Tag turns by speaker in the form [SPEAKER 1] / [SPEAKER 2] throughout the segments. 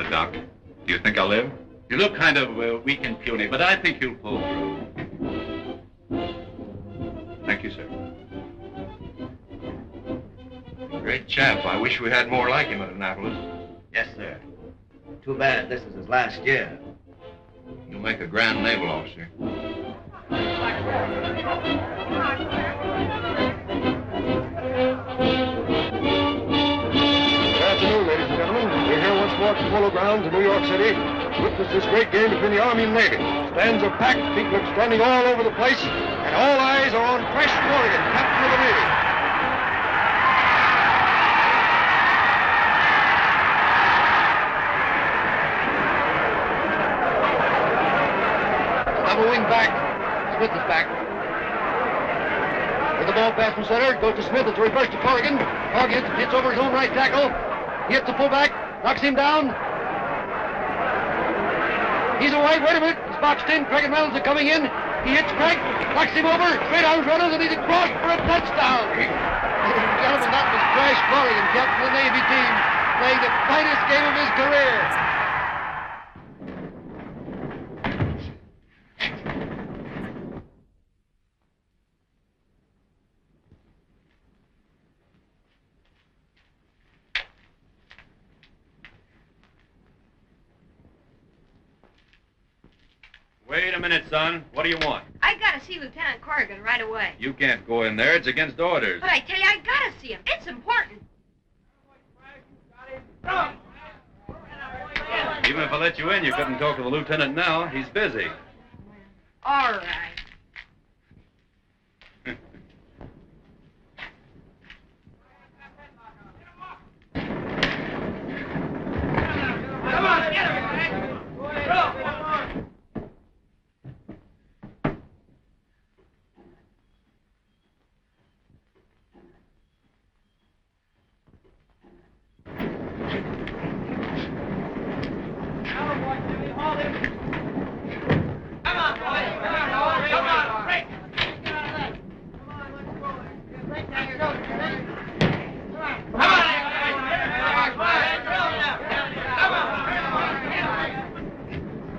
[SPEAKER 1] Doc. Do you think I'll live?
[SPEAKER 2] You look kind of weak and puny, but I think you'll pull through.
[SPEAKER 1] Thank you, sir.
[SPEAKER 3] Great chap. I wish we had more like him at Annapolis.
[SPEAKER 4] Yes, sir. Too bad this is his last year.
[SPEAKER 3] You'll make a grand naval officer.
[SPEAKER 5] Good afternoon, ladies and gentlemen. We're here once more at the Polo Grounds in New York City to witness this great game between the Army and Navy. Stands are packed, people are standing all over the place, and all eyes are on Fresh Corrigan, captain of the Navy.
[SPEAKER 4] Double wing back. Smith is back. With the ball pass from center, goes to Smith. It's a reverse to Corrigan. Corrigan hits over his own right tackle. He hits the fullback, knocks him down. He's away. Wait a minute. He's boxed in. Craig and Reynolds are coming in. He hits Craig, knocks him over. Straight arms runners, and he's across for a touchdown. Ladies and gentlemen, that was Crash Corrigan, captain of the Navy team, playing the finest game of his career.
[SPEAKER 1] Wait a minute, son. What do you want?
[SPEAKER 6] I gotta see Lieutenant Corrigan right away.
[SPEAKER 1] You can't go in there. It's against orders.
[SPEAKER 6] But I tell you, I gotta see him. It's important.
[SPEAKER 1] Even if I let you in, you couldn't talk to the lieutenant now. He's busy.
[SPEAKER 6] All right.
[SPEAKER 5] Come on, get him!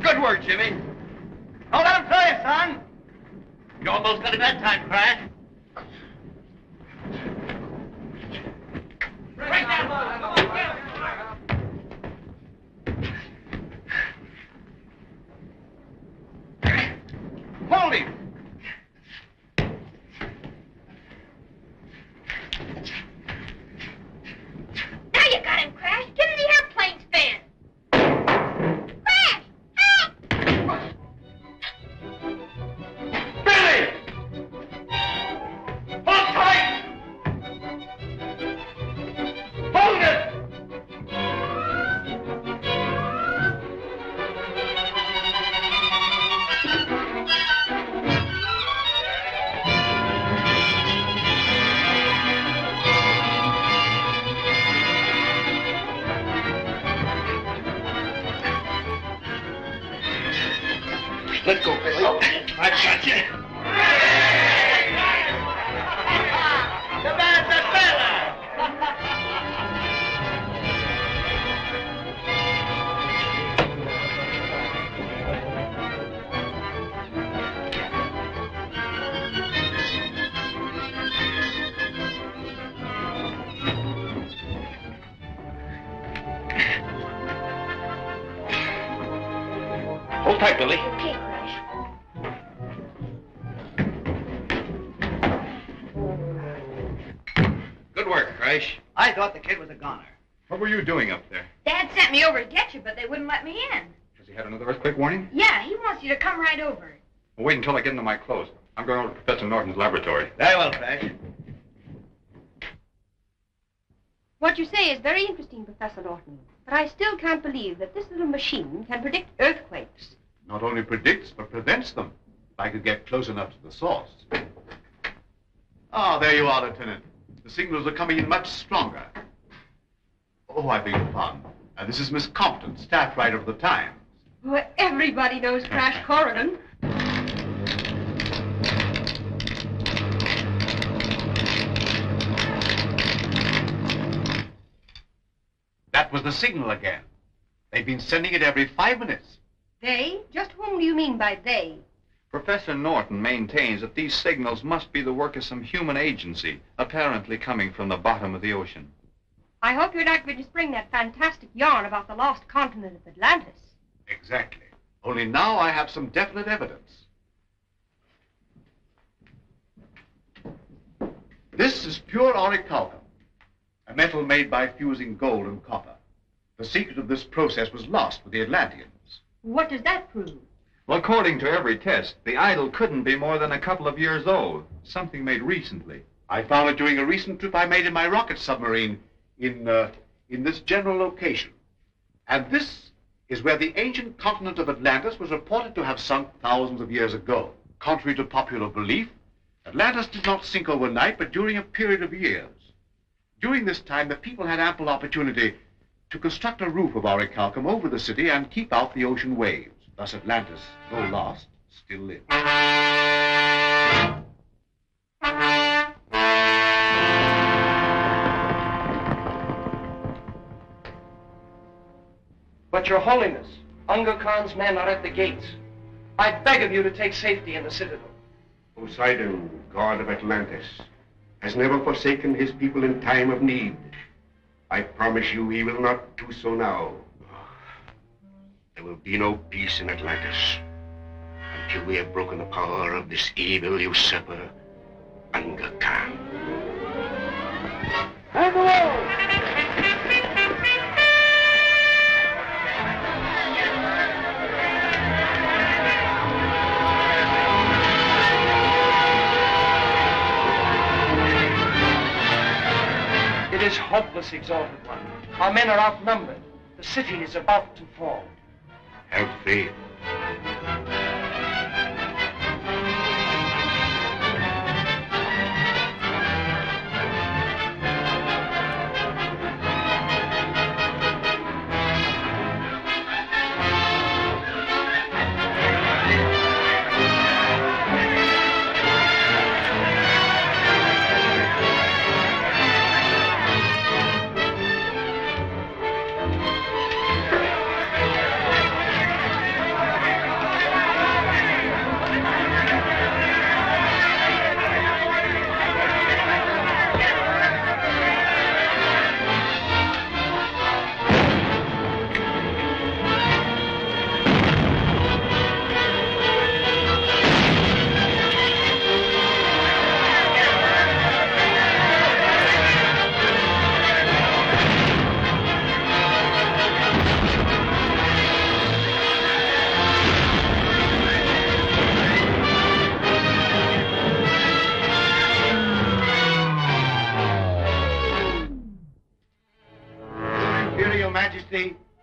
[SPEAKER 4] Good work, Jimmy. Don't let him play, son. You almost got it that time, Crash. Hold him.
[SPEAKER 6] Now you got him, Crash. Get in the airplane stand. Crash! Help!
[SPEAKER 4] Billy! Hold tight! Hold it! Let's go, Billy. Oh, I got you. Hold tight, Billy.
[SPEAKER 6] Okay, Crash.
[SPEAKER 3] Good work, Crash.
[SPEAKER 4] I thought the kid was a goner.
[SPEAKER 1] What were you doing up there?
[SPEAKER 6] Dad sent me over to get you, but they wouldn't let me in.
[SPEAKER 1] Has he had another earthquake warning?
[SPEAKER 6] Yeah, he wants you to come right over.
[SPEAKER 1] Well, wait until I get into my clothes. I'm going over to Professor Norton's laboratory.
[SPEAKER 4] Very well, Crash.
[SPEAKER 7] What you say is very interesting, Professor Norton. But I still can't believe that this little machine can predict earthquakes.
[SPEAKER 8] Not only predicts, but prevents them. If I could get close enough to the source. Ah, there you are, Lieutenant. The signals are coming in much stronger. Oh, I beg your pardon. This is Miss Compton, staff writer of the Times.
[SPEAKER 7] Well, everybody knows Crash Corrigan.
[SPEAKER 8] That was the signal again. They've been sending it every 5 minutes.
[SPEAKER 7] They? Just whom do you mean by they?
[SPEAKER 1] Professor Norton maintains that these signals must be the work of some human agency, apparently coming from the bottom of the ocean.
[SPEAKER 7] I hope you're not going to spring that fantastic yarn about the lost continent of Atlantis.
[SPEAKER 8] Exactly. Only now I have some definite evidence. This is pure orichalcum, a metal made by fusing gold and copper. The secret of this process was lost with the Atlanteans.
[SPEAKER 7] What does that prove?
[SPEAKER 1] Well, according to every test, the idol couldn't be more than a couple of years old, something made recently.
[SPEAKER 8] I found it during a recent trip I made in my rocket submarine in this general location. And this is where the ancient continent of Atlantis was reported to have sunk thousands of years ago. Contrary to popular belief, Atlantis did not sink overnight, but during a period of years. During this time, the people had ample opportunity to construct a roof of orichalcum over the city and keep out the ocean waves. Thus Atlantis, though lost, still lives.
[SPEAKER 5] But your holiness, Unga Khan's men are at the gates. I beg of you to take safety in the citadel.
[SPEAKER 9] Poseidon, god of Atlantis, has never forsaken his people in time of need. I promise you he will not do so now. There will be no peace in Atlantis until we have broken the power of this evil usurper, Unga Khan.
[SPEAKER 5] And away! It is hopeless, Exalted One. Our men are outnumbered. The city is about to fall.
[SPEAKER 9] Have faith.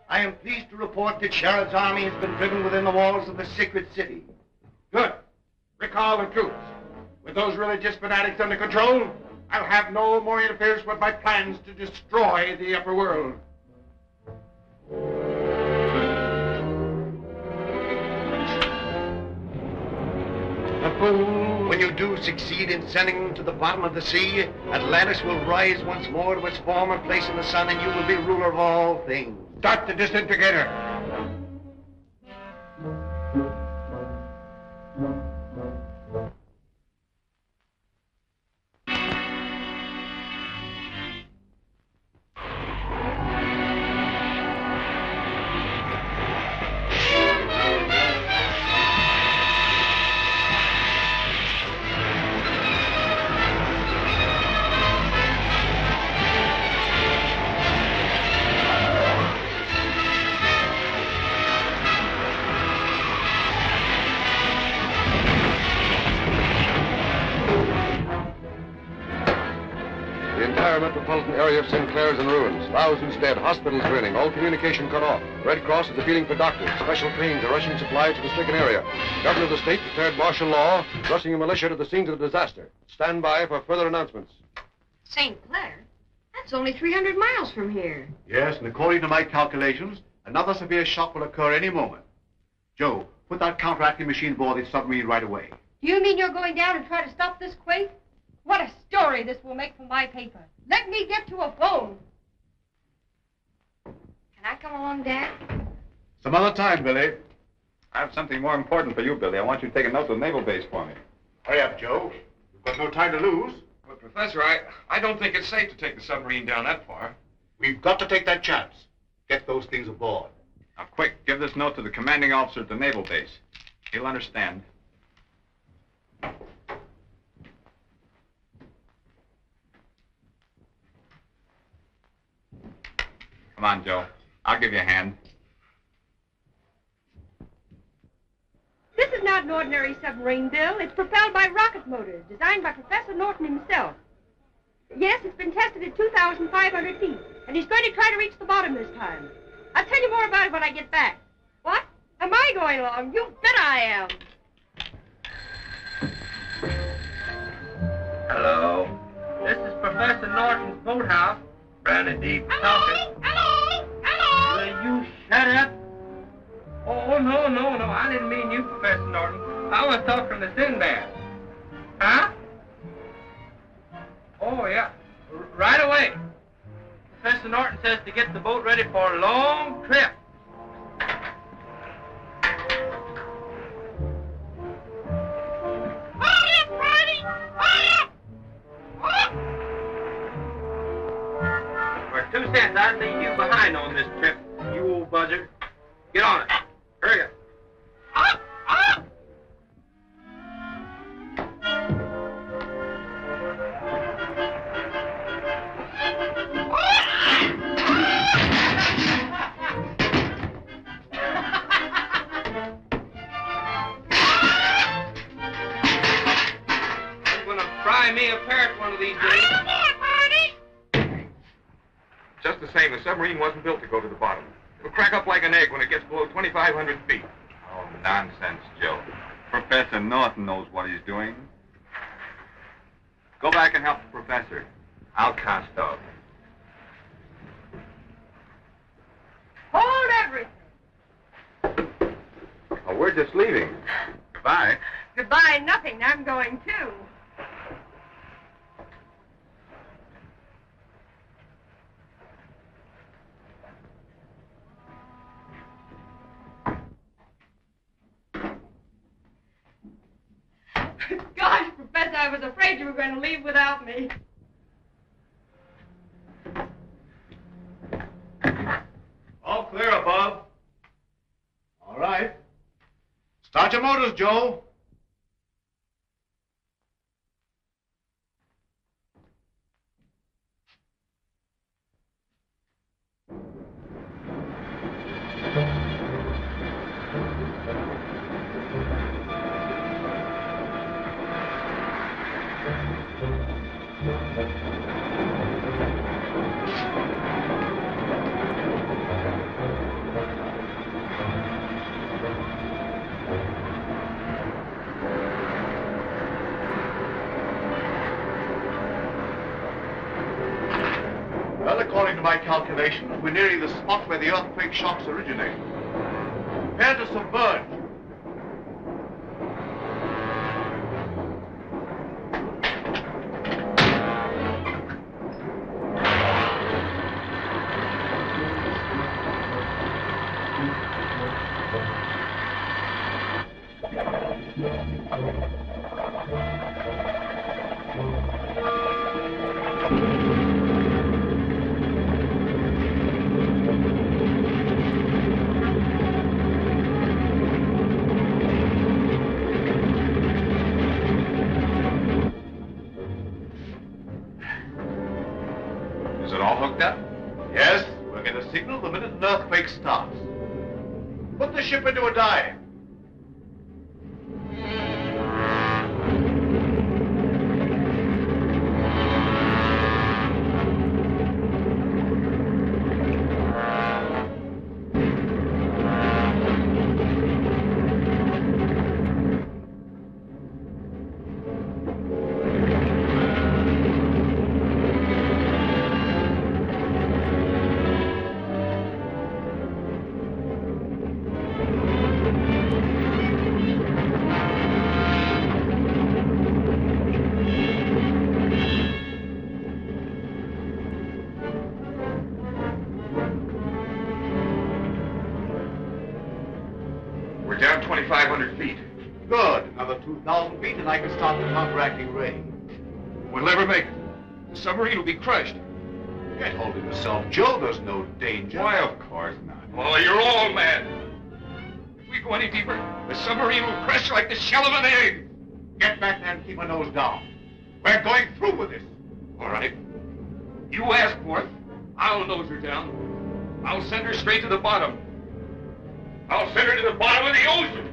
[SPEAKER 9] I am pleased to report that Sharad's army has been driven within the walls of the sacred city.
[SPEAKER 10] Good. Recall the troops. With those religious fanatics under control, I'll have no more interference with my plans to destroy the upper world.
[SPEAKER 9] When you do succeed in sending them to the bottom of the sea, Atlantis will rise once more to its former place in the sun, and you will be ruler of all things.
[SPEAKER 10] Start the disintegrator.
[SPEAKER 5] Metropolitan area of Sinclair's in ruins. Thousands dead, hospitals draining, all communication cut off. Red Cross is appealing for doctors. Special trains are rushing supplies to the stricken area. Governor of the state declared martial law, rushing a militia to the scenes of the disaster. Stand by for further announcements.
[SPEAKER 7] St. Clair? That's only 300 miles from here.
[SPEAKER 8] Yes, and according to my calculations, another severe shock will occur any moment. Joe, put that counteracting machine aboard the submarine right away.
[SPEAKER 7] Do you mean you're going down and try to stop this quake? What a story this will make for my paper. Let me get to a phone. Can I come along, Dad?
[SPEAKER 8] Some other time, Billy.
[SPEAKER 1] I have something more important for you, Billy. I want you to take a note to the naval base for me.
[SPEAKER 8] Hurry up, Joe. We've got no time to lose.
[SPEAKER 3] But, Professor, I don't think it's safe to take the submarine down that far.
[SPEAKER 8] We've got to take that chance. Get those things aboard.
[SPEAKER 1] Now, quick, give this note to the commanding officer at the naval base. He'll understand. Come on, Joe. I'll give you a hand.
[SPEAKER 7] This is not an ordinary submarine, Bill. It's propelled by rocket motors, designed by Professor Norton himself. Yes, it's been tested at 2,500 feet, and he's going to try to reach the bottom this time. I'll tell you more about it when I get back. What? Am I going along? You bet I am.
[SPEAKER 11] Hello. This is Professor Norton's boathouse. Brandon Deep talking.
[SPEAKER 6] Hello! Hello!
[SPEAKER 11] Will you shut up? Oh, no. I didn't mean you, Professor Norton. I was talking to Sinbad. Huh? Oh, yeah. Right away. Professor Norton says to get the boat ready for a long trip.
[SPEAKER 6] Hurry up, Friday! Hurry up!
[SPEAKER 11] For 2 cents, I'd leave you behind on this trip, you old buzzard. Get on it. Hurry up.
[SPEAKER 6] Up! Up!
[SPEAKER 11] I'm gonna fry me a parrot one of these days.
[SPEAKER 3] Just the same, the submarine wasn't built to go to the bottom. It'll crack up like an egg when it gets below 2,500 feet.
[SPEAKER 1] Oh, nonsense, Joe. Professor Norton knows what he's doing. Go back and help the professor. I'll cast off.
[SPEAKER 7] Hold everything.
[SPEAKER 1] Oh, we're just leaving. Goodbye.
[SPEAKER 7] Goodbye, nothing. I'm going too. Gosh, Professor, I was afraid you were going to leave without me.
[SPEAKER 8] All clear above. All right. Start your motors, Joe. Well, according to my calculations, we're nearing the spot where the earthquake shocks originate. Prepare to submerge.
[SPEAKER 1] Is it all hooked up?
[SPEAKER 8] Yes, we'll get a signal the minute an earthquake starts. Put the ship into a dive.
[SPEAKER 3] 2,500 feet.
[SPEAKER 8] Good. Another 2,000 feet and I can start the counteracting ray.
[SPEAKER 3] We'll never make it. The submarine will be crushed.
[SPEAKER 8] Get hold of yourself, Joe. There's no danger.
[SPEAKER 3] Why, of course not. Oh, you're all mad. If we go any deeper, the submarine will crash like the shell of an egg.
[SPEAKER 8] Get back there and keep her nose down. We're going through with this.
[SPEAKER 3] All right. You ask for it. I'll nose her down. I'll send her straight to the bottom. I'll send her to the bottom of the ocean.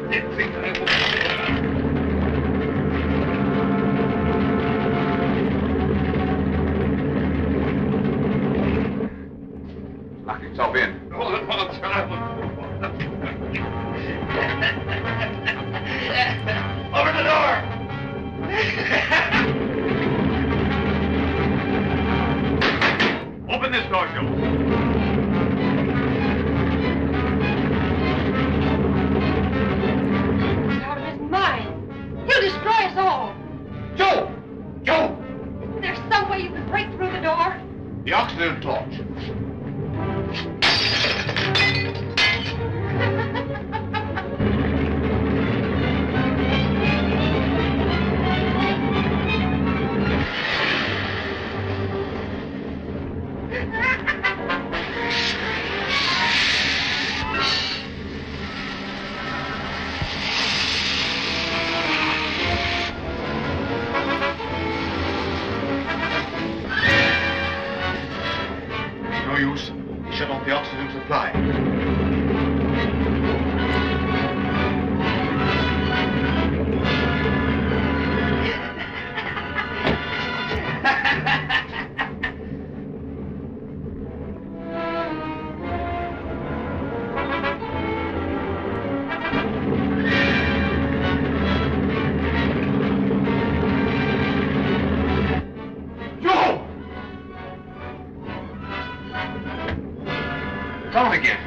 [SPEAKER 3] You think I won't? Lock yourself in. Hold it while it's Over the door! Open this door, Joe.
[SPEAKER 7] He's out of his mind. He'll destroy us all.
[SPEAKER 8] Joe! Joe!
[SPEAKER 7] Isn't there some way you can break through the door?
[SPEAKER 8] The oxygen torch. No use. Shut off the oxygen supply.
[SPEAKER 3] On again.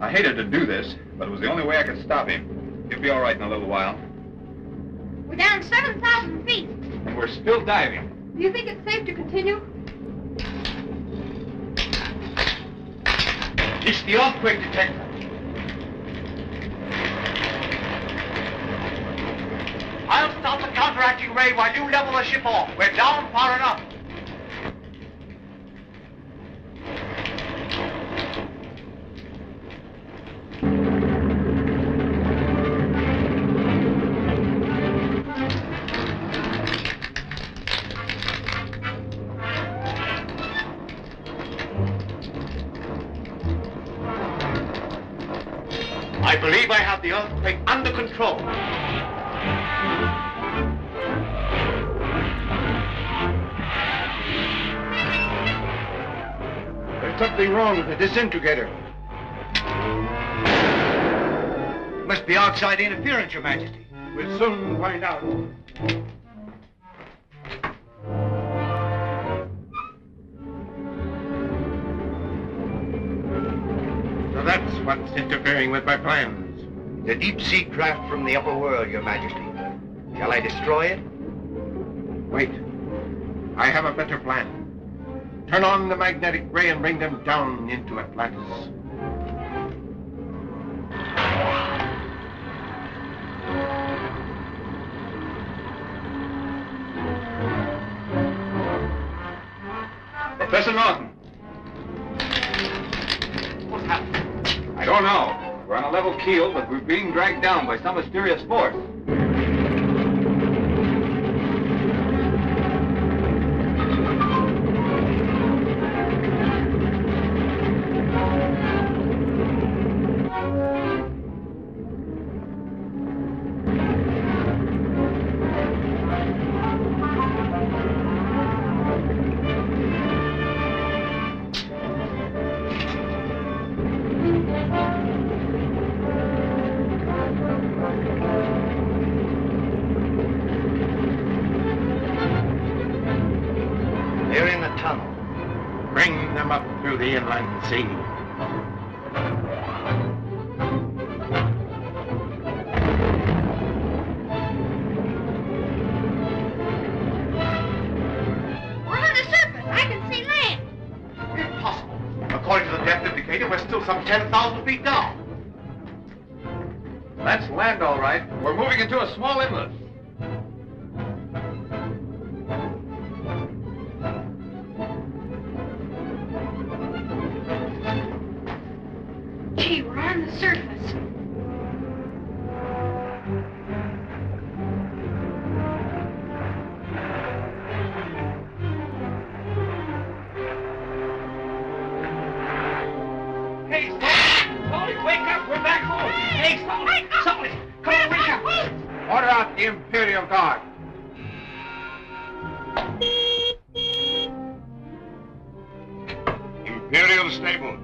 [SPEAKER 3] I hated to do this, but it was the only way I could stop him. He'll be all right in a little while.
[SPEAKER 6] We're down 7,000 feet.
[SPEAKER 3] And we're still diving.
[SPEAKER 7] Do you think it's safe to continue?
[SPEAKER 8] It's the earthquake detector. I'll start the counteracting ray while you level the ship off. We're down far enough. I believe I have the earthquake under control.
[SPEAKER 5] There's something wrong with the disintegrator.
[SPEAKER 8] Must be outside interference, Your Majesty.
[SPEAKER 5] We'll soon find out. So that's what's interfering with my plans.
[SPEAKER 8] The deep-sea craft from the upper world, Your Majesty. Shall I destroy it?
[SPEAKER 5] Wait. I have a better plan.
[SPEAKER 10] Turn on the magnetic ray and bring them down into Atlantis.
[SPEAKER 1] Professor Norton.
[SPEAKER 10] What's happening?
[SPEAKER 1] I don't know. We're on a level keel, but we're being dragged down by some mysterious force.
[SPEAKER 10] They're in the tunnel. Bring them up through the inland sea.
[SPEAKER 6] We're on the surface. I can see land.
[SPEAKER 8] Impossible. According to the depth indicator, we're still some 10,000 feet down.
[SPEAKER 1] That's land, all right. We're moving into a small inlet.
[SPEAKER 6] Gee, we're on the surface.
[SPEAKER 11] Hey, Salty, wake up. We're back home. Hey, Salty, come on, wake up.
[SPEAKER 10] Order out the Imperial Guard.
[SPEAKER 9] Imperial Stables.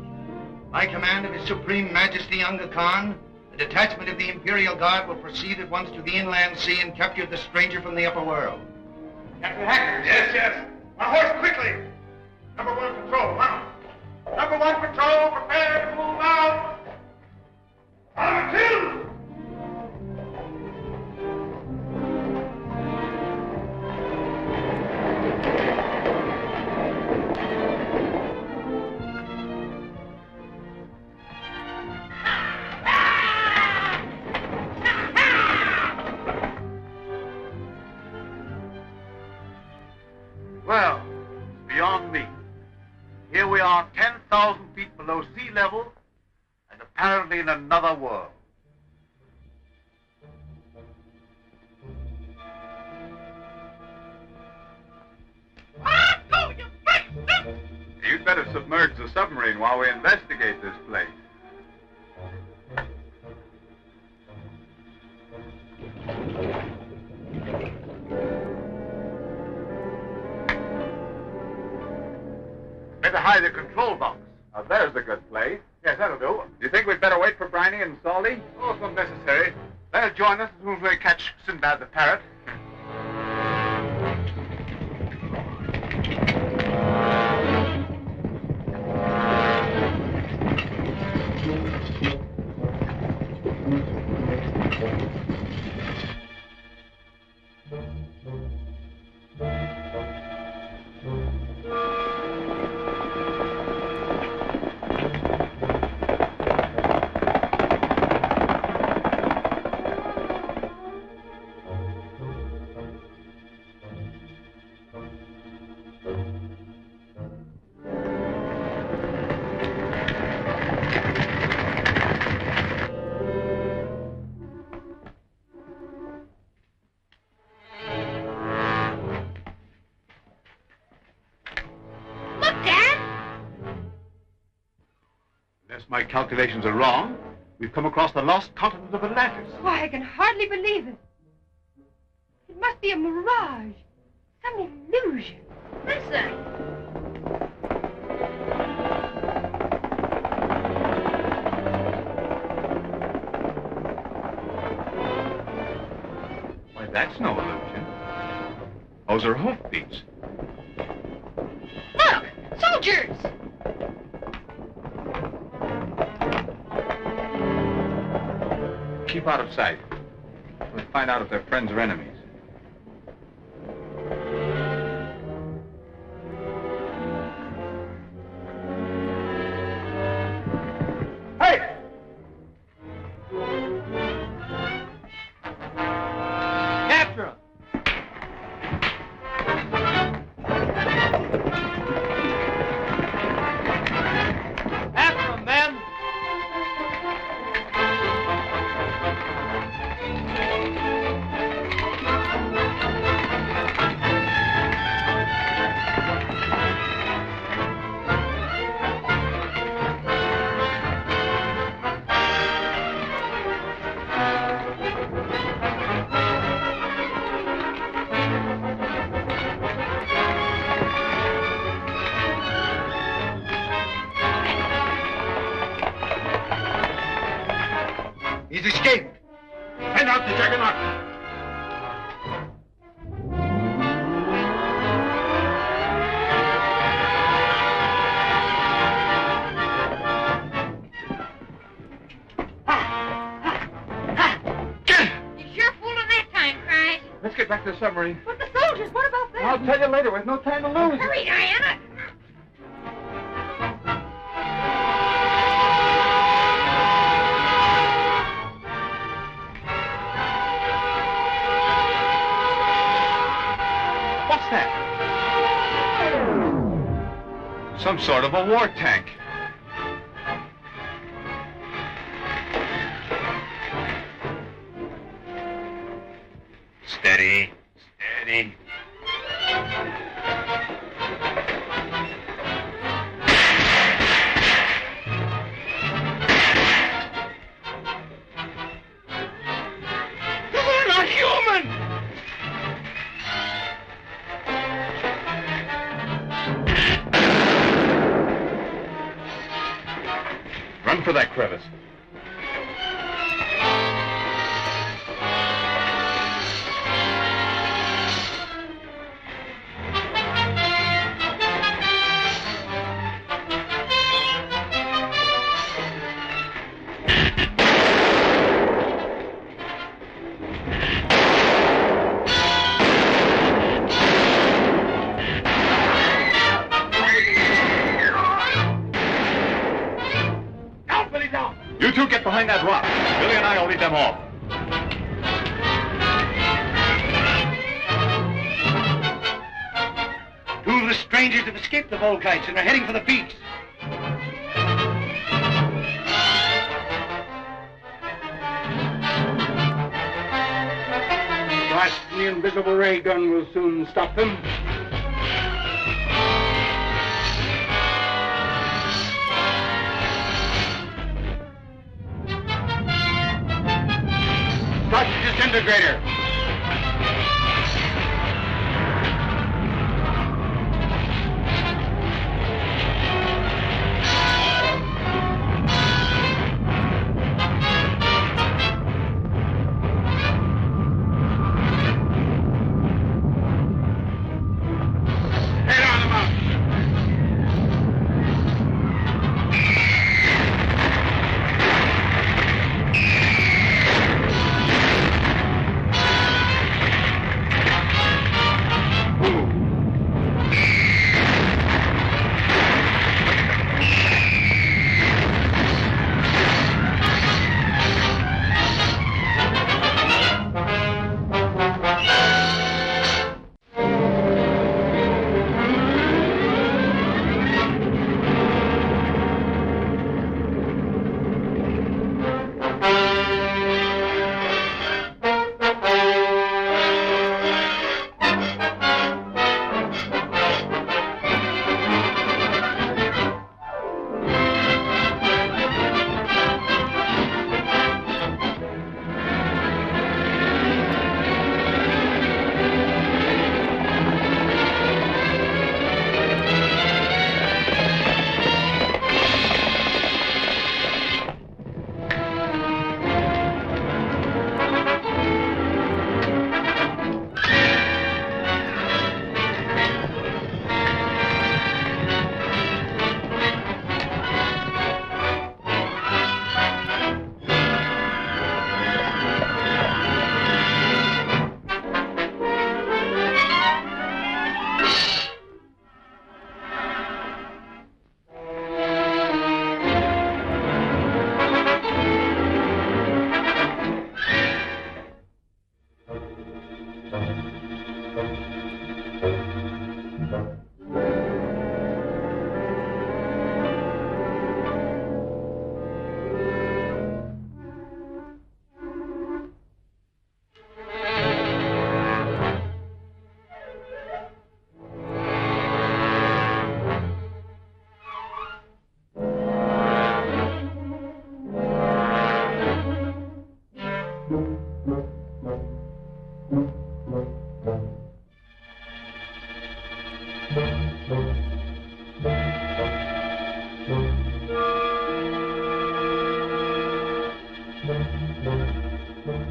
[SPEAKER 12] By command of His Supreme Majesty Unga Khan, the detachment of the Imperial Guard will proceed at once to the inland sea and capture the stranger from the upper world.
[SPEAKER 10] Captain Hackers.
[SPEAKER 3] Yes, yes. My horse, quickly. Number 1 patrol, mount. Number 1 patrol, prepare to move out. Number 2.
[SPEAKER 8] Well, it's beyond me. Here we are 10,000 feet below sea level and apparently in another world.
[SPEAKER 1] You'd better submerge the submarine while we investigate this place.
[SPEAKER 8] Better hide the control box.
[SPEAKER 1] Now, there's a good place.
[SPEAKER 8] Yes, that'll do.
[SPEAKER 1] Do you think we'd better wait for Briny and Salty?
[SPEAKER 8] Oh, it's not necessary. They'll join us as soon as we catch Sinbad the parrot. Unless my calculations are wrong, we've come across the lost continent of Atlantis.
[SPEAKER 7] Why, I can hardly believe it. It must be a mirage, some illusion.
[SPEAKER 6] Listen.
[SPEAKER 1] Why, that's no illusion. Those are hoofbeats.
[SPEAKER 6] Look, soldiers.
[SPEAKER 1] Keep out of sight. We'll find out if they're friends or enemies.
[SPEAKER 10] Send out the juggernaut.
[SPEAKER 6] You sure fooled him that time, Crash.
[SPEAKER 10] Let's get back to the submarine.
[SPEAKER 7] But the soldiers, what about them?
[SPEAKER 10] I'll tell you later. With no time to lose.
[SPEAKER 6] Hurry, Diana.
[SPEAKER 1] What's that? Some sort of a war tank.
[SPEAKER 9] Steady, steady.
[SPEAKER 10] They're not human!
[SPEAKER 1] Run for that crevice. You two get behind that rock. Billy and I will lead them off.
[SPEAKER 12] Two of the strangers have escaped the Volkites and are heading for the peaks.
[SPEAKER 10] Blast the invisible ray gun will soon stop them. Start the disintegrator. Head on them out.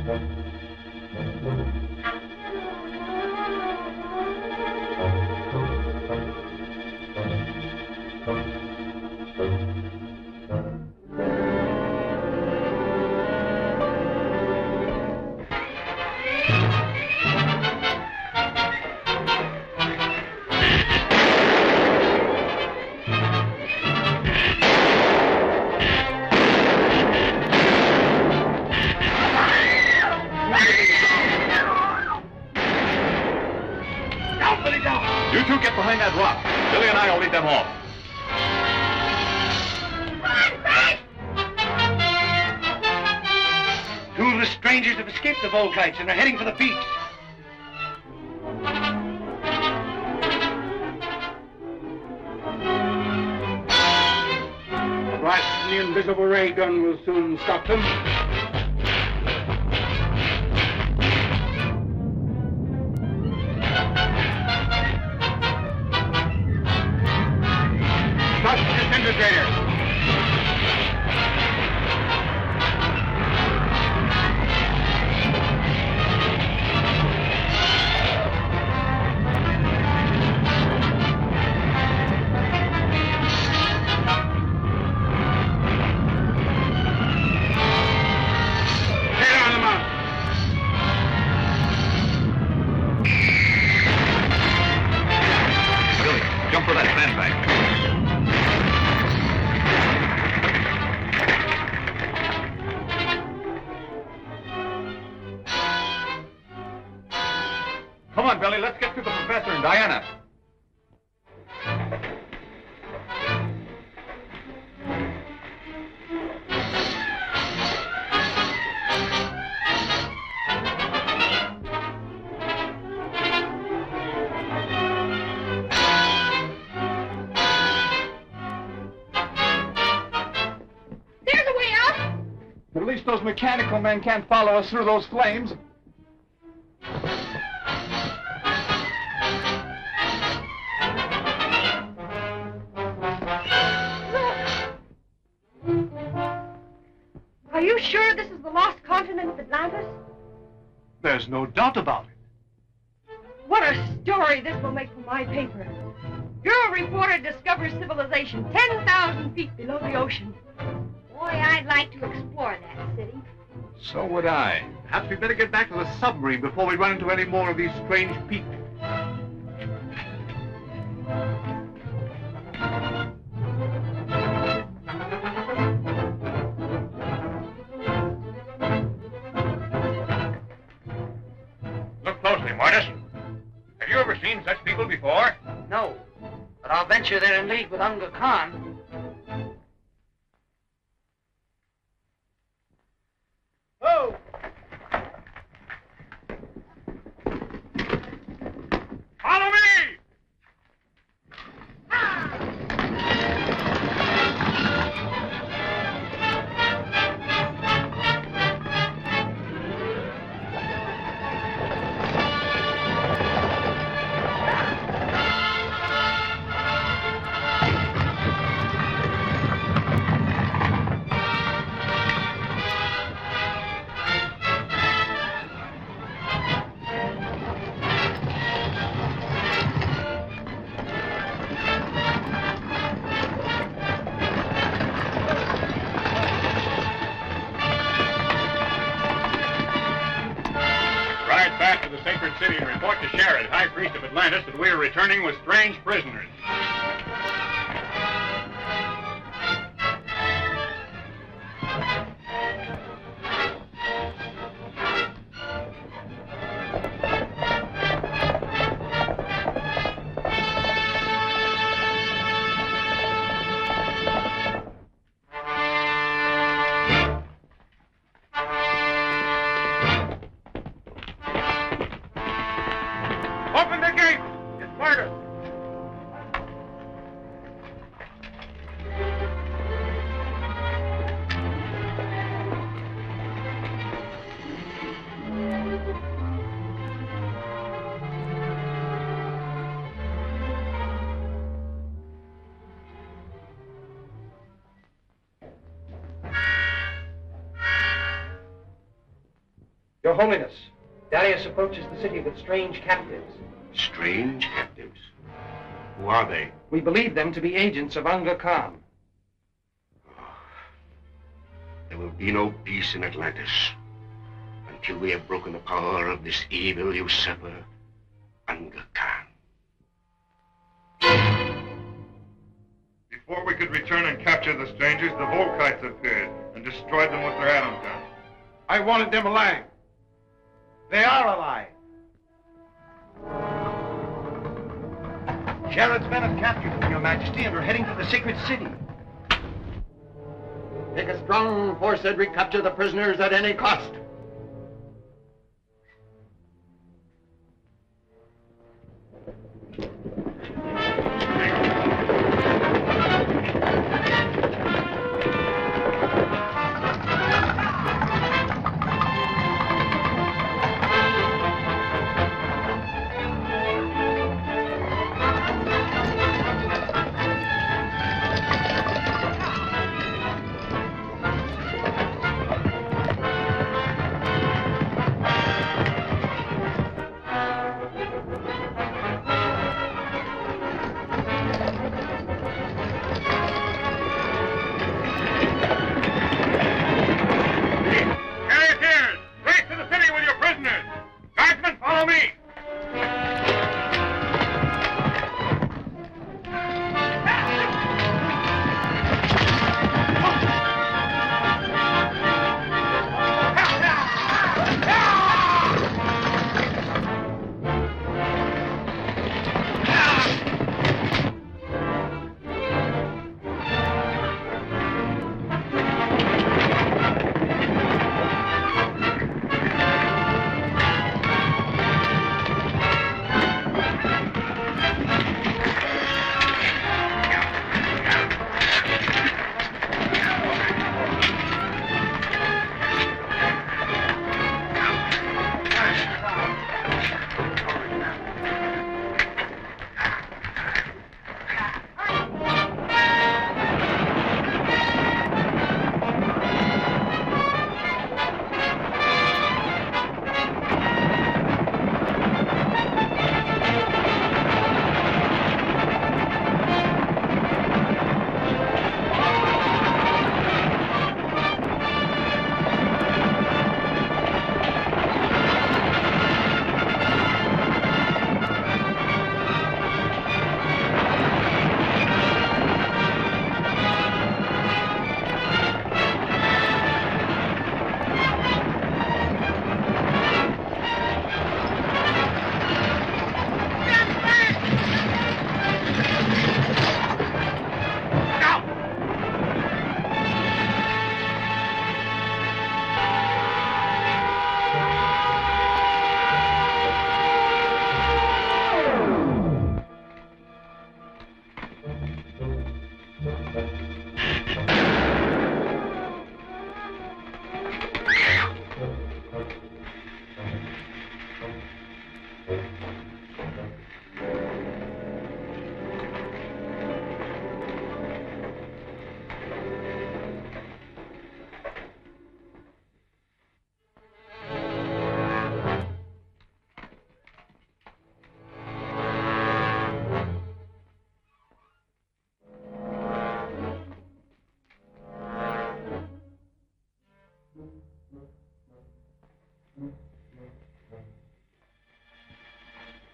[SPEAKER 1] You two get behind that rock. Billy and I will lead them off.
[SPEAKER 12] Two of the strangers have escaped the Volkites and are heading for the peaks.
[SPEAKER 10] Right, the invisible ray gun will soon stop them. Stop the disintegrator.
[SPEAKER 1] Billy, jump for that sandbag. Come on, Billy, let's get to the professor and Diana.
[SPEAKER 7] There's a way out.
[SPEAKER 1] At least those mechanical men can't follow us through those flames.
[SPEAKER 7] Are you sure this is the lost continent of Atlantis?
[SPEAKER 8] There's no doubt about it.
[SPEAKER 7] What a story this will make for my paper. Your reporter discovers civilization 10,000 feet below the ocean. Boy, I'd like to explore that city.
[SPEAKER 1] So would I.
[SPEAKER 8] Perhaps we better get back to the submarine before we run into any more of these strange peaks.
[SPEAKER 10] Look closely, Mortis. Have you ever seen such people before?
[SPEAKER 11] No, but I'll venture they're in league with Unga Khan.
[SPEAKER 10] Oh! Follow me! Back to the sacred city and report to Sherrod, High Priest of Atlantis, that we are returning with strange prisoners. Open the gate! It's murder!
[SPEAKER 5] Your Holiness, Darius approaches the city with strange captives.
[SPEAKER 9] Strange captives? Who are they?
[SPEAKER 5] We believe them to be agents of Unga Khan.
[SPEAKER 9] There will be no peace in Atlantis until we have broken the power of this evil usurper, Unga Khan.
[SPEAKER 3] Before we could return and capture the strangers, the Volkites appeared and destroyed them with their atom guns.
[SPEAKER 10] I wanted them alive. They are alive.
[SPEAKER 12] Jared's men have captured them, Your Majesty, and are heading to the sacred city.
[SPEAKER 4] Make a strong force and recapture the prisoners at any cost.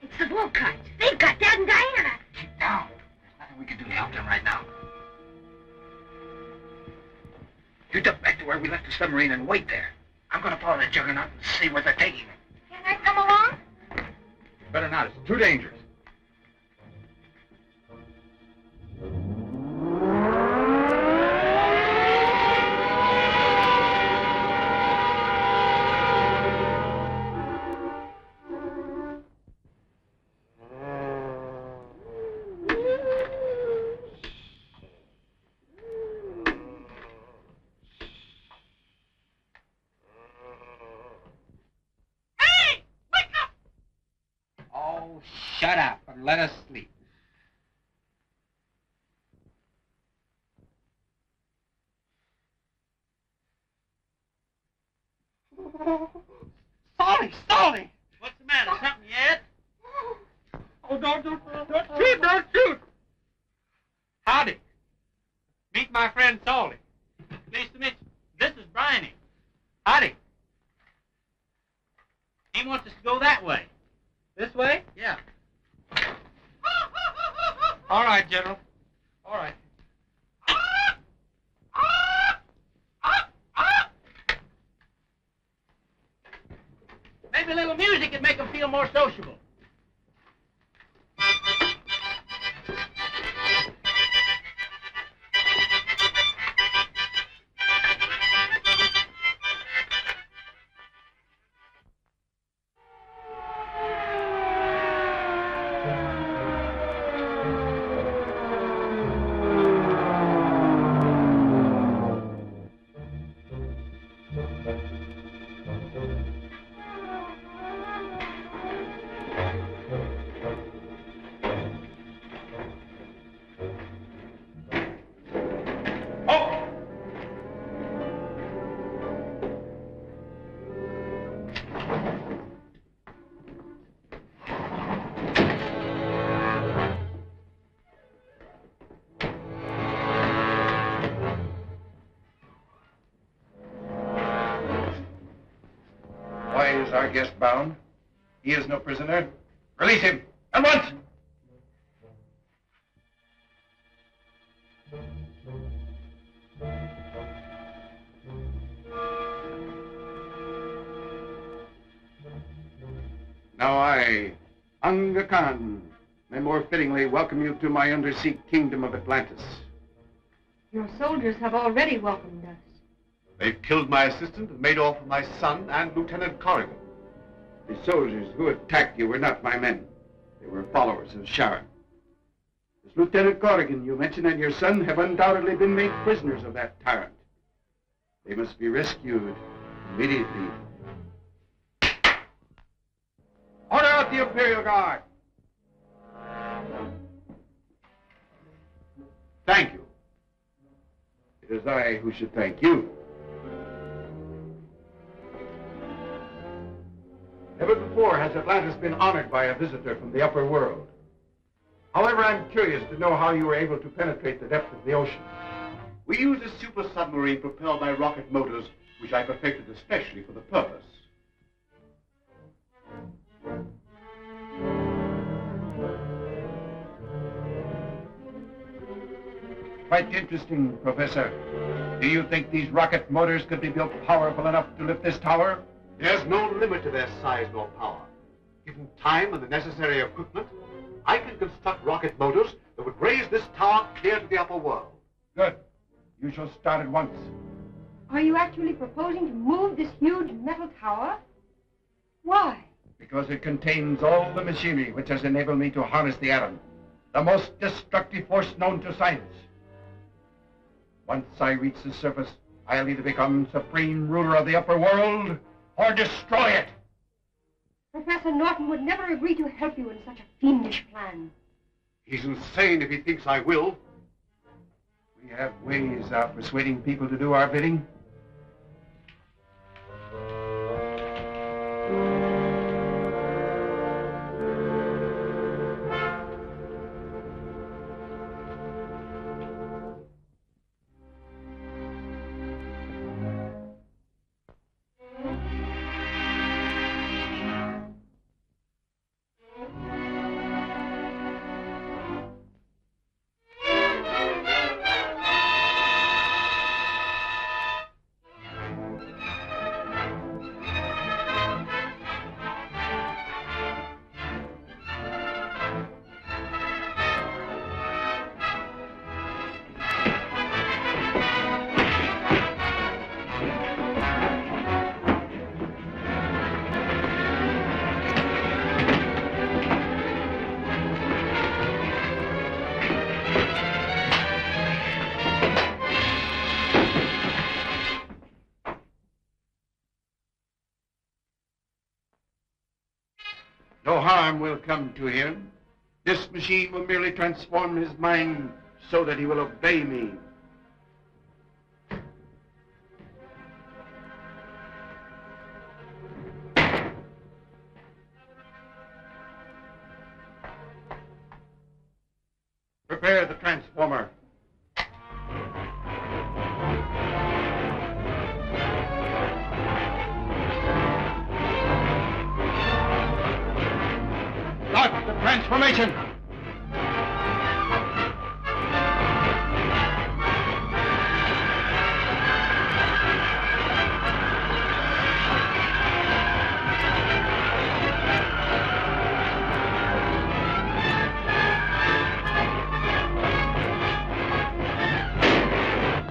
[SPEAKER 6] It's the Volkites. They've got Dad and Diana.
[SPEAKER 12] Keep down. There's nothing we can do to help them right now. You duck back to where we left the submarine and wait there. I'm going to follow the juggernaut and see where they're taking them.
[SPEAKER 6] Can I come along?
[SPEAKER 1] Better not. It's too dangerous.
[SPEAKER 12] Shut up and let us sleep.
[SPEAKER 11] He wants us to go that way. This way? Yeah. All right, General. All right. Maybe a little music could make him feel more sociable.
[SPEAKER 10] Why is our guest bound? He is no prisoner. Release him, at once! Now I, Aga Khan, may more fittingly welcome you to my undersea kingdom of Atlantis.
[SPEAKER 7] Your soldiers have already welcomed us.
[SPEAKER 8] They've killed my assistant and made off with my son and Lieutenant Corrigan.
[SPEAKER 10] The soldiers who attacked you were not my men. They were followers of Sharon. This Lieutenant Corrigan you mentioned and your son have undoubtedly been made prisoners of that tyrant. They must be rescued immediately. Order out the Imperial Guard! Thank you. It is I who should thank you. Never before has Atlantis been honored by a visitor from the upper world. However, I'm curious to know how you were able to penetrate the depth of the ocean.
[SPEAKER 8] We used a super submarine propelled by rocket motors, which I perfected especially for the purpose.
[SPEAKER 10] Quite interesting, Professor. Do you think these rocket motors could be built powerful enough to lift this tower?
[SPEAKER 8] There's no limit to their size nor power. Given time and the necessary equipment, I can construct rocket motors that would raise this tower clear to the upper world.
[SPEAKER 10] Good. You shall start at once.
[SPEAKER 7] Are you actually proposing to move this huge metal tower? Why?
[SPEAKER 10] Because it contains all the machinery which has enabled me to harness the atom, the most destructive force known to science. Once I reach the surface, I'll either become supreme ruler of the upper world or destroy it.
[SPEAKER 7] Professor Norton would never agree to help you in such a fiendish plan.
[SPEAKER 8] He's insane if he thinks I will.
[SPEAKER 10] We have ways of persuading people to do our bidding. No harm will come to him. This machine will merely transform his mind so that he will obey me. Prepare the transformer. Transformation!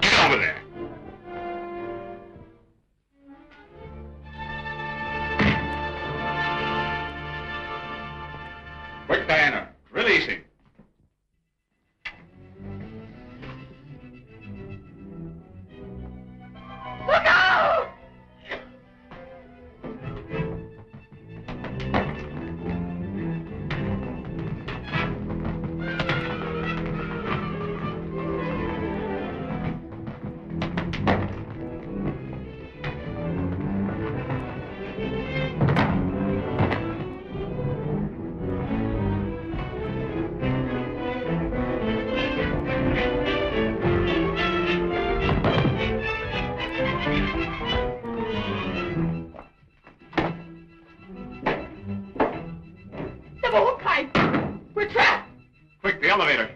[SPEAKER 8] Get over there.
[SPEAKER 1] Quick, Diana. Releasing.
[SPEAKER 6] Look out! The boat kite! We're trapped!
[SPEAKER 1] Quick, the elevator.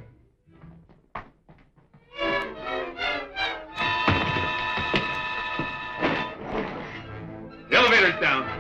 [SPEAKER 1] The elevator's down.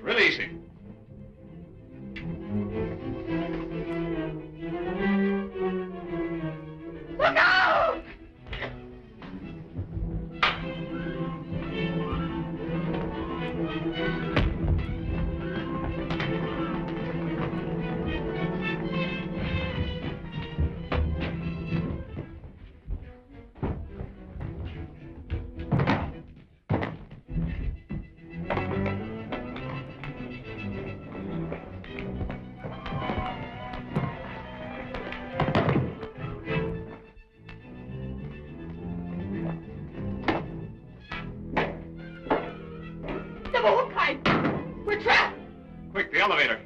[SPEAKER 1] Releasing.
[SPEAKER 6] Look out!
[SPEAKER 3] Quick, the elevator.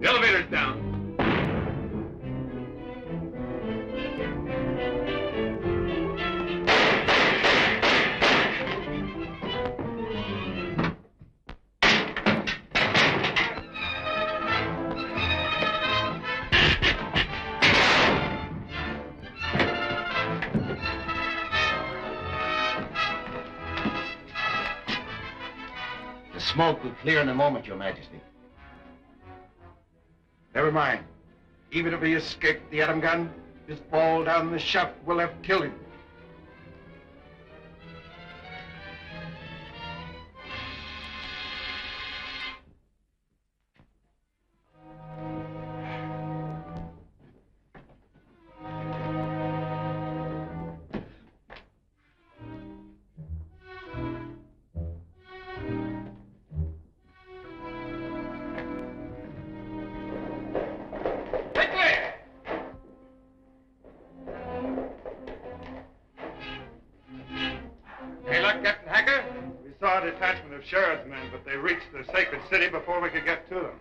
[SPEAKER 3] The elevator's down.
[SPEAKER 12] The smoke will clear in a moment, Your Majesty.
[SPEAKER 10] Never mind. Even if he escaped the atom gun, his fall down the shaft will have killed him.
[SPEAKER 3] Sheriff's men, but they reached the sacred city before we could get to them.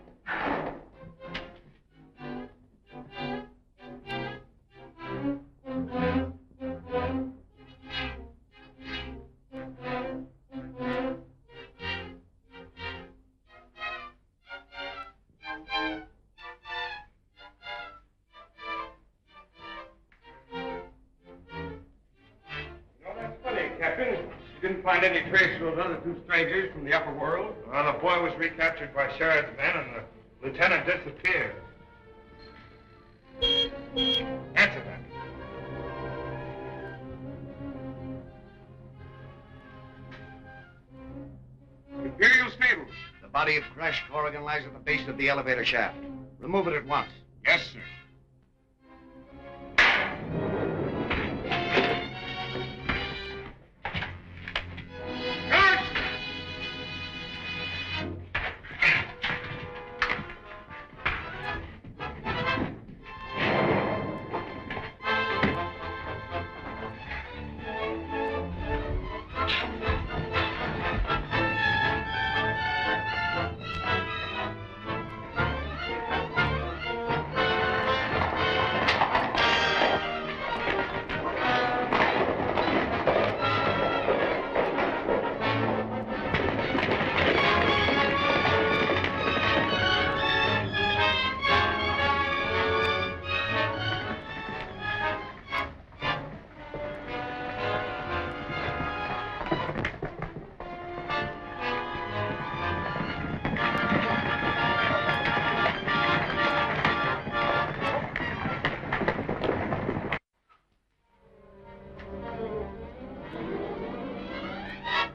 [SPEAKER 5] Find any trace of those other two strangers from the upper world?
[SPEAKER 3] Well, the boy was recaptured by Sheridan's men, and the lieutenant disappeared. Answer that.
[SPEAKER 5] Imperial stables.
[SPEAKER 12] The body of crashed Corrigan lies at the base of the elevator shaft. Remove it at once.
[SPEAKER 5] Yes, sir.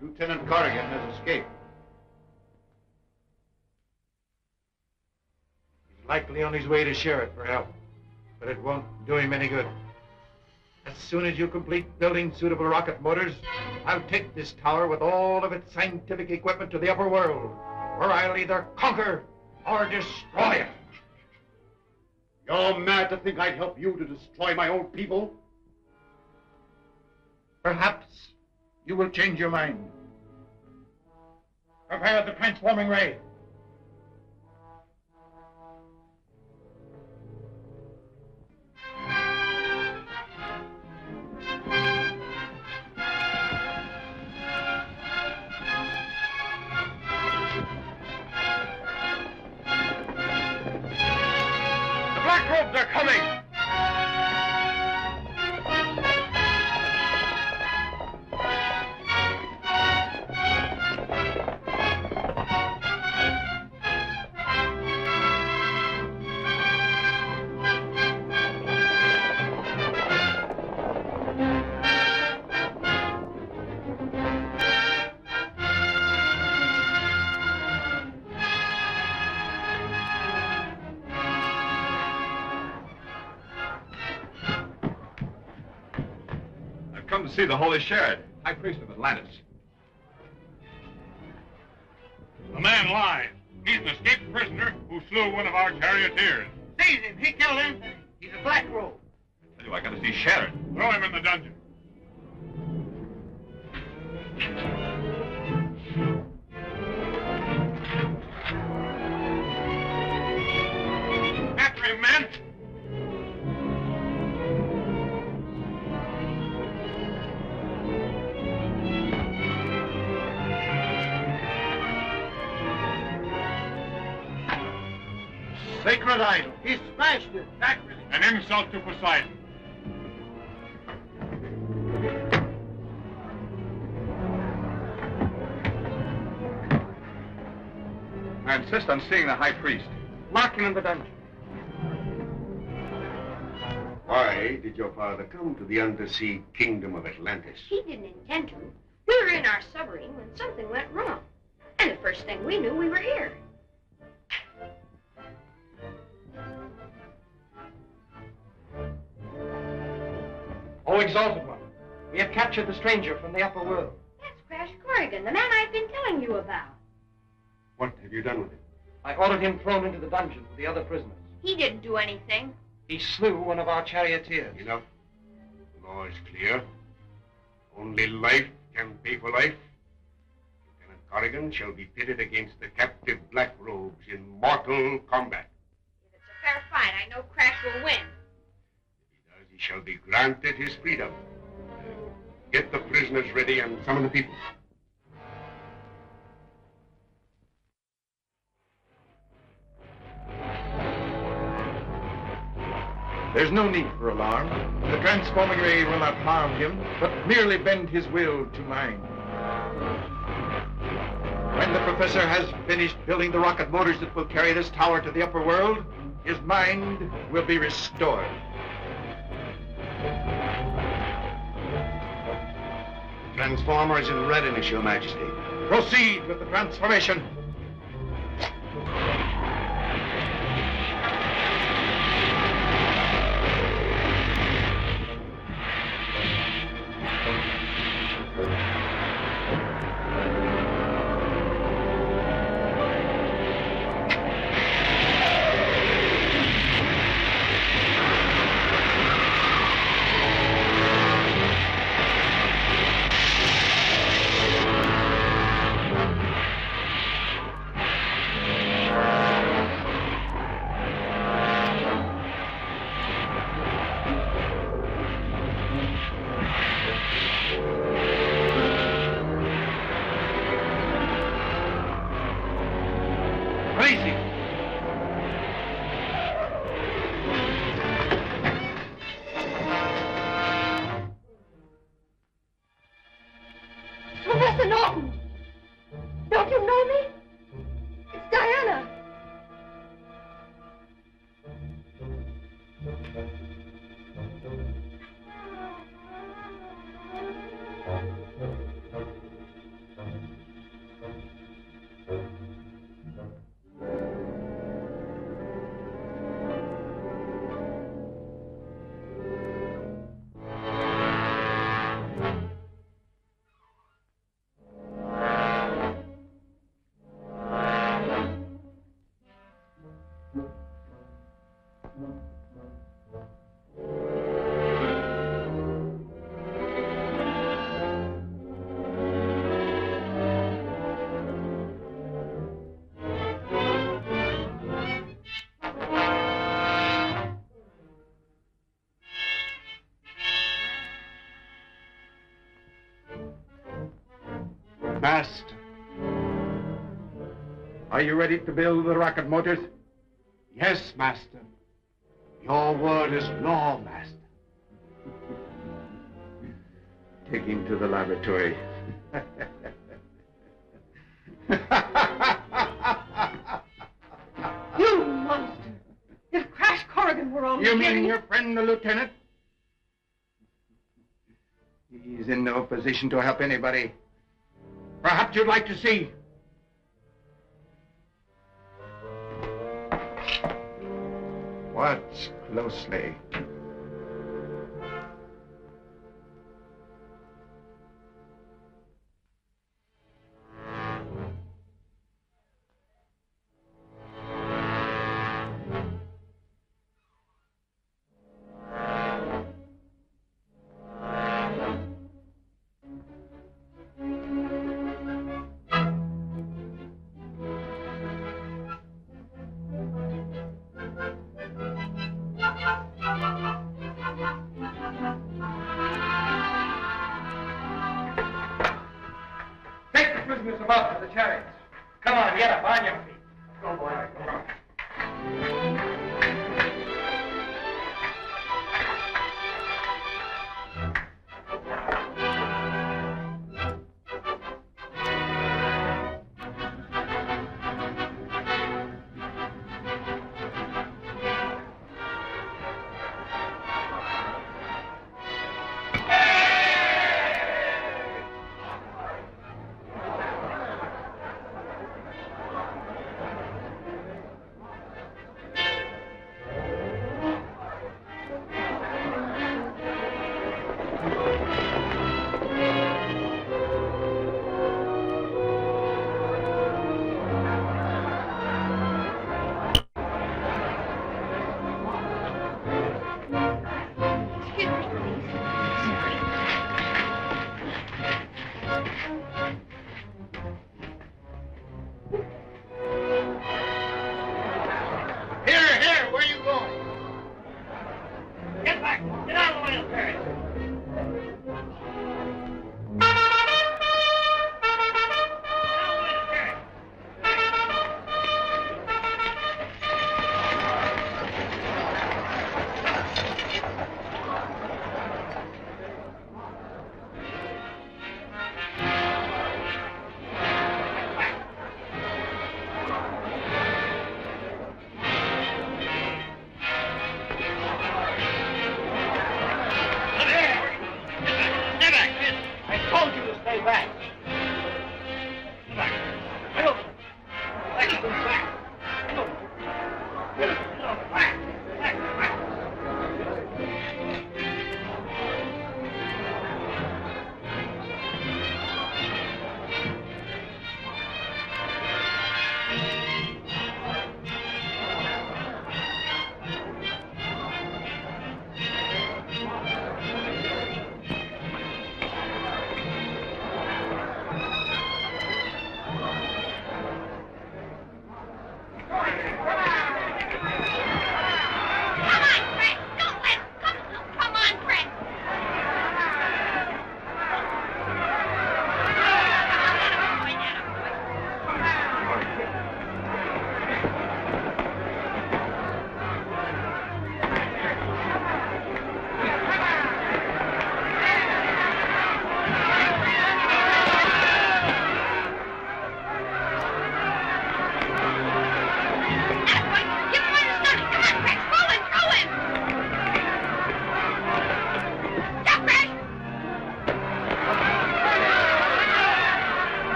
[SPEAKER 12] Lieutenant Corrigan has escaped. He's likely on his way to Sheriff for help, but it won't do him any good. As soon as you complete building suitable rocket motors, I'll take this tower with all of its scientific equipment to the upper world, where I'll either conquer or destroy it.
[SPEAKER 8] You're mad to think I'd help you to destroy my own people?
[SPEAKER 10] Perhaps you will change your mind. Prepare the transforming ray.
[SPEAKER 3] The black robes are coming! Come to see the Holy Sheriff, High Priest of Atlantis.
[SPEAKER 13] The man lies. He's an escaped prisoner who slew one of our charioteers.
[SPEAKER 12] Seize him! He killed Anthony. He's a black robe.
[SPEAKER 13] I tell you, I gotta see Sheriff. Throw him in the dungeon. After him, men!
[SPEAKER 12] Sacred idol. He smashed it.
[SPEAKER 13] Sacrilege. An insult to Poseidon.
[SPEAKER 1] I insist on seeing the high priest.
[SPEAKER 4] Lock him in the dungeon.
[SPEAKER 9] Why did your father come to the Undersea Kingdom of Atlantis?
[SPEAKER 6] He didn't intend to. We were in our submarine when something went wrong. And the first thing we knew, we were here.
[SPEAKER 4] Oh, exalted one. We have captured the stranger from the upper world.
[SPEAKER 6] That's Crash Corrigan, the man I've been telling you about.
[SPEAKER 9] What have you done with him?
[SPEAKER 4] I ordered him thrown into the dungeon with the other prisoners.
[SPEAKER 6] He didn't do anything.
[SPEAKER 4] He slew one of our charioteers.
[SPEAKER 9] Enough. The law is clear. Only life can pay for life. Lieutenant Corrigan shall be pitted against the captive Black Robes in mortal combat.
[SPEAKER 6] If it's a fair fight, I know Crash will win.
[SPEAKER 9] If he shall be granted his freedom. Get the prisoners ready and summon the people.
[SPEAKER 12] There's no need for alarm. The transforming ray will not harm him, but merely bend his will to mine. When the professor has finished building the rocket motors that will carry this tower to the upper world, his mind will be restored.
[SPEAKER 9] The transformer is in readiness, Your Majesty.
[SPEAKER 12] Proceed with the transformation.
[SPEAKER 7] Professor Norton! Don't you know me? It's Diana.
[SPEAKER 12] Master. Are you ready to build the rocket motors?
[SPEAKER 8] Yes, Master. Your word is law, Master.
[SPEAKER 12] Take him to the laboratory.
[SPEAKER 7] You monster! If Crash Corrigan were on
[SPEAKER 12] You mean your friend, the lieutenant? He's in no position to help anybody. Perhaps you'd like to see. Watch closely.
[SPEAKER 11] them up to the chariots. Come on, get up, on your feet. Go, boy, go.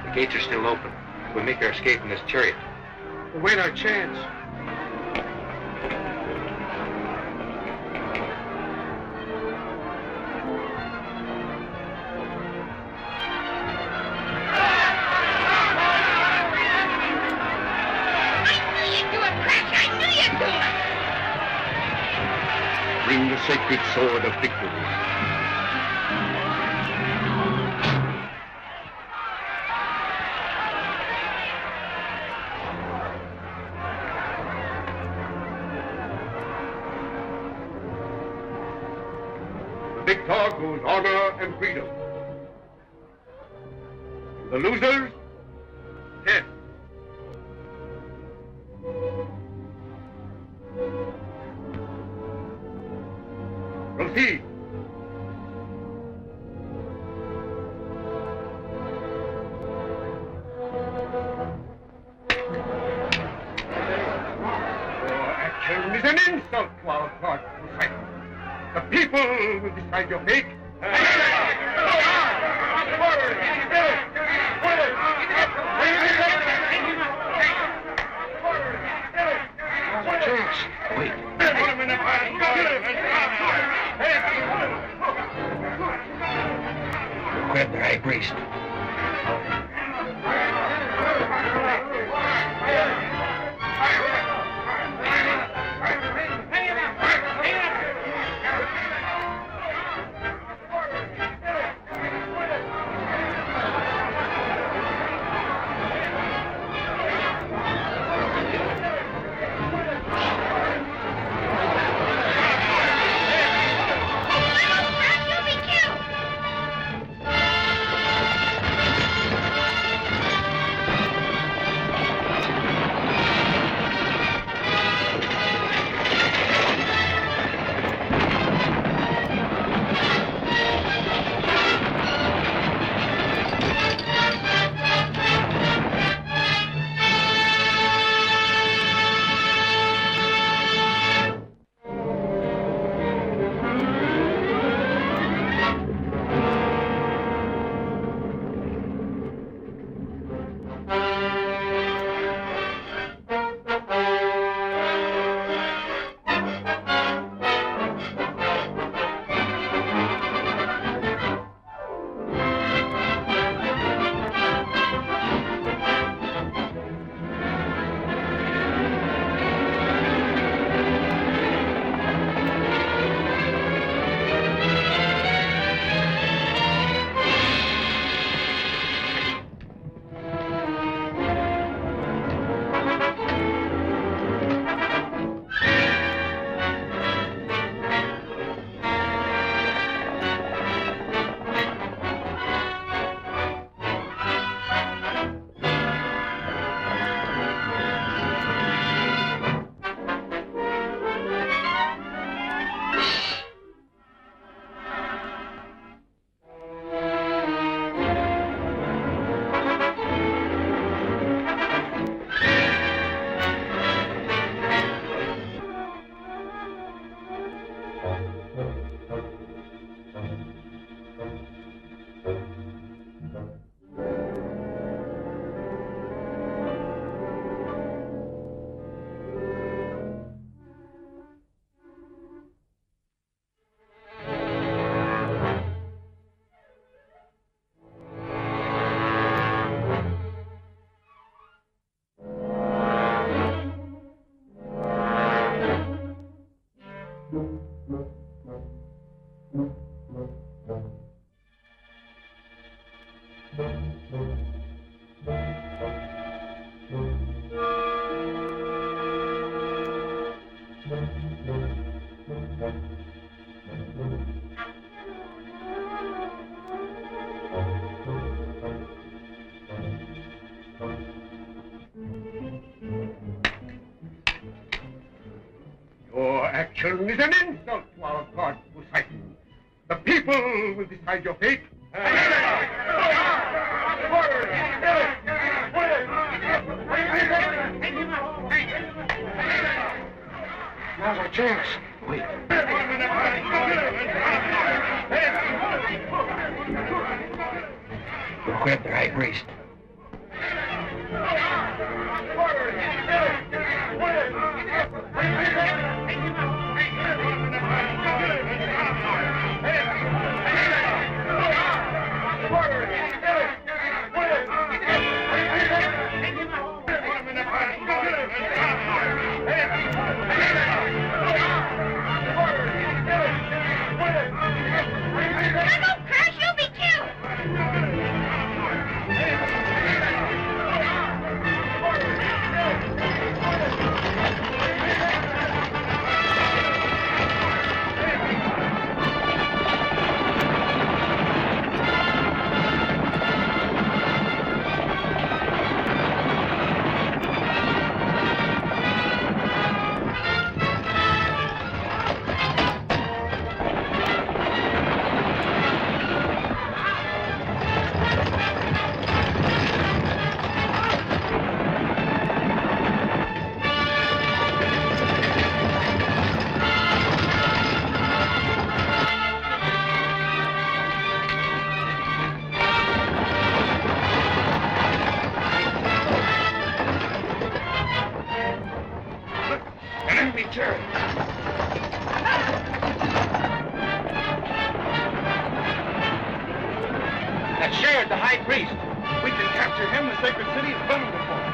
[SPEAKER 5] The gates are still open. We'll make our escape in this chariot.
[SPEAKER 12] We'll wait our chance.
[SPEAKER 5] Bring the sacred sword of victory.
[SPEAKER 9] Victor goes honor and freedom. The losers, death. Proceed. Your action is an insult to our God. The people will decide your fate.
[SPEAKER 5] Chance. Wait. Grab the high priest.
[SPEAKER 10] Your action is an insult to our god Poseidon. The people will decide your fate.
[SPEAKER 5] Now's our chance. Wait. We'll grab the high priest.
[SPEAKER 12] That's Sherrod, the high priest. We can capture him. The sacred city is vulnerable for him.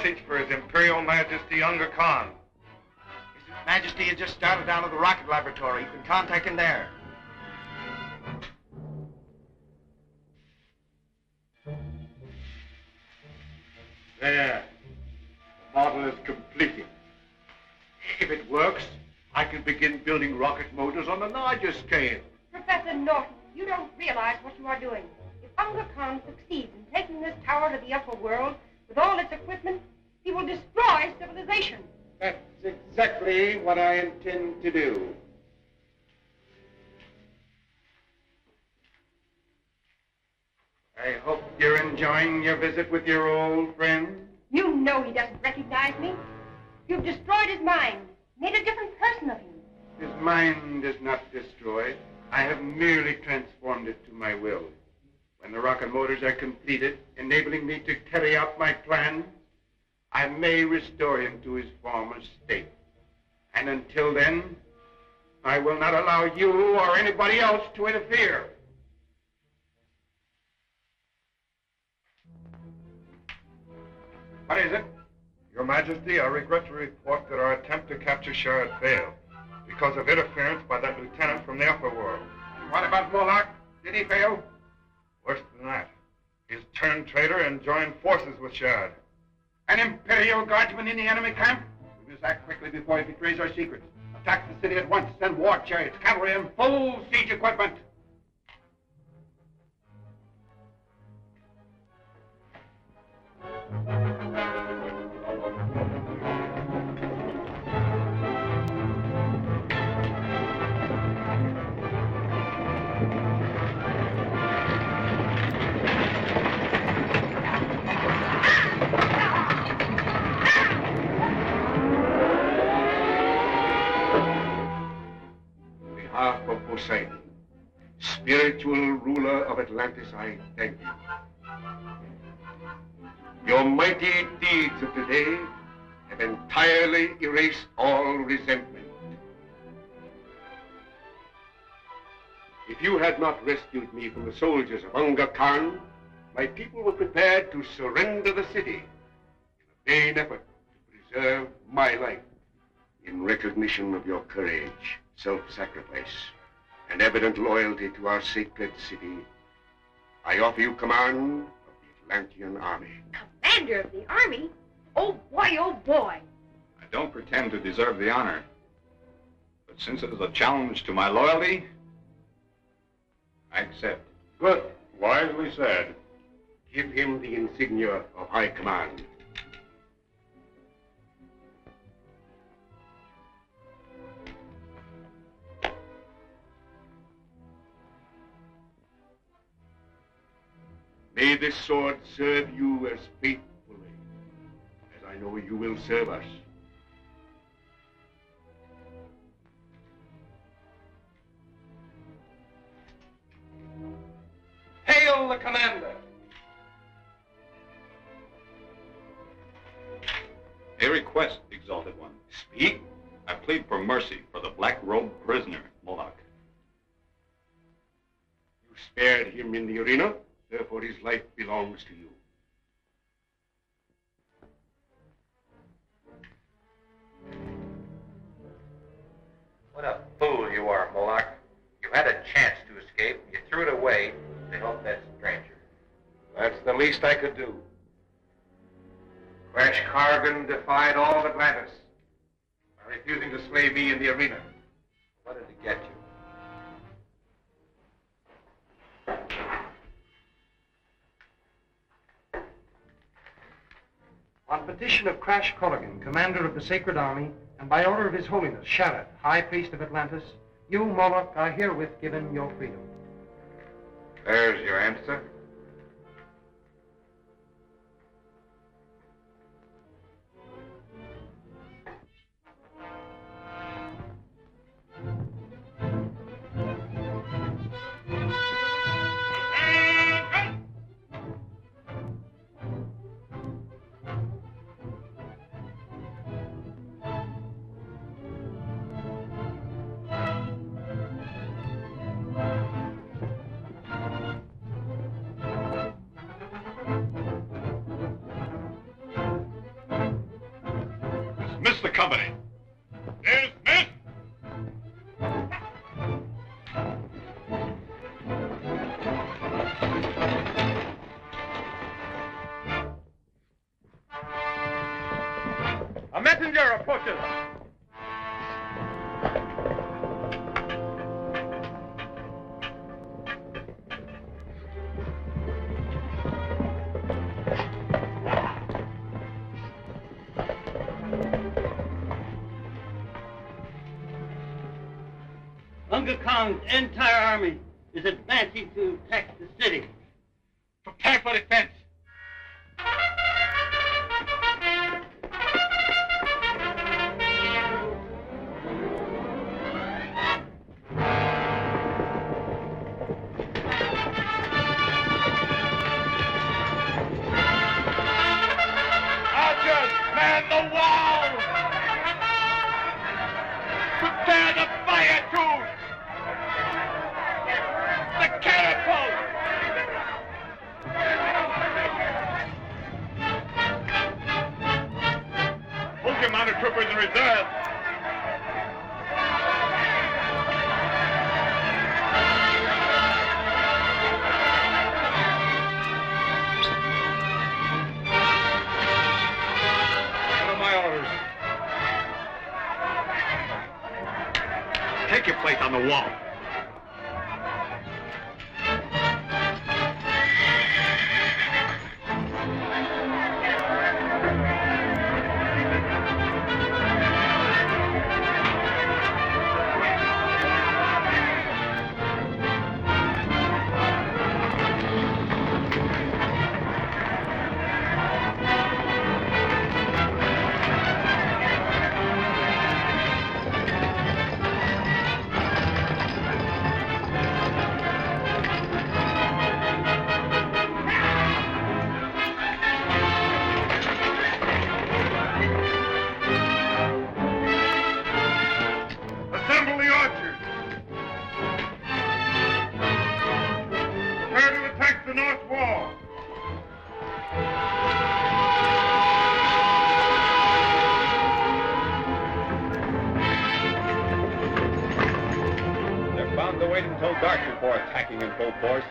[SPEAKER 12] message for His Imperial Majesty Unga Khan.
[SPEAKER 5] His Majesty has just started down to the rocket laboratory. You can contact him there.
[SPEAKER 9] There. The model is completed. If it works, I can begin building rocket motors on a larger scale.
[SPEAKER 7] Professor Norton, you don't realize what you are doing. If Unga Khan succeeds in taking this tower to the upper world with all its equipment, he will destroy civilization.
[SPEAKER 12] That's exactly what I intend to do. I hope you're enjoying your visit with your old friend.
[SPEAKER 7] You know he doesn't recognize me. You've destroyed his mind, made a different person of him.
[SPEAKER 12] His mind is not destroyed. I have merely transformed it to my will. When the rocket motors are completed, enabling me to carry out my plans, I may restore him to his former state. And until then, I will not allow you or anybody else to interfere. What is it?
[SPEAKER 5] Your Majesty, I regret to report that our attempt to capture Sharad failed because of interference by that lieutenant from the upper world.
[SPEAKER 12] What about Moloch? Did he fail?
[SPEAKER 5] Worse than that, he's turned traitor and joined forces with Sharad.
[SPEAKER 12] An Imperial Guardsman in the enemy camp? We must act quickly before he betrays our secrets. Attack the city at once, send war chariots, cavalry, and full siege equipment.
[SPEAKER 9] Poseidon, spiritual ruler of Atlantis, I thank you. Your mighty deeds of today have entirely erased all resentment. If you had not rescued me from the soldiers of Unga Khan, my people were prepared to surrender the city in a vain effort to preserve my life. In recognition of your courage, self-sacrifice, and evident loyalty to our sacred city, I offer you command of the Atlantean army.
[SPEAKER 7] Commander of the army? Oh, boy, oh, boy.
[SPEAKER 1] I don't pretend to deserve the honor, but since it is a challenge to my loyalty, I accept.
[SPEAKER 9] Good. Wisely said. Give him the insignia of high command. May this sword serve you as faithfully as I know you will serve us.
[SPEAKER 12] Hail the commander!
[SPEAKER 1] A request, Exalted One.
[SPEAKER 9] Speak.
[SPEAKER 1] I plead for mercy for the black-robed prisoner, Moloch.
[SPEAKER 9] You spared him in the arena. Therefore, his life belongs to you.
[SPEAKER 14] What a fool you are, Moloch. You had a chance to escape, and you threw it away to help that stranger.
[SPEAKER 5] That's the least I could do. Crash Corrigan defied all of Atlantis by refusing to slay me in the arena.
[SPEAKER 14] What did it get you?
[SPEAKER 15] On petition of Crash Corrigan, commander of the Sacred Army, and by order of His Holiness Sharad, High Priest of Atlantis, you, Moloch, are herewith given your freedom.
[SPEAKER 5] There's your answer.
[SPEAKER 13] company. Dismissed.
[SPEAKER 3] A messenger approaches.
[SPEAKER 11] Unga Kong's entire army is advancing to attack the city.
[SPEAKER 3] Prepare for defense. Archers, man the wall! Prepare the fire tools! The catapult! Hold your mounted troopers in reserve. What are my orders?
[SPEAKER 8] Take your place on the wall.
[SPEAKER 3] Assemble the archers. Prepare to attack the north wall.
[SPEAKER 16] They're bound to wait until dark before attacking in full force.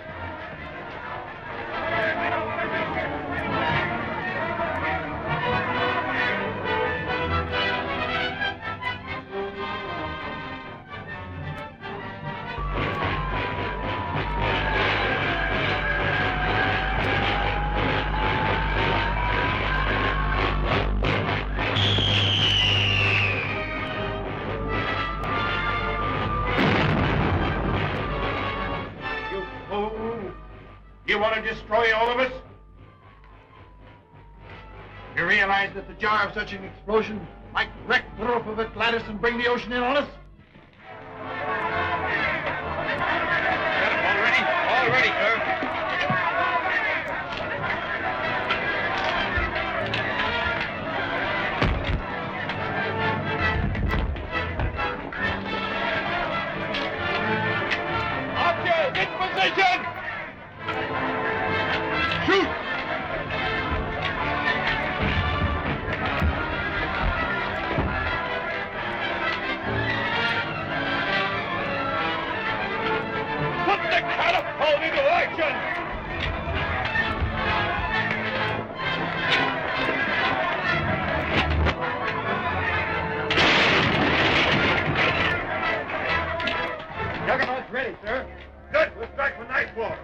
[SPEAKER 3] You fool! You want to destroy all of us?
[SPEAKER 12] You realize that the jar of such an explosion might wreck the roof of Atlantis and bring the ocean in on us?
[SPEAKER 3] All ready, sir. Archers, in position! Shoot! Put the catapult into action!
[SPEAKER 12] Juggernaut's ready, sir.
[SPEAKER 3] Good, we'll strike for nightfall.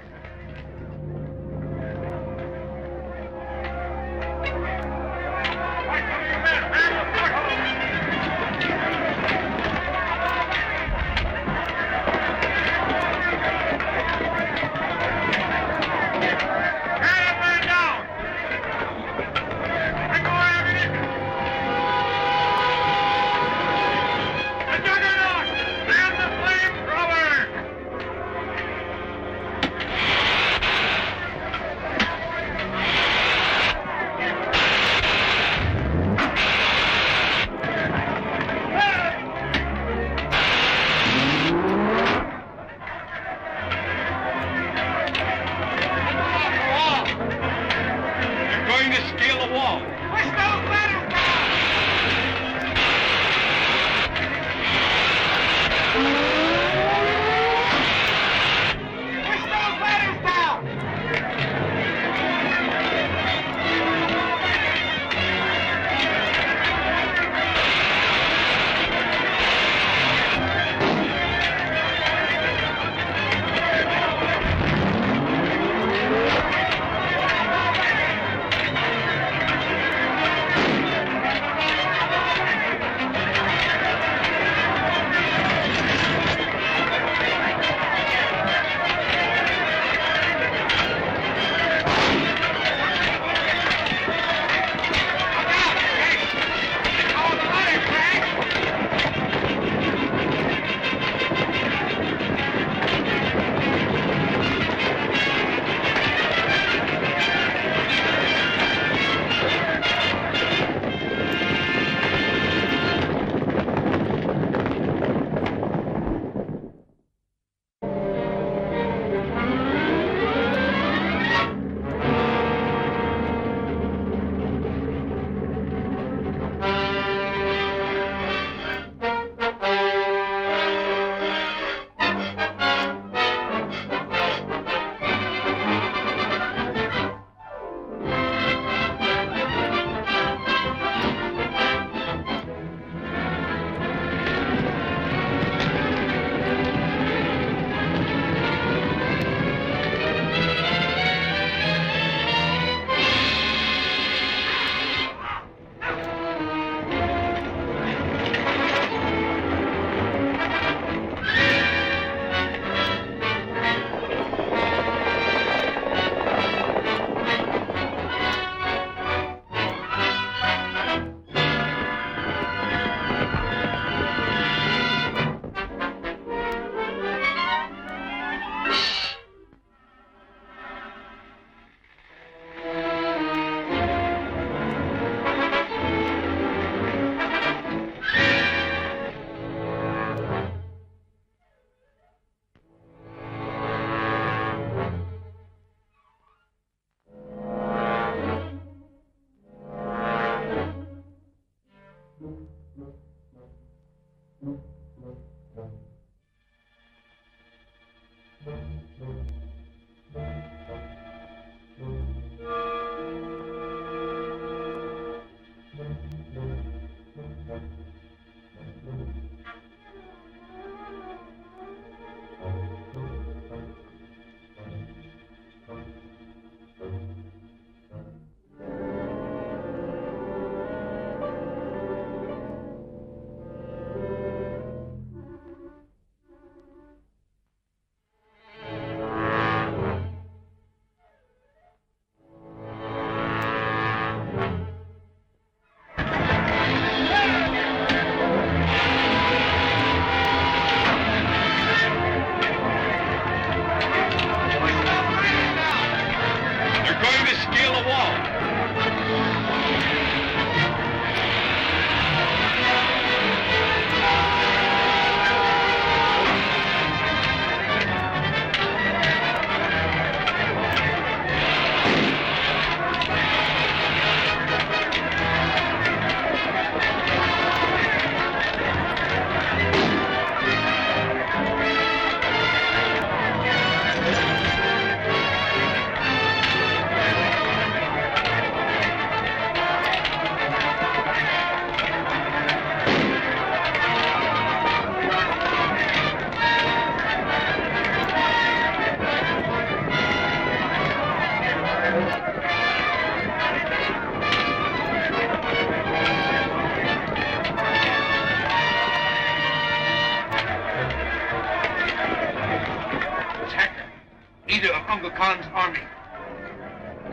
[SPEAKER 3] Leader of Uncle Khan's army.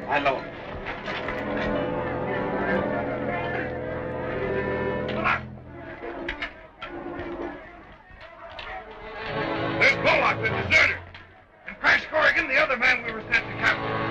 [SPEAKER 3] I know. There's Bullock, the deserter. And Crash Corrigan, the other man we were sent to capture.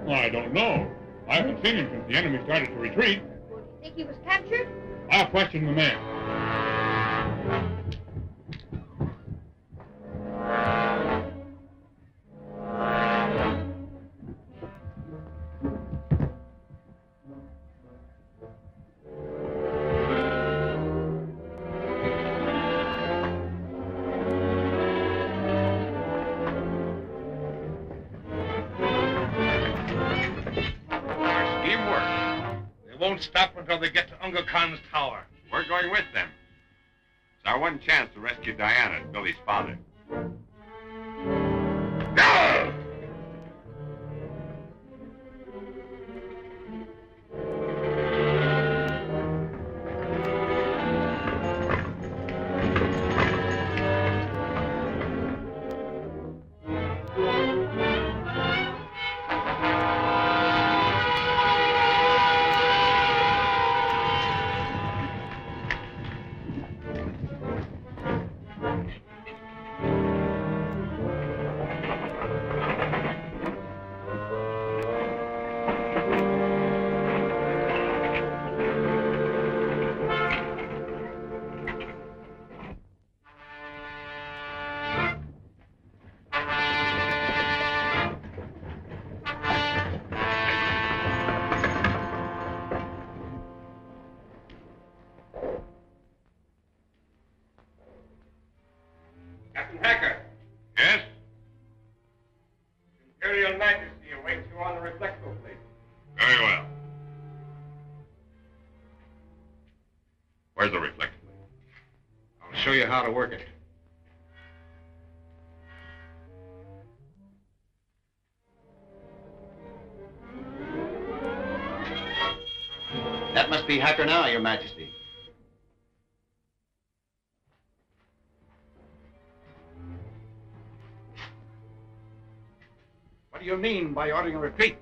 [SPEAKER 13] Well, I don't know. I haven't seen him since the enemy started to retreat.
[SPEAKER 6] Do you think he was captured?
[SPEAKER 13] I'll question the man.
[SPEAKER 3] Stop until they get to Uncle Khan's tower.
[SPEAKER 1] We're going with them. It's our one chance to rescue Diana and Billy's father.
[SPEAKER 5] how to work it.
[SPEAKER 17] That must be Hacker now, Your Majesty.
[SPEAKER 10] What do you mean by ordering a retreat?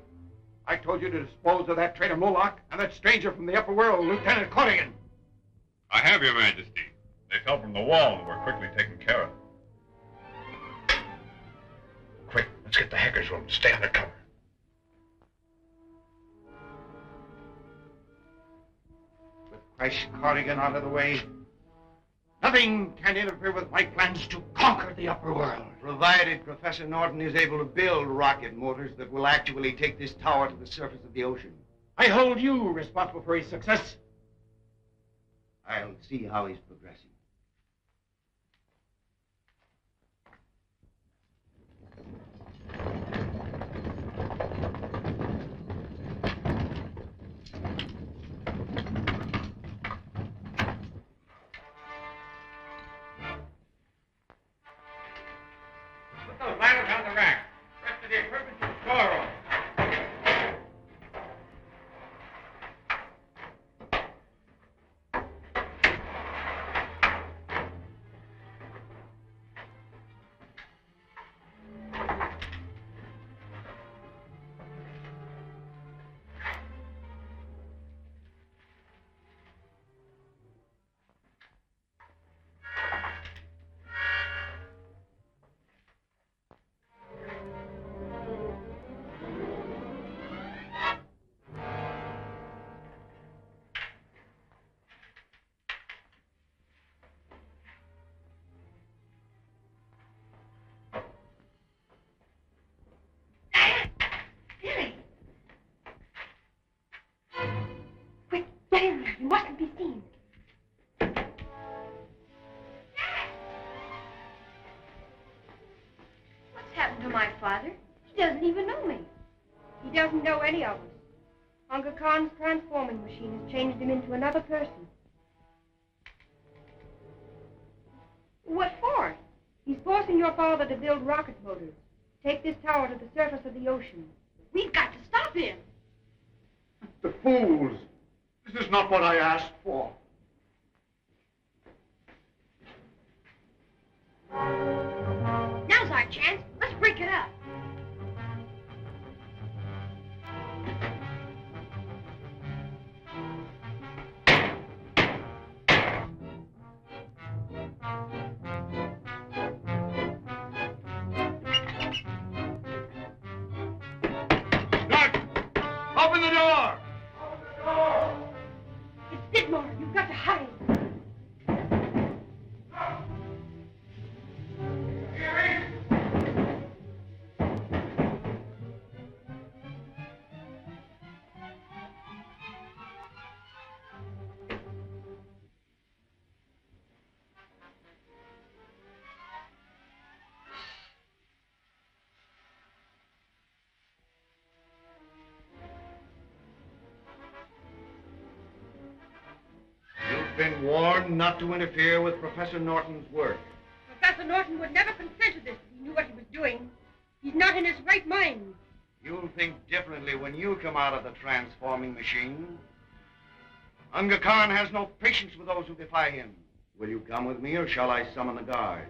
[SPEAKER 10] I told you to dispose of that traitor Moloch and that stranger from the upper world, Lieutenant Corrigan.
[SPEAKER 13] I have, Your Majesty. They fell from the wall and were quickly taken care of.
[SPEAKER 5] Quick, let's get the hacker's room. Stay under cover. With Crash Corrigan out of the way, nothing can interfere with my plans to conquer the upper world.
[SPEAKER 17] Provided Professor Norton is able to build rocket motors that will actually take this tower to the surface of the ocean.
[SPEAKER 10] I hold you responsible for his success.
[SPEAKER 17] I'll see how he's progressing.
[SPEAKER 11] Put those ladders on the rack. Rest of the equipment to the storeroom.
[SPEAKER 7] Get in there. You mustn't be seen. What's happened to my father? He doesn't even know me. He doesn't know any of us. Uncle Khan's transforming machine has changed him into another person. What for? He's forcing your father to build rocket motors. Take this tower to the surface of the ocean. We've got to stop him.
[SPEAKER 8] The fools! This is not what I asked for.
[SPEAKER 7] Now's our chance. Let's break it up.
[SPEAKER 8] Open the door!
[SPEAKER 7] It's Sidmore. You've got to hide.
[SPEAKER 17] You've been warned not to interfere with Professor Norton's work.
[SPEAKER 7] Professor Norton would never consent to this if he knew what he was doing. He's not in his right mind.
[SPEAKER 17] You'll think differently when you come out of the transforming machine. Unga Khan has no patience with those who defy him. Will you come with me, or shall I summon the guard?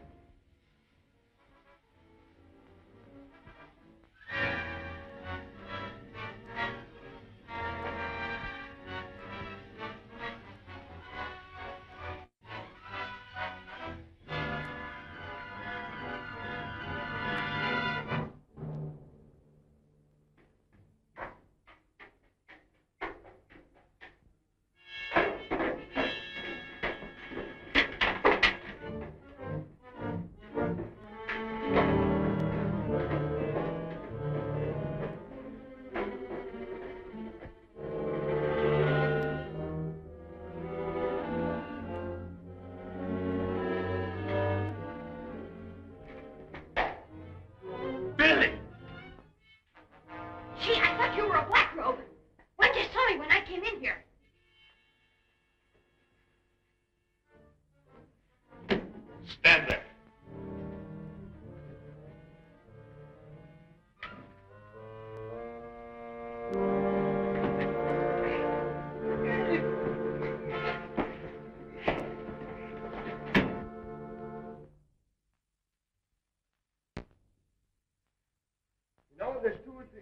[SPEAKER 12] No, there's two or three.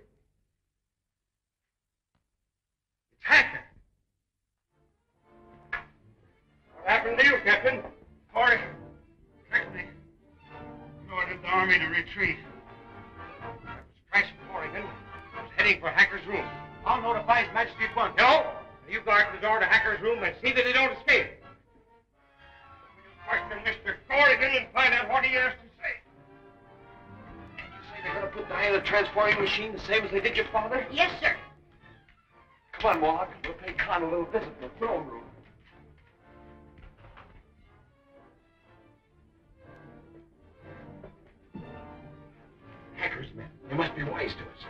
[SPEAKER 12] It's Hacker. What happened to you, Captain?
[SPEAKER 3] Corrigan tricked me. He ordered the army to retreat.
[SPEAKER 12] That was Crash Corrigan. He was heading for Hacker's room. I'll notify His Majesty at once. No! You guard the door to Hacker's room and see that he don't escape.
[SPEAKER 3] Question Mr. Corrigan and find out what he has to say.
[SPEAKER 12] They're going to put the eye of the transforming machine the same as they did your father?
[SPEAKER 6] Yes, sir.
[SPEAKER 12] Come on, Mohawk. We'll pay Khan a little visit in the throne room. Hacker's men. They must be wise to us.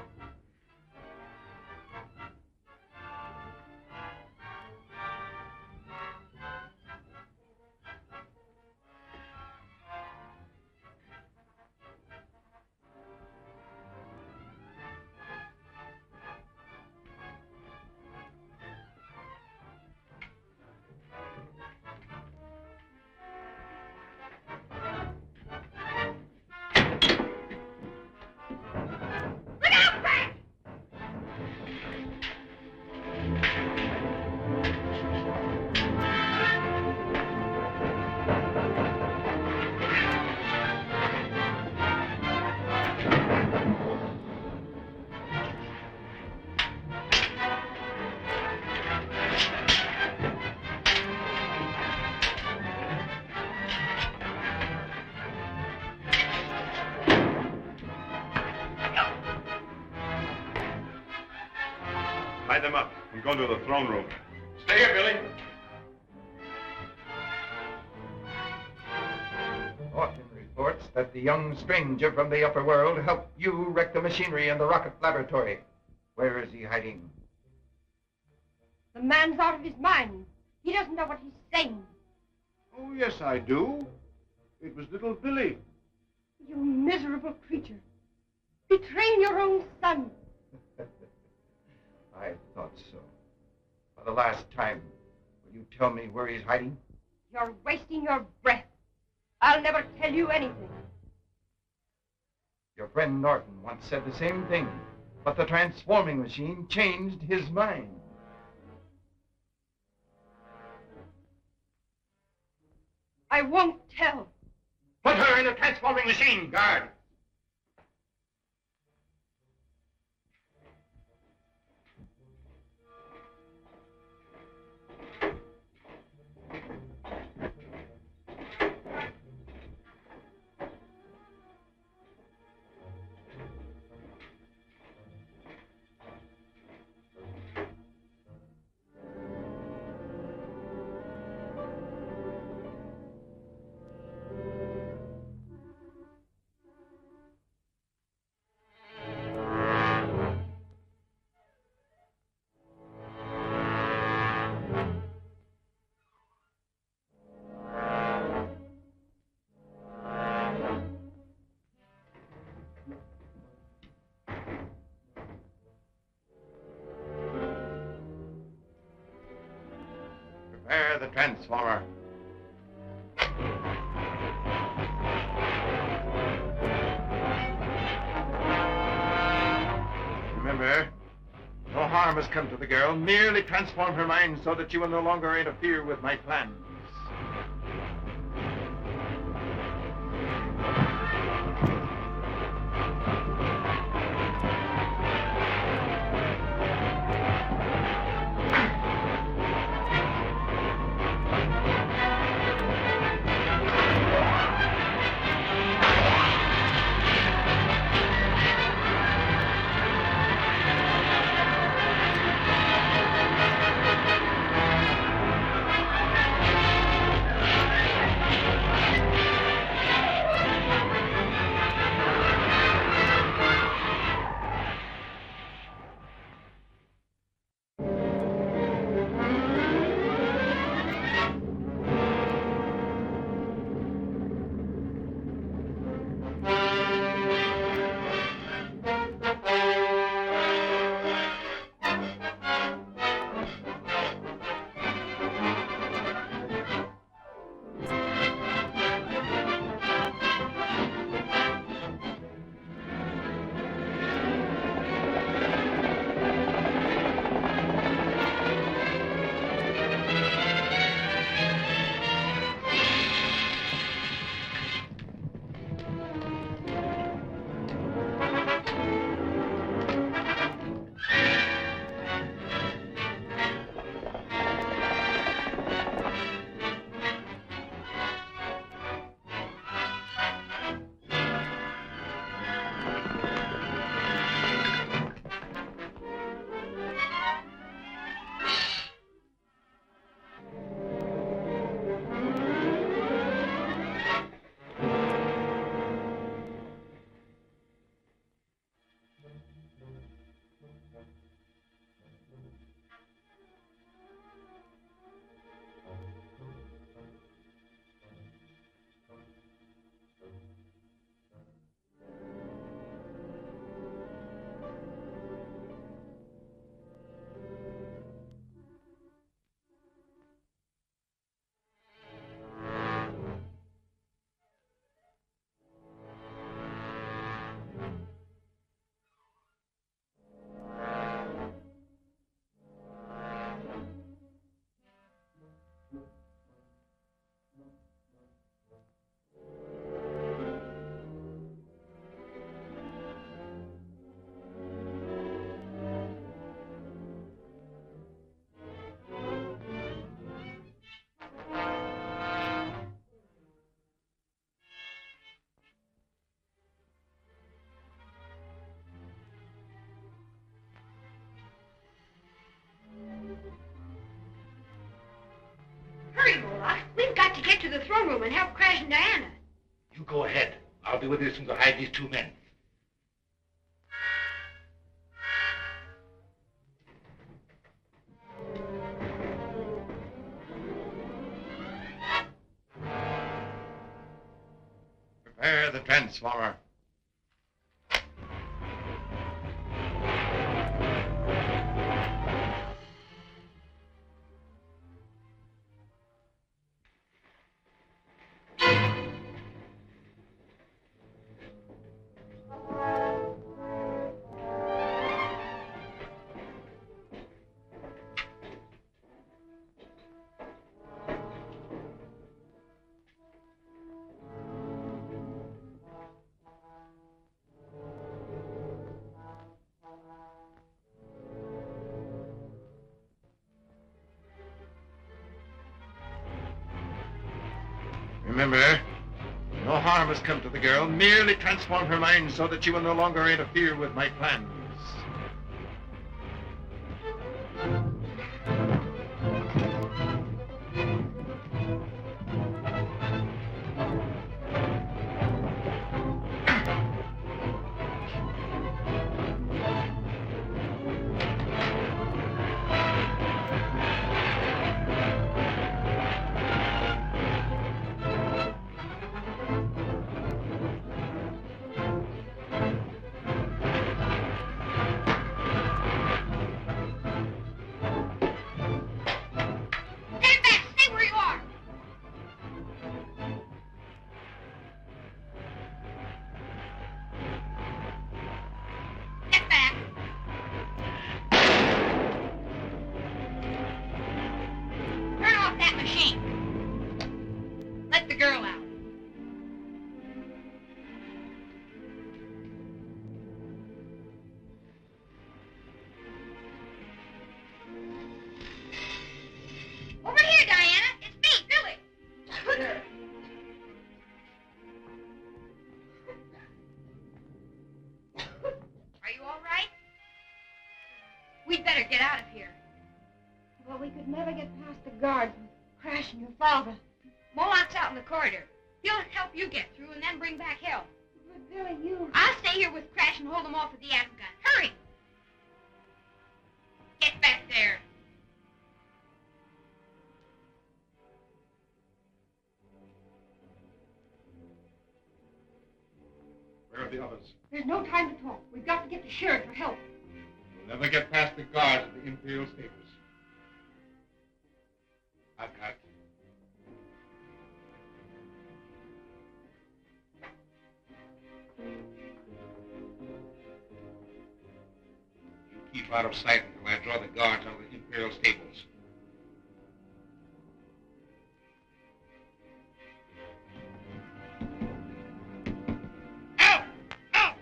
[SPEAKER 13] Tie them up and go to the throne room.
[SPEAKER 12] Stay here, Billy.
[SPEAKER 10] Orton reports that the young stranger from the upper world helped you wreck the machinery in the rocket laboratory. Where is he hiding?
[SPEAKER 7] The man's out of his mind. He doesn't know what he's saying.
[SPEAKER 8] Oh, yes, I do. It was little Billy.
[SPEAKER 7] You miserable creature. Betraying your own son.
[SPEAKER 10] I thought so. For the last time, will you tell me where he's hiding?
[SPEAKER 7] You're wasting your breath. I'll never tell you anything.
[SPEAKER 10] Your friend Norton once said the same thing, but the transforming machine changed his mind.
[SPEAKER 7] I won't tell.
[SPEAKER 12] Put her in the transforming machine, guard.
[SPEAKER 10] Prepare the transformer. Remember, no harm has come to the girl. Merely transform her mind so that she will no longer interfere with my plans.
[SPEAKER 6] get to the throne room and help Crash and Diana.
[SPEAKER 12] You go ahead. I'll be with you as soon as I hide these two men. Prepare the transformer. Remember, no harm has come to the girl. Merely transform her mind so that she will no longer interfere with my plans.
[SPEAKER 6] Stand back! Stay where you are! Step back. Turn off that machine. Let the girl out. Over here, Diana. It's me, Billy. Are you all right? We'd better get out of here.
[SPEAKER 7] Well, we could never get past the guards with Crash and your father.
[SPEAKER 6] Moloch's out in the corridor. He'll help you get through and then bring back help.
[SPEAKER 7] But Billy, you...
[SPEAKER 6] I'll stay here with Crash and hold him off with the atom gun. Hurry! Get back there.
[SPEAKER 12] Where are the others?
[SPEAKER 7] There's no time to talk. We've got to get the sheriff for help.
[SPEAKER 12] We'll never get past the guards at the Imperial Stables. I've got it. You keep out of sight until I draw the guards out of the Imperial Stables.
[SPEAKER 3] Help! Help!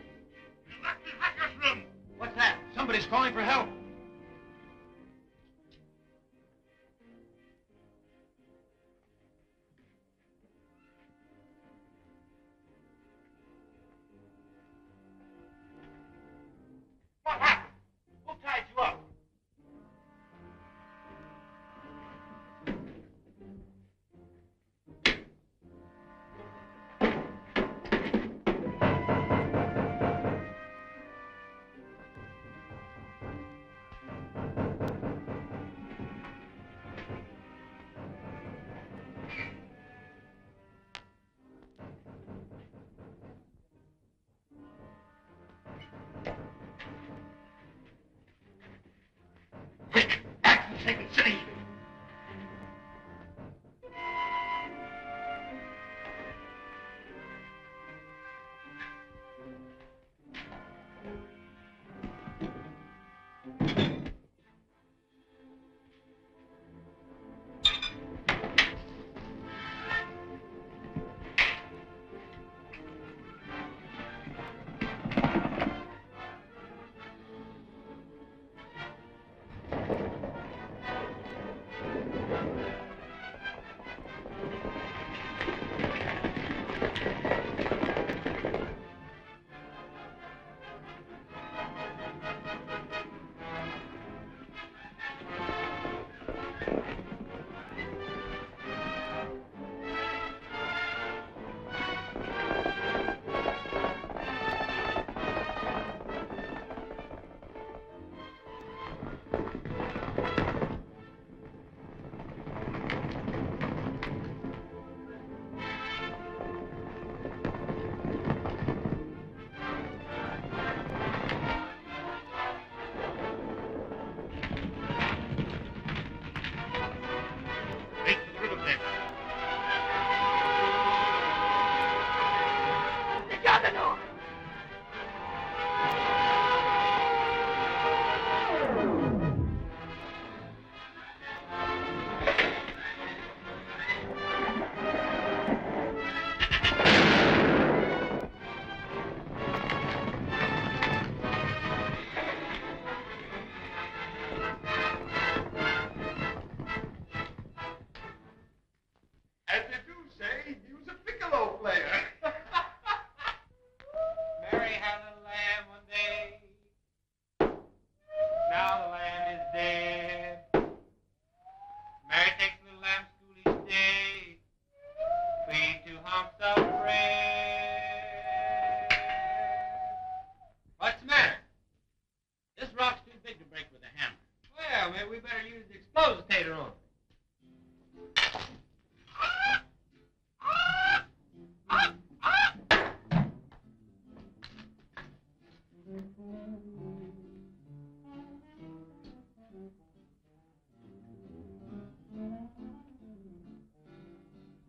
[SPEAKER 3] You locked the hacker's room.
[SPEAKER 12] What's that? Somebody's calling for help.
[SPEAKER 3] What happened? Who tied you up? Back to the Sacred City.
[SPEAKER 11] had a little lamb one day. Now the lamb is dead. Mary takes the little lamb to school each day. Feed 2 humps of bread. What's the matter? This rock's too big to break with a hammer. Well, maybe we better use the explositator on it.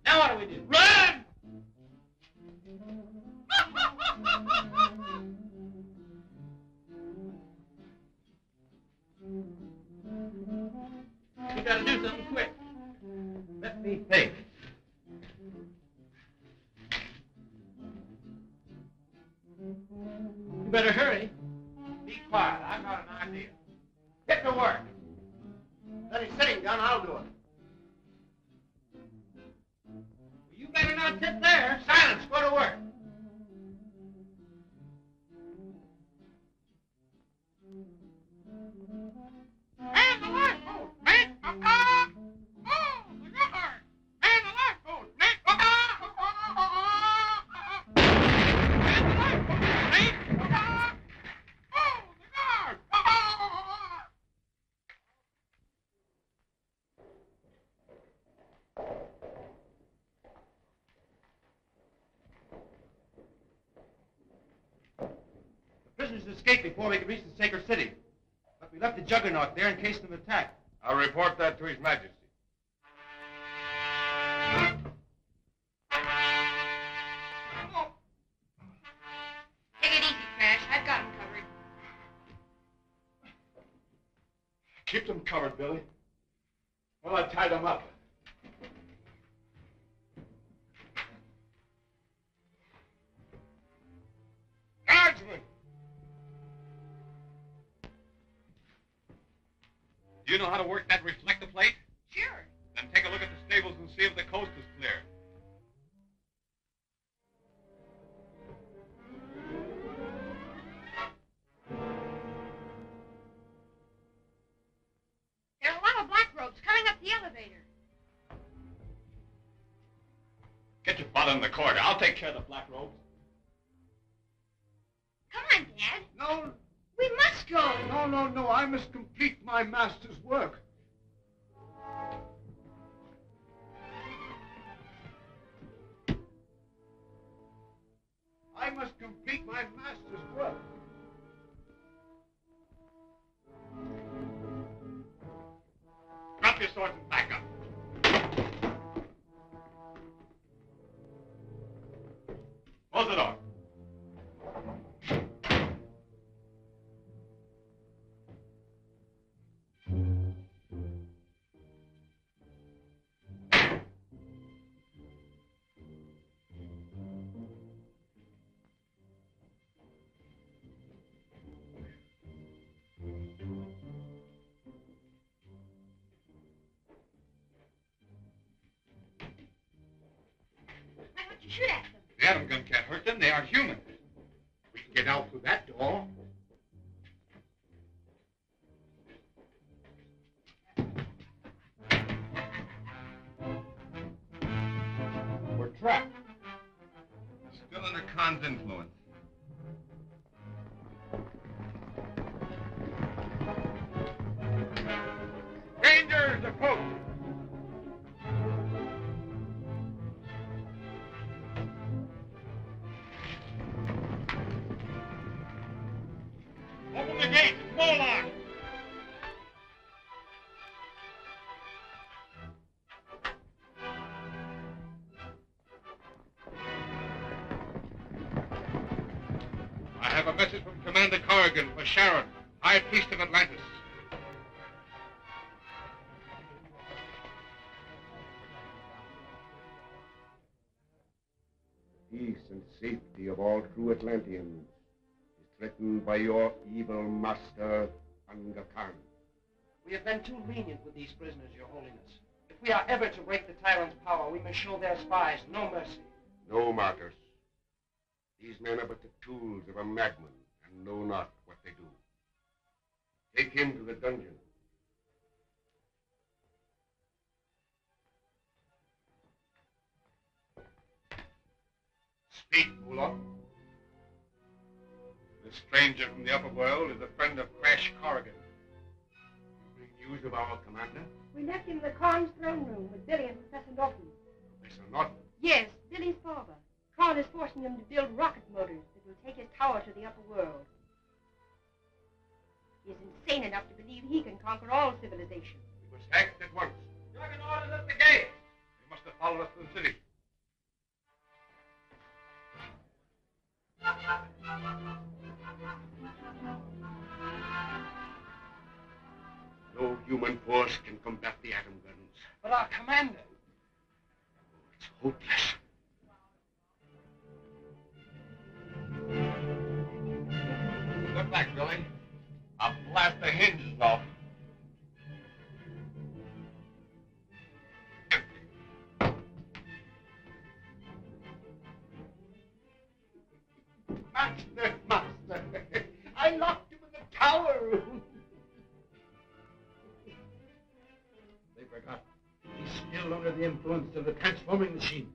[SPEAKER 11] Now what do we do? Run! We gotta do something quick. Let me think. You better hurry. Be quiet. I've got an idea. Get to work.
[SPEAKER 17] Then he's sitting down, I'll do it.
[SPEAKER 11] You better not sit there. Silence. Go to work. Man the lifeboat. Make a car. Oh, the guard. Man the lifeboat. Make a car. Man the lifeboat. Make a car. Oh, the guard.
[SPEAKER 12] The prisoners escaped before we could reach the sacred city. But we left the juggernaut there in case of attack.
[SPEAKER 16] I'll report that to His Majesty.
[SPEAKER 6] Take it easy, Crash. I've got him covered.
[SPEAKER 5] Keep them covered, Billy. Well, I tied them up.
[SPEAKER 13] Guardsman! Do you know how to work that reflector plate?
[SPEAKER 6] Sure.
[SPEAKER 13] Then take a look at the stables and see if the coast is clear.
[SPEAKER 6] There are a lot of black robes coming up the elevator.
[SPEAKER 13] Get your butt in the corridor. I'll take care of the black robes.
[SPEAKER 6] Come on, Dad.
[SPEAKER 17] No,
[SPEAKER 6] We must go.
[SPEAKER 17] no, I must complete my master's work. I must complete my master's work.
[SPEAKER 13] Drop your swords and back up. Close the door.
[SPEAKER 6] Why don't you shoot at them?
[SPEAKER 13] The atom gun can't hurt them. They are human.
[SPEAKER 8] We can get out through that door.
[SPEAKER 13] We're trapped. Still under Khan's influence. Rangers, approach! Open the gates. It's Moloch. I have a message from Commander Corrigan for Sharon, High Priest of Atlantis.
[SPEAKER 9] Peace and safety of all true Atlanteans is threatened by your evil master, Unga Khan.
[SPEAKER 15] We have been too lenient with these prisoners, Your Holiness. If we are ever to break the tyrant's power, we must show their spies no mercy.
[SPEAKER 9] No, Marcus. These men are but the tools of a madman and know not what they do. Take him to the dungeon.
[SPEAKER 5] Speak, Mullah. This stranger from the upper world is a friend of Crash Corrigan. You bring news of our commander?
[SPEAKER 7] We left him in the Khan's throne room with Billy and Professor Norton.
[SPEAKER 5] Professor Norton?
[SPEAKER 7] Yes, Billy's father. Khan is forcing him to build rocket motors that will take his tower to the upper world. He is insane enough to believe he can conquer all civilization.
[SPEAKER 5] We must act at once. Dragon orders at the gate. They must have followed us to the city.
[SPEAKER 9] No human force can combat the atom guns.
[SPEAKER 15] But our commander.
[SPEAKER 9] It's hopeless.
[SPEAKER 5] Look back, Billy. I'll blast the hinges off.
[SPEAKER 17] Master. I locked him in the tower room.
[SPEAKER 12] They forgot. He's still under the influence of the transforming machine.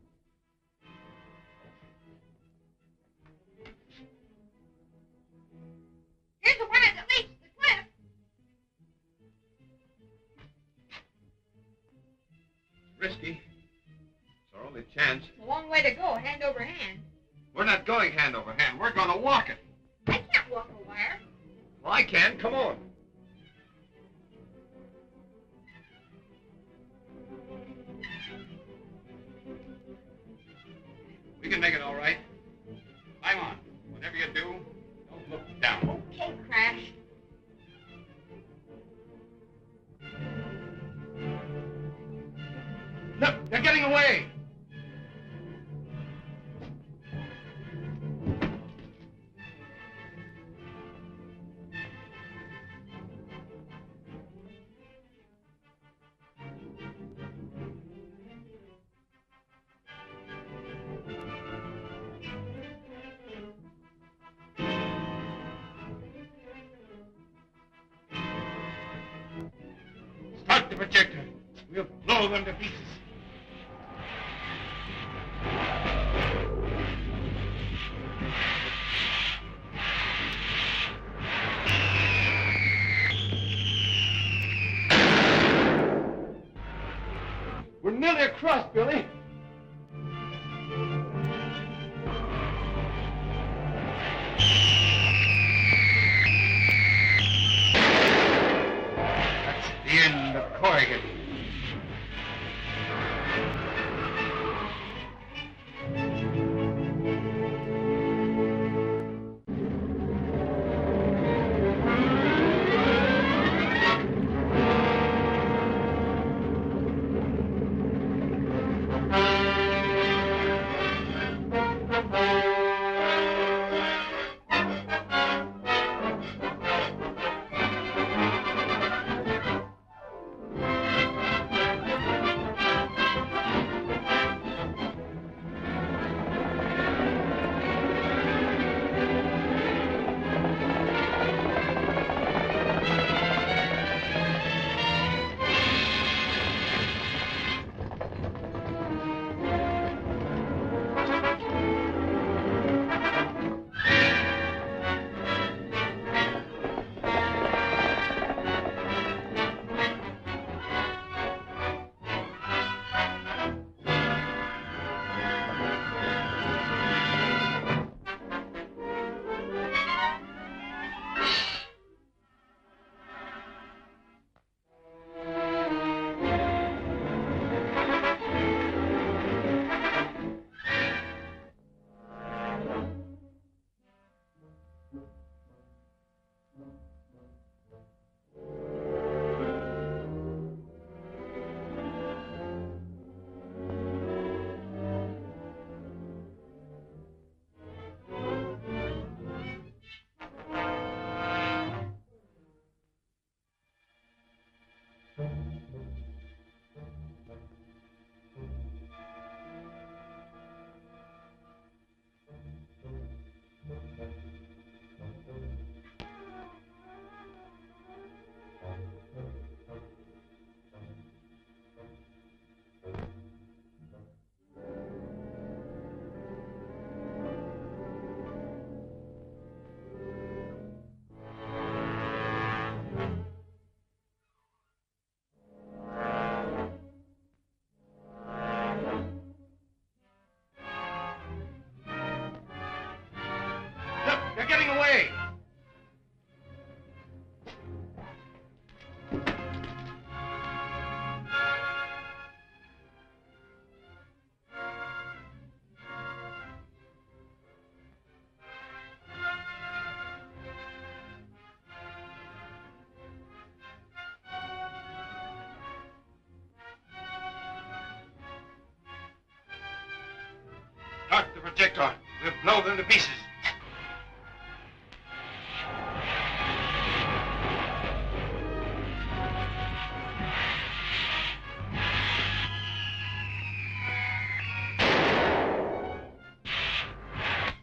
[SPEAKER 6] Here's the one that leads to the cliff.
[SPEAKER 1] Risky. It's our only chance.
[SPEAKER 6] It's a long way to go, hand over hand.
[SPEAKER 1] We're not going hand over hand. We're going to walk it.
[SPEAKER 6] I can't walk a wire.
[SPEAKER 1] Well, I can. Come on. We can make it all right. Climb on. Whatever you do, don't look down.
[SPEAKER 6] Okay, Crash.
[SPEAKER 12] Look, they're getting away.
[SPEAKER 5] Start the projector. We'll blow them to pieces.
[SPEAKER 12] We're nearly across, Billy.
[SPEAKER 5] That's the end of Corrigan.
[SPEAKER 12] projectile. We'll blow them to pieces.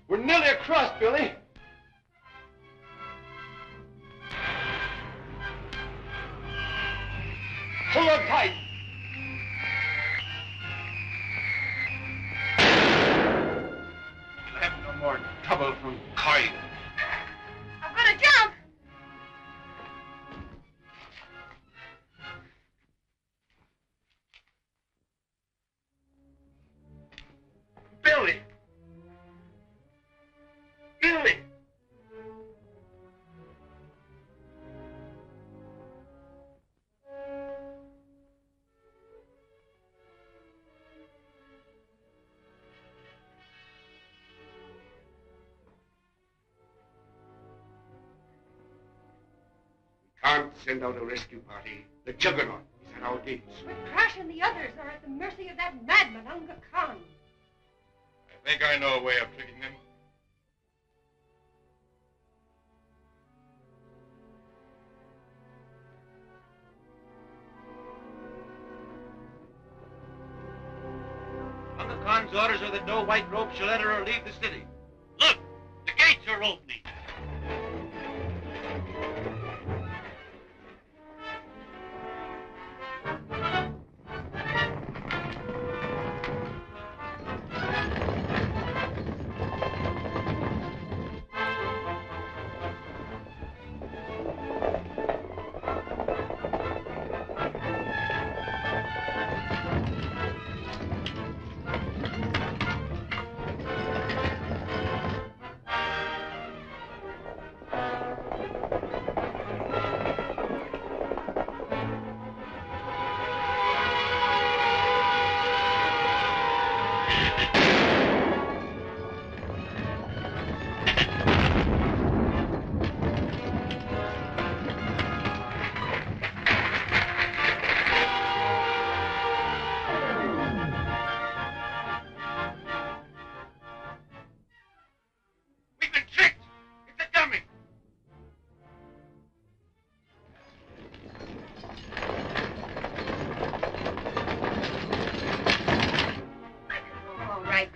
[SPEAKER 5] We're nearly across, Billy. Hold on tight.
[SPEAKER 12] We'll have no more trouble from Corrigan.
[SPEAKER 6] I'm gonna jump.
[SPEAKER 5] Billy! Billy!
[SPEAKER 9] Can't send out a rescue party. The Juggernaut is at our gates.
[SPEAKER 7] But Crash and the others are at the mercy of that madman, Unga Khan.
[SPEAKER 13] I think I know a way of tricking them.
[SPEAKER 17] Unga Khan's orders are that no white robe shall enter or leave the city.
[SPEAKER 11] Look, the gates are opening.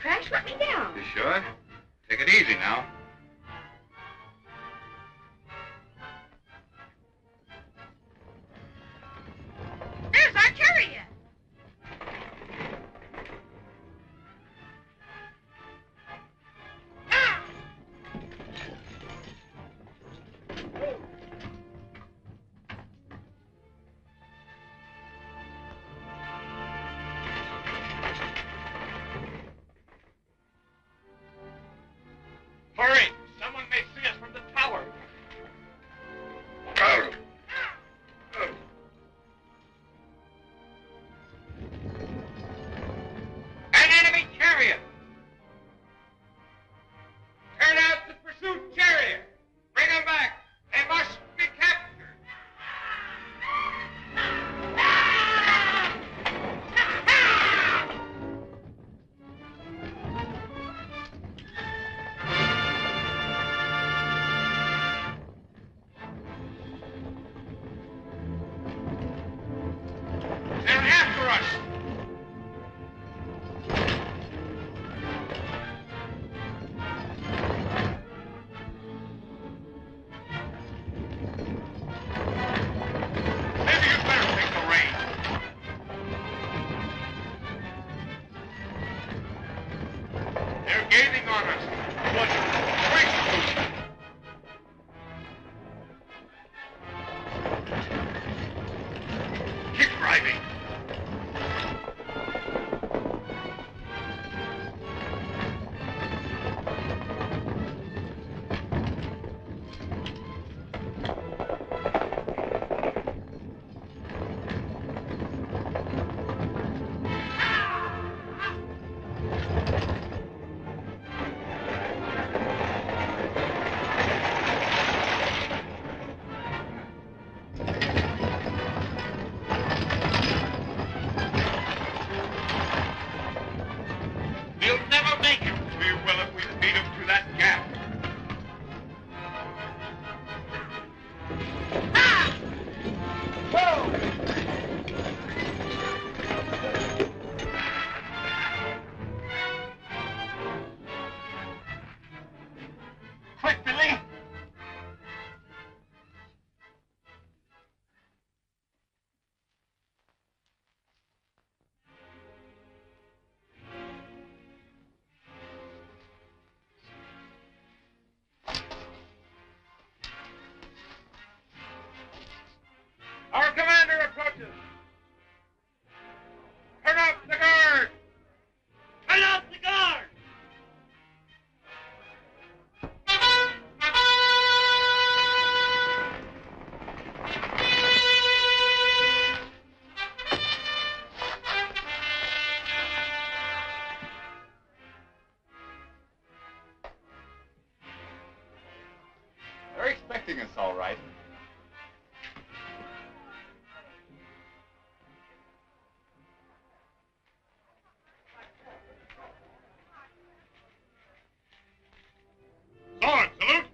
[SPEAKER 6] Crash, let me down.
[SPEAKER 1] You sure? Take it easy now.
[SPEAKER 6] There's our chariot.
[SPEAKER 11] Hurry! Someone may see us from the tower. An enemy chariot! Turn out the pursuit chariot! Bring them back! They must be captured! They're after us! Maybe you'd better take the reins. They're gaining on us. What? Quick! Keep driving.
[SPEAKER 18] tricking us, all right.
[SPEAKER 13] Sword, salute!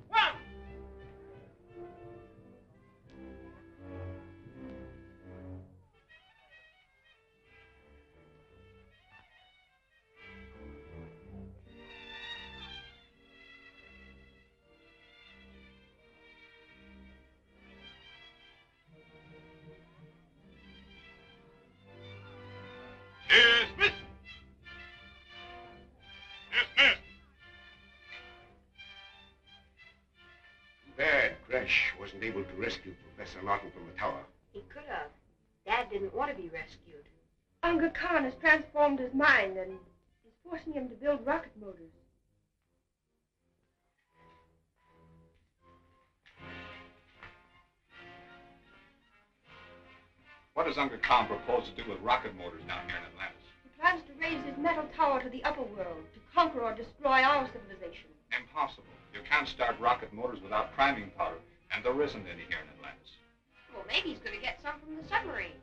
[SPEAKER 13] Dismiss! Dismiss!
[SPEAKER 9] Bad Crash wasn't able to rescue Professor Norton from the tower.
[SPEAKER 7] He could have. Dad didn't want to be rescued. Unga Khan has transformed his mind and is forcing him to build rocket motors.
[SPEAKER 18] What does Unga Khan propose to do with rocket motors down here in Atlantis?
[SPEAKER 7] He plans to raise his metal tower to the upper world to conquer or destroy our civilization.
[SPEAKER 18] Impossible. You can't start rocket motors without priming powder, and there isn't any here in Atlantis.
[SPEAKER 7] Well, maybe he's going to get some from the submarine.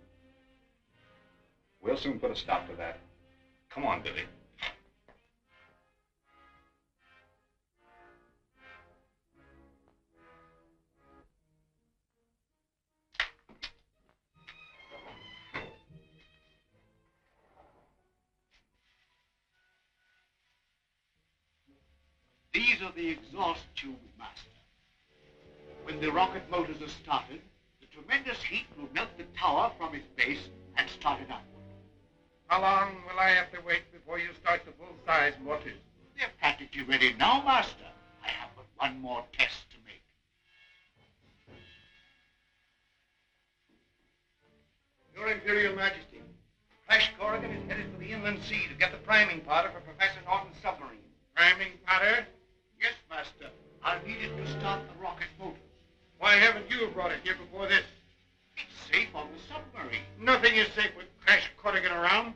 [SPEAKER 18] We'll soon put a stop to that. Come on, Billy.
[SPEAKER 8] These are the exhaust tubes, Master. When the rocket motors are started, the tremendous heat will melt the tower from its base and start it upward.
[SPEAKER 12] How long will I have to wait before you start the full-size motors?
[SPEAKER 8] They're practically ready now, Master. I have but one more test to make.
[SPEAKER 17] Your Imperial Majesty, Crash Corrigan is headed for the inland sea to get the priming powder for Professor Norton's submarine.
[SPEAKER 12] Priming powder?
[SPEAKER 8] Yes, Master. I'll need it to start the rocket motors.
[SPEAKER 12] Why haven't you brought it here before this?
[SPEAKER 8] It's safe on the submarine.
[SPEAKER 12] Nothing is safe with Crash Corrigan around.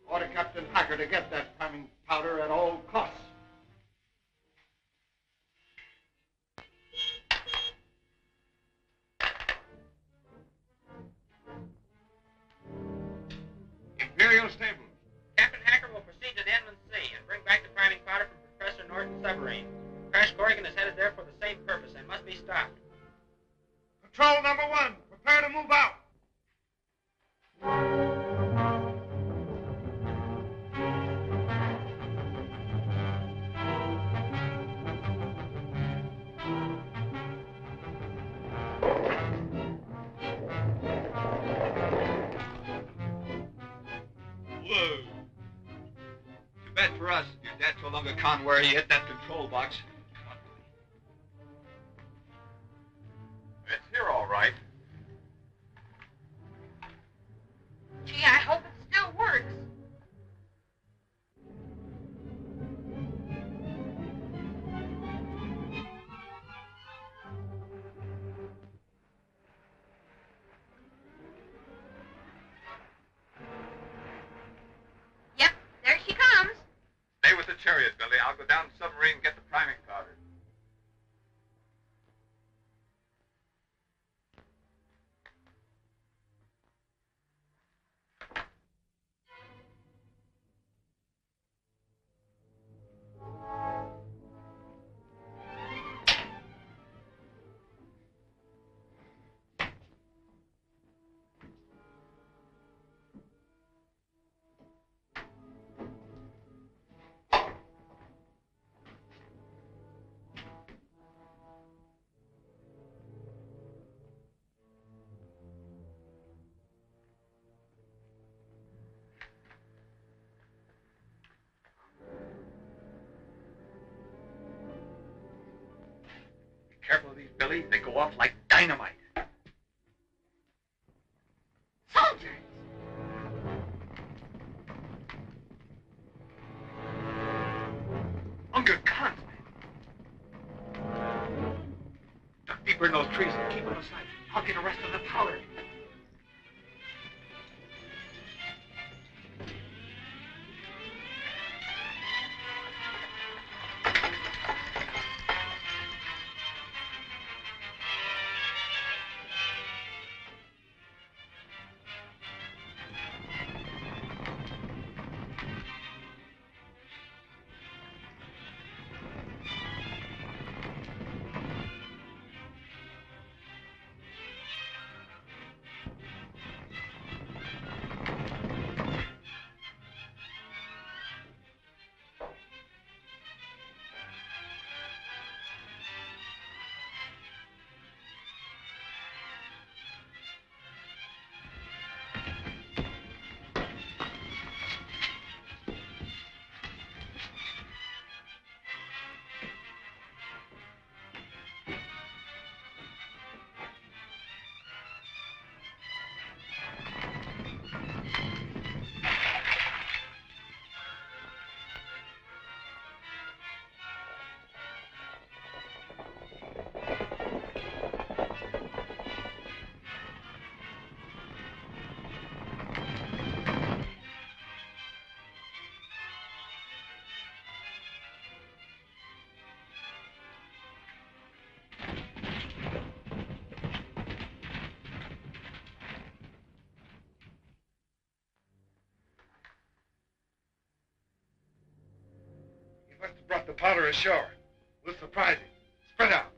[SPEAKER 12] Order Captain Hacker to get that priming powder at all costs.
[SPEAKER 17] Imperial Stables.
[SPEAKER 19] Captain Hacker will proceed to the inland sea and bring back the priming powder from Professor Norton's submarine. Crash Corrigan is headed there for the same purpose and must be stopped.
[SPEAKER 17] Patrol number 1, prepare to move out.
[SPEAKER 18] Whoa. Too bad for us. Your dad told Unga Khan where he hit that control box. It's here, all right.
[SPEAKER 6] Gee, I hope it still works. Yep, there she comes.
[SPEAKER 18] Stay with the chariot, Billy. I'll go down the submarine and get the priming powder. Careful of these, Billy. They go off like dynamite.
[SPEAKER 6] Soldiers!
[SPEAKER 18] Unga Khan's men. Duck deeper in those trees and keep them aside. I'll get the rest of the powder.
[SPEAKER 12] must have brought the powder ashore. We'll surprise him. Spread out.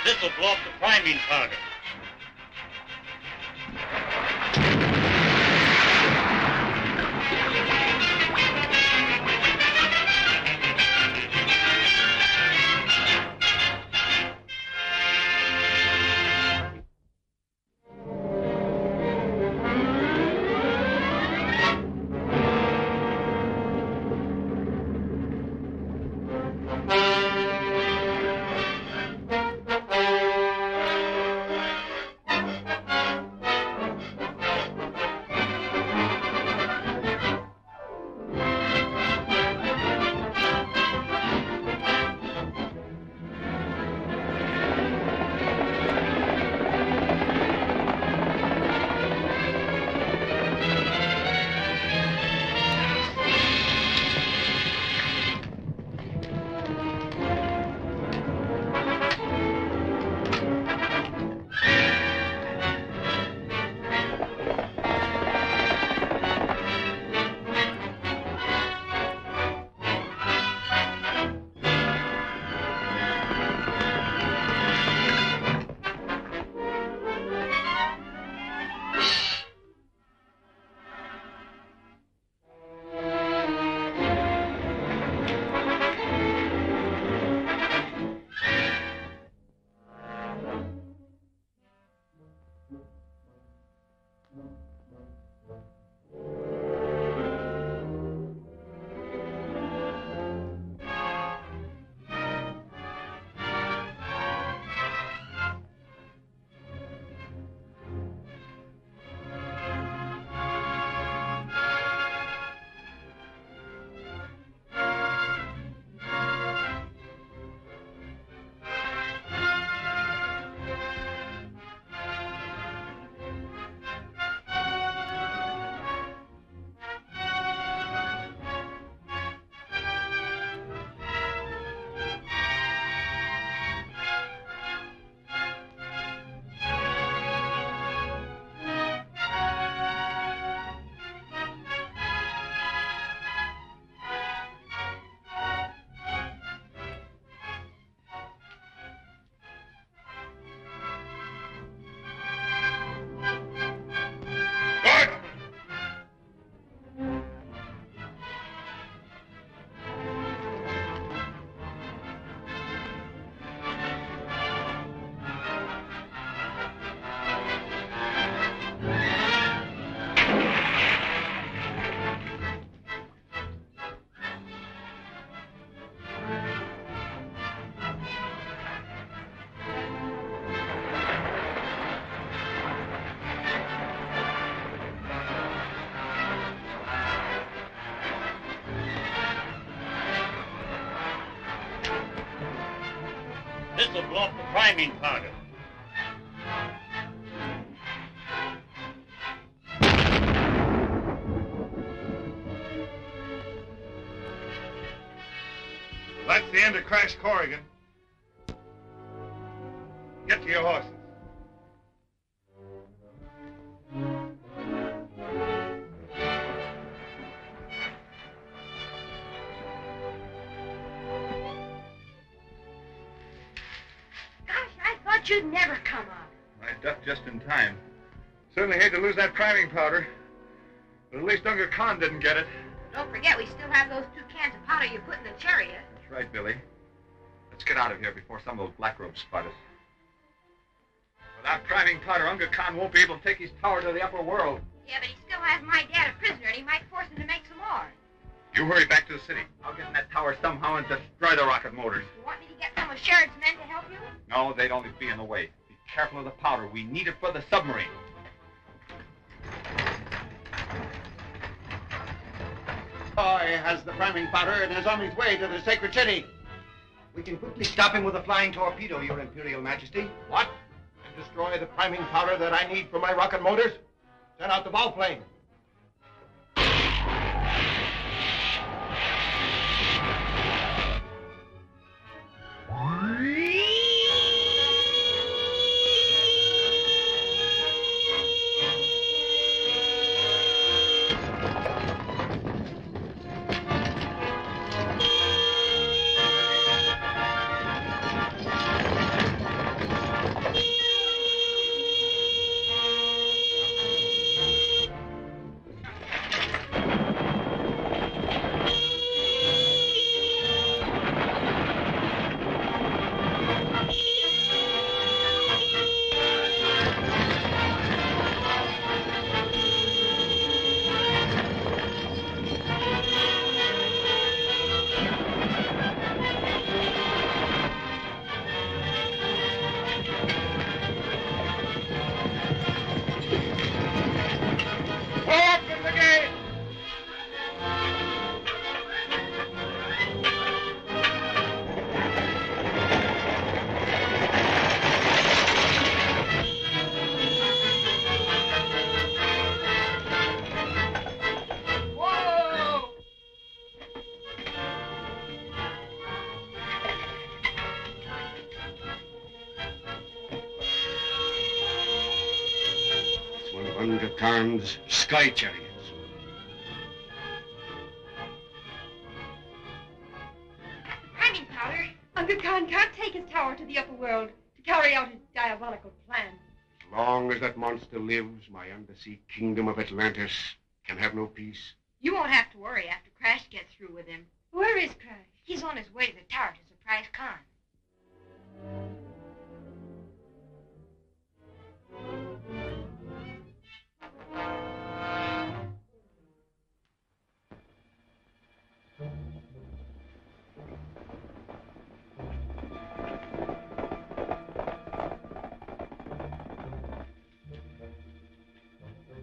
[SPEAKER 13] This will blow up the priming powder. This'll blow up the priming powder.
[SPEAKER 3] That's the end of Crash Corrigan. Get to your horses.
[SPEAKER 6] You'd never come up.
[SPEAKER 1] I ducked just in time. Certainly hate to lose that priming powder. But at least Uncle Khan didn't get it.
[SPEAKER 6] Don't forget, we still have those 2 cans of powder you put in the chariot.
[SPEAKER 1] That's right, Billy. Let's get out of here before some of those black robes spot us. Without priming powder, Uncle Khan won't be able to take his tower to the upper world.
[SPEAKER 6] Yeah, but he still has my dad a prisoner, and he might force him to make some more.
[SPEAKER 1] You hurry back to the city. I'll get in that tower somehow and destroy the rocket motors.
[SPEAKER 6] You want me to get some of Sheridan's men to help you?
[SPEAKER 1] No, they'd only be in the way. Be careful of the powder. We need it for the submarine.
[SPEAKER 17] Boy has the priming powder and is on his way to the sacred city. We can quickly stop him with a flying torpedo, Your Imperial Majesty.
[SPEAKER 12] What? And destroy the priming powder that I need for my rocket motors? Send out the volplane.
[SPEAKER 9] Unga Khan's sky chariots.
[SPEAKER 7] Priming powder. Uncle Khan can't take his tower to the upper world to carry out his diabolical plan.
[SPEAKER 9] As long as that monster lives, my undersea kingdom of Atlantis can have no peace.
[SPEAKER 6] You won't have to worry after Crash gets through with him.
[SPEAKER 7] Where is Crash?
[SPEAKER 6] He's on his way to the tower to surprise Khan.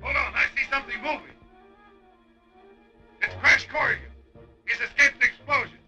[SPEAKER 3] Hold on, I see something moving. It's Crash Corrigan. He's escaped the explosion.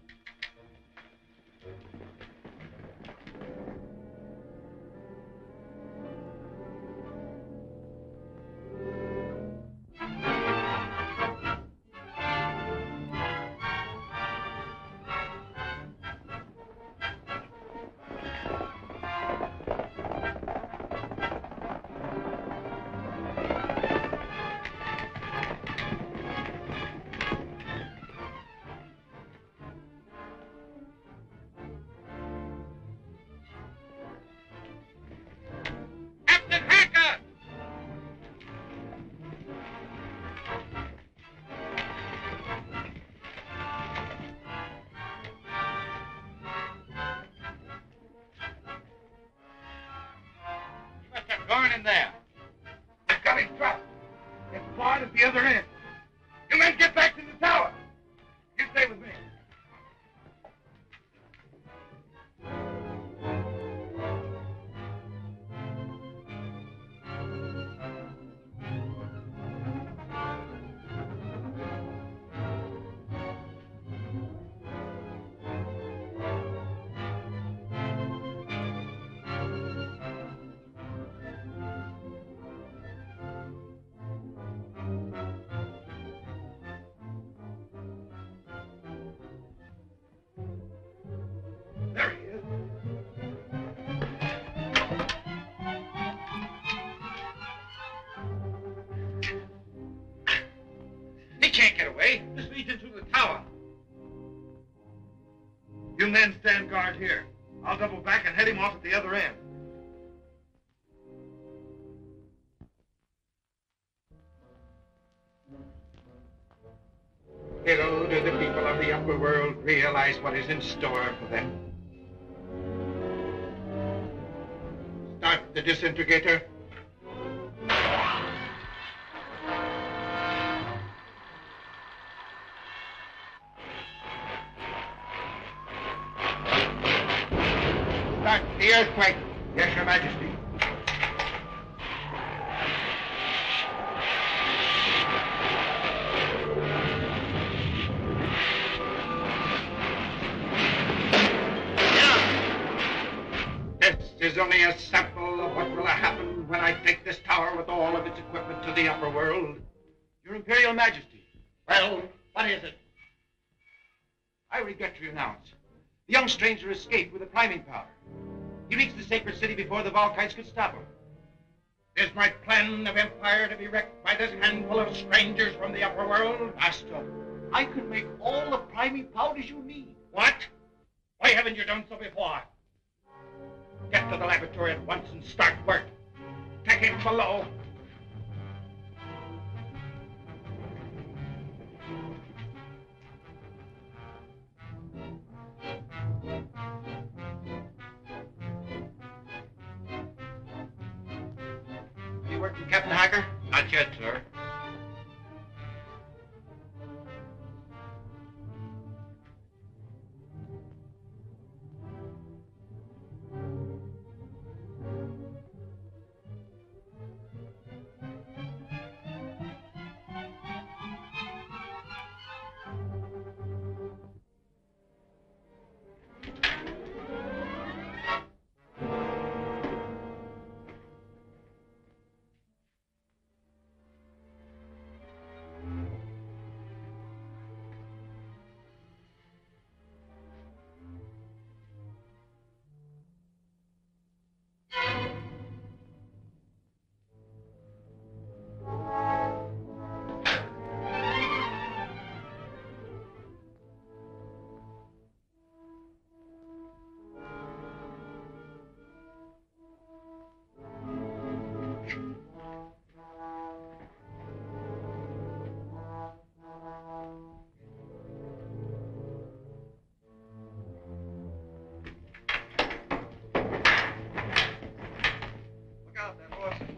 [SPEAKER 1] Going in there.
[SPEAKER 3] They've got him trapped. It's barred at the other end. You men get back to the tower. You stay with me.
[SPEAKER 12] I'll double back and head him off at the other end.
[SPEAKER 10] Little do the people of the upper world realize what is in store for them. Start the disintegrator. Start the earthquake. Yes, Your Majesty. This is only a sample of what will happen when I take this tower with all of its equipment to the upper world.
[SPEAKER 12] Your Imperial Majesty.
[SPEAKER 10] Well, what is it?
[SPEAKER 12] I regret to announce. The young stranger escaped with the priming powder. He reached the sacred city before the Volkites could stop him.
[SPEAKER 10] Is my plan of empire to be wrecked by this handful of strangers from the upper world?
[SPEAKER 12] Master, I can make all the priming powders you need.
[SPEAKER 10] What? Why haven't you done so before? Get to the laboratory at once and start work. Take him below.
[SPEAKER 12] You working, Captain Hacker?
[SPEAKER 2] Not yet, sir.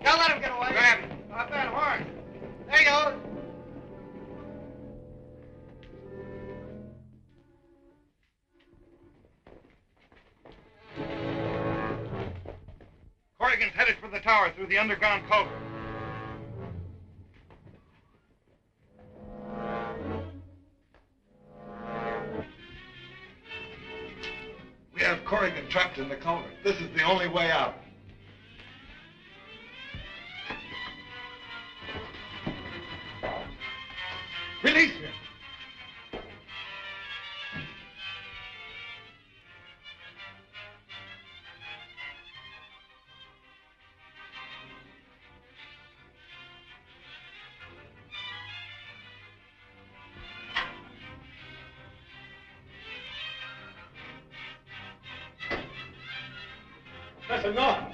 [SPEAKER 12] Don't let him get away.
[SPEAKER 10] Grab him.
[SPEAKER 12] Not that hard. There he goes.
[SPEAKER 10] Corrigan's headed for the tower through the underground culvert.
[SPEAKER 12] We have Corrigan trapped in the culvert. This is the only way out. Release him.
[SPEAKER 16] Professor Norton!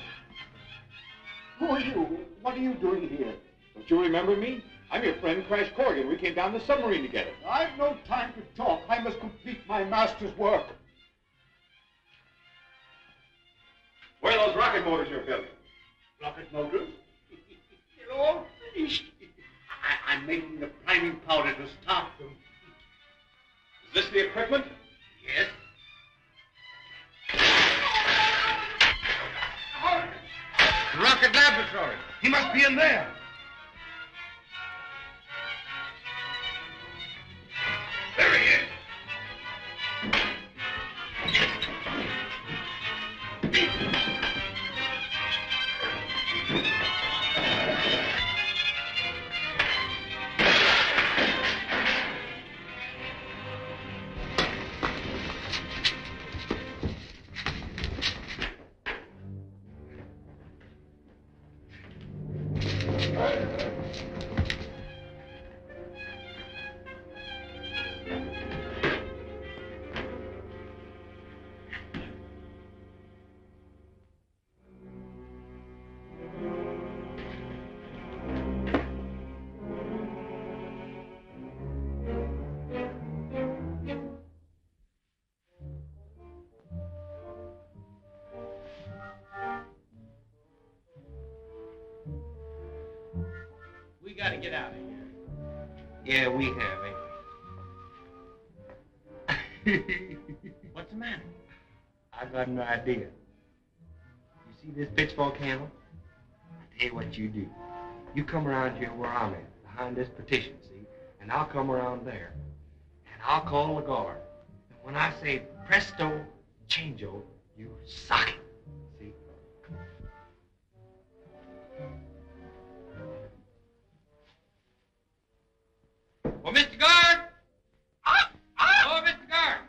[SPEAKER 16] Who are you? What are you doing here? Don't you remember me? I'm your friend, Crash Corrigan. We came down the submarine together.
[SPEAKER 5] I've no time to talk. I must complete my master's work.
[SPEAKER 16] Where are those rocket motors you're building?
[SPEAKER 8] Rocket motors? They're all finished. I'm making the priming powder to start them.
[SPEAKER 16] Is this the equipment?
[SPEAKER 8] Yes.
[SPEAKER 12] The rocket laboratory. He must be in there.
[SPEAKER 8] There he is.
[SPEAKER 19] got to get out of here.
[SPEAKER 12] Yeah, we have, ain't we?
[SPEAKER 19] What's the matter?
[SPEAKER 12] I got an idea. You see this pitchfork handle? I tell you what you do. You come around here where I'm at, behind this partition, see? And I'll come around there. And I'll call the guard. And when I say presto, changeo, you sock it. See?
[SPEAKER 19] Well, Mr. Guard! Oh, Mr. Guard!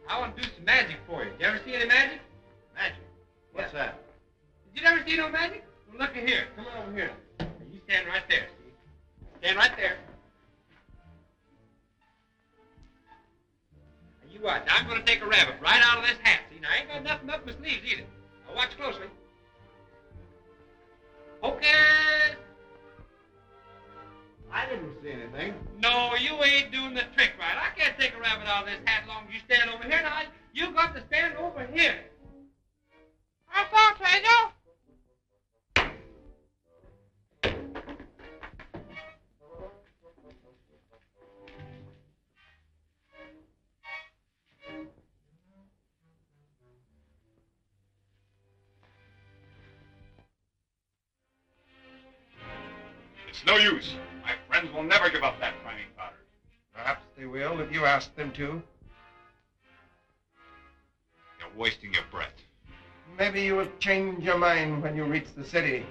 [SPEAKER 19] I want to do some magic for you. Did you ever see any magic?
[SPEAKER 8] Magic? What's that?
[SPEAKER 19] Did you ever see no magic? Well, look at here. Come on over here. Now, you stand right there, see? Stand right there. Now, you watch. I'm going to take a rabbit right out of this hat, see? Now, I ain't got nothing up my sleeves either. Now, watch closely. Hocus!
[SPEAKER 8] I didn't see anything.
[SPEAKER 19] No, you ain't doing the trick right. I can't take a rabbit out of this hat long as you stand over here. Now, you got to stand over here. That's all, Treasure.
[SPEAKER 13] It's no use. My friends will never give up that priming powder.
[SPEAKER 10] Perhaps they will if you ask them to.
[SPEAKER 13] You're wasting your breath.
[SPEAKER 10] Maybe you will change your mind when you reach the city.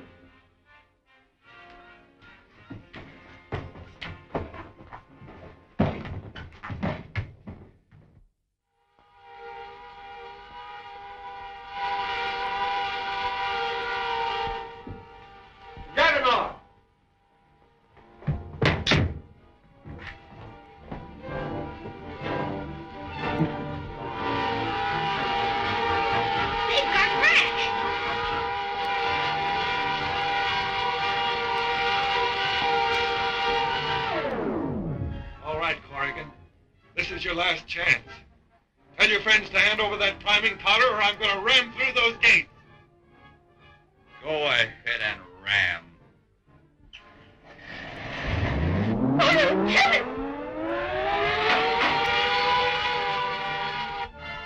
[SPEAKER 19] Get him on!
[SPEAKER 12] All right, Corrigan. This is your last chance. Tell your friends to hand over that priming powder or I'm going to ram through those gates.
[SPEAKER 1] Go ahead and ram.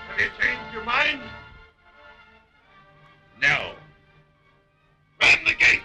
[SPEAKER 12] Have you changed your mind?
[SPEAKER 1] No.
[SPEAKER 12] Ram the gate!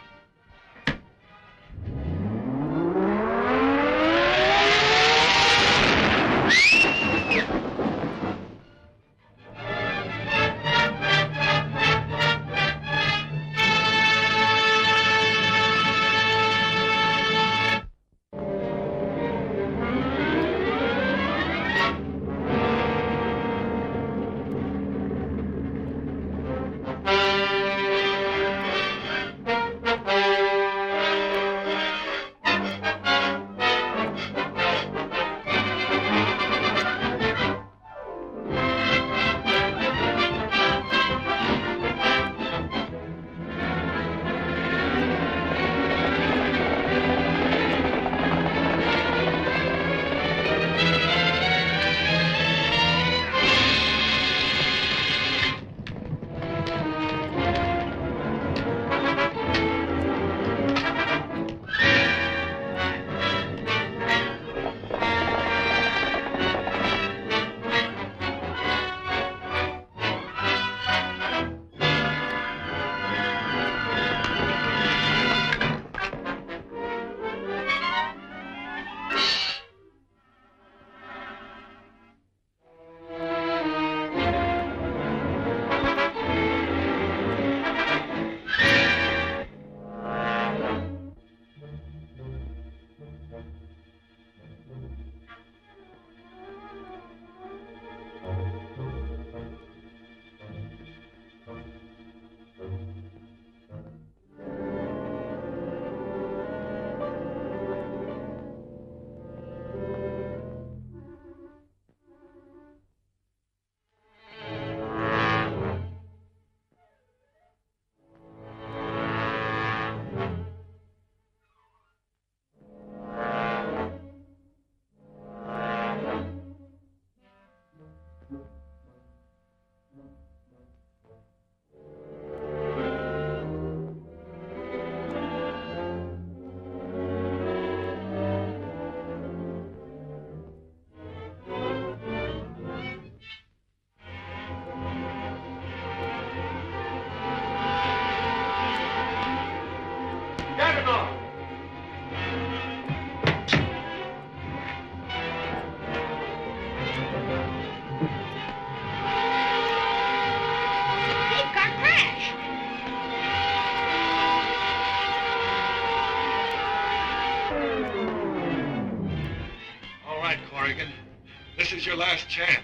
[SPEAKER 12] your last chance.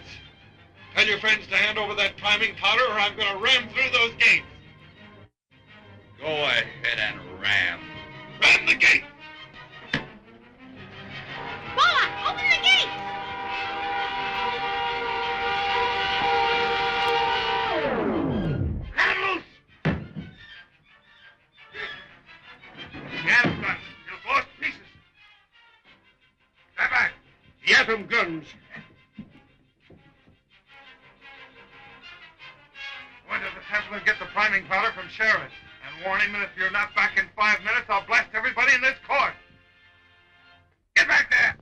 [SPEAKER 12] Tell your friends to hand over that priming powder or I'm going to ram through those gates.
[SPEAKER 13] Go ahead and ram.
[SPEAKER 12] Ram the gate!
[SPEAKER 6] Bola, open the gate!
[SPEAKER 12] Hand loose! The atom guns. You'll blow us to pieces. Stand back. The atom guns. Go into the temple and get the priming powder from Sheridan. And warn him that if you're not back in 5 minutes, I'll blast everybody in this court. Get back there!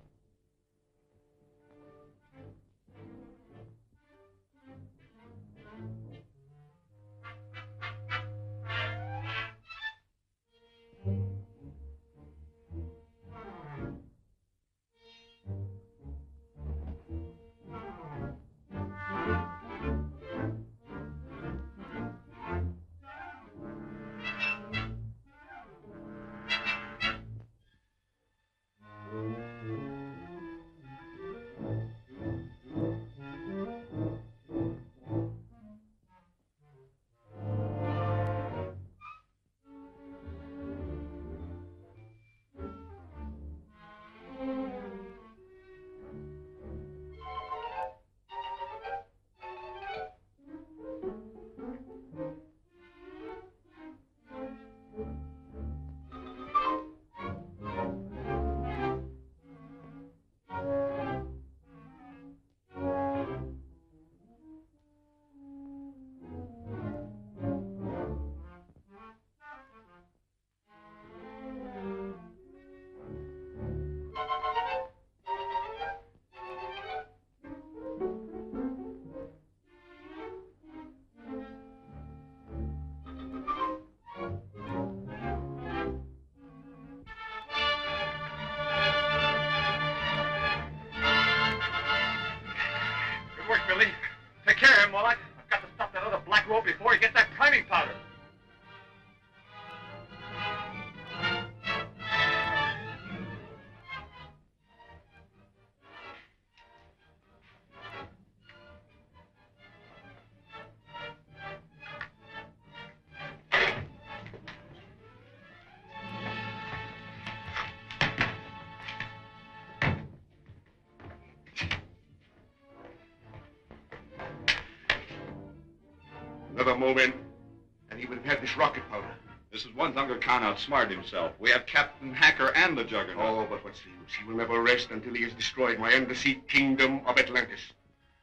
[SPEAKER 12] Billy. Take care of him, Moloch. I've got to stop that other black robe before he gets that priming powder.
[SPEAKER 9] Another moment, and he would have had this rocket powder.
[SPEAKER 1] This is once Uncle Khan outsmarted himself. We have Captain Hacker and the Juggernaut.
[SPEAKER 9] Oh, but what's the use? He will never rest until he has destroyed my Undersea Kingdom of Atlantis.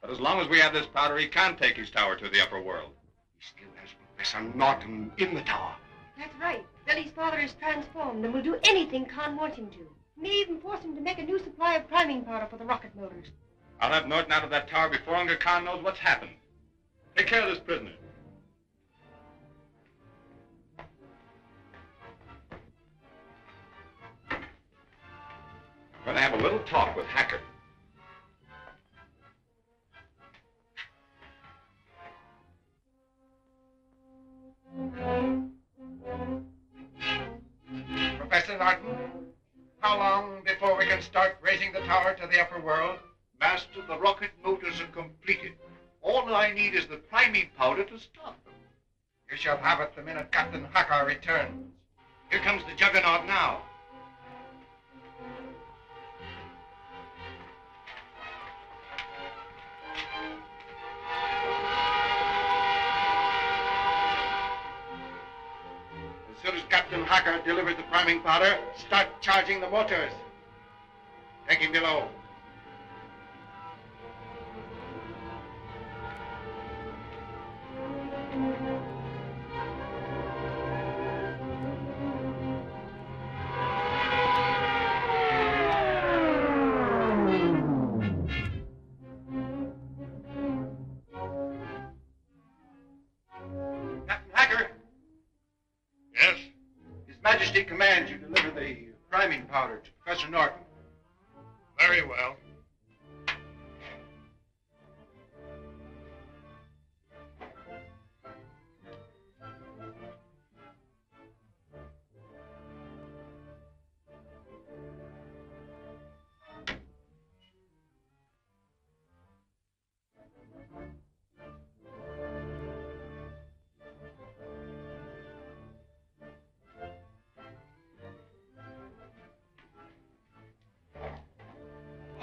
[SPEAKER 1] But as long as we have this powder, he can't take his tower to the upper world.
[SPEAKER 9] He still has Professor Norton in the tower.
[SPEAKER 7] That's right. Billy's father is transformed and will do anything Khan wants him to. May even force him to make a new supply of priming powder for the rocket motors.
[SPEAKER 1] I'll have Norton out of that tower before Uncle Khan knows what's happened. Take care of this prisoner. I'm going to have a little talk with Hacker.
[SPEAKER 12] Professor Norton, how long before we can start raising the tower to the upper world?
[SPEAKER 8] Master, the rocket motors are completed. All I need is the priming powder to start them.
[SPEAKER 12] You shall have it the minute Captain Hacker returns. Here comes the Juggernaut now. As soon as Captain Hacker delivers the priming powder, start charging the motors. Take him below. Captain Hacker.
[SPEAKER 13] Yes?
[SPEAKER 12] His Majesty commands you deliver the priming powder to Professor Norton.
[SPEAKER 13] Very well.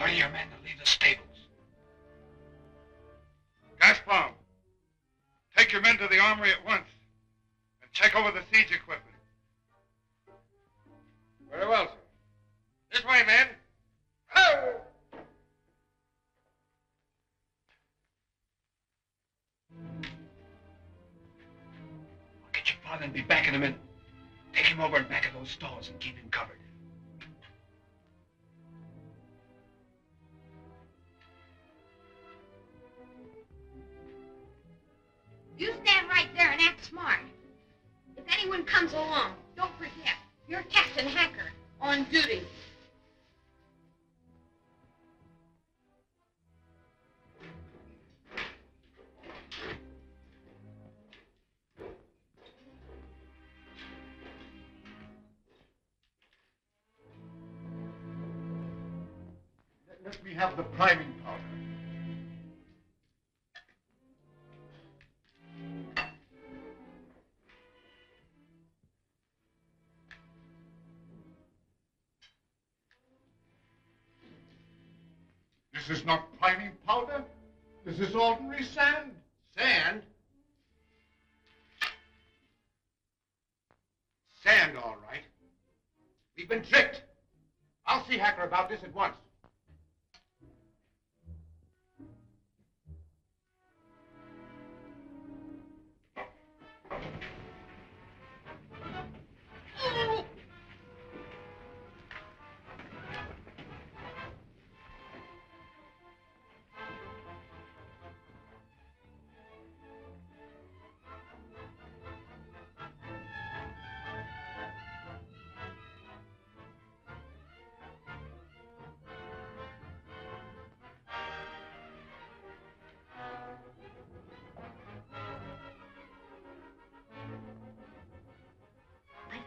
[SPEAKER 12] Order your men to leave the stables.
[SPEAKER 18] Gaspar, take your men to the armory at once and check over the siege equipment.
[SPEAKER 12] Very well, sir.
[SPEAKER 18] This way, men.
[SPEAKER 12] Oh! I'll get your father and be back in a minute. Take him over and back of those stalls and keep him covered.
[SPEAKER 6] You stand right there and act smart. If anyone comes along, don't forget, you're Captain Hacker on duty.
[SPEAKER 5] Let me have the priming powder. This is not priming powder. This is ordinary sand.
[SPEAKER 17] Sand? Sand, all right. We've been tricked. I'll see Hacker about this at once.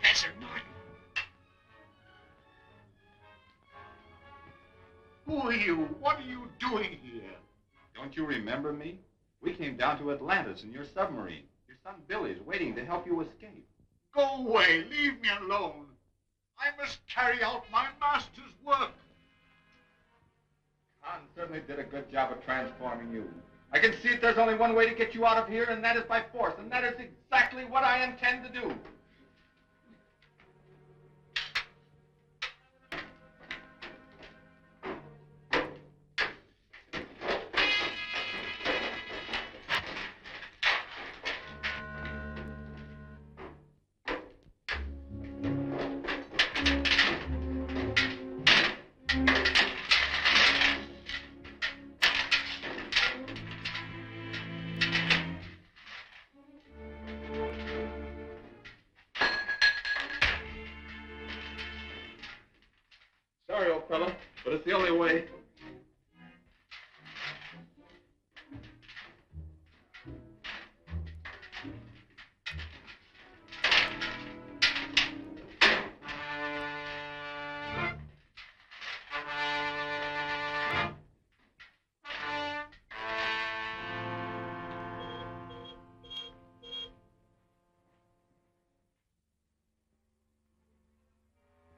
[SPEAKER 12] Professor Norton.
[SPEAKER 16] Who are you? What are you doing here?
[SPEAKER 1] Don't you remember me? We came down to Atlantis in your submarine. Your son Billy's waiting to help you escape.
[SPEAKER 16] Go away. Leave me alone. I must carry out my master's work.
[SPEAKER 1] Khan certainly did a good job of transforming you. I can see that there's only one way to get you out of here, and that is by force. And that is exactly what I intend to do. Sorry, old fella, but it's the only way.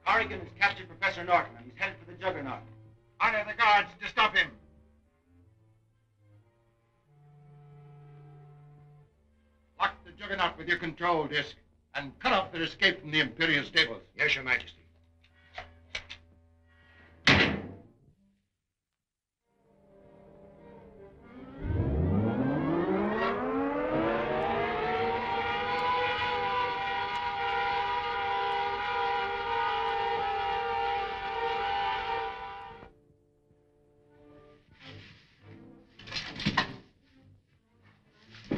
[SPEAKER 17] Corrigan has captured Professor Norton, and he's headed for the Juggernaut.
[SPEAKER 18] Order the guards to stop him.
[SPEAKER 5] Lock the Juggernaut with your control disc and cut off their escape from the Imperial stables.
[SPEAKER 17] Yes, Your Majesty.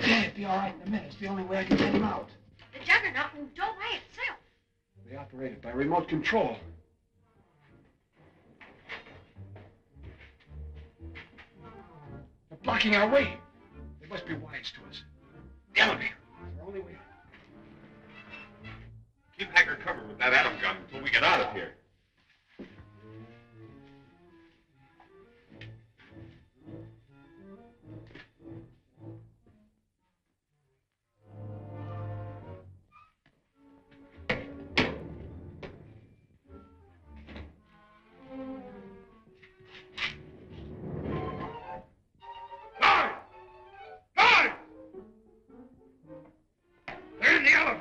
[SPEAKER 12] Yeah, it'll be all right in a minute. It's the only way I can get him out.
[SPEAKER 6] The Juggernaut moved all by itself.
[SPEAKER 12] They operate it by remote control. They're blocking our way. They must be wise to us. The elevator. It's our only way.
[SPEAKER 1] Keep Hacker covered with that atom gun until we get out of here.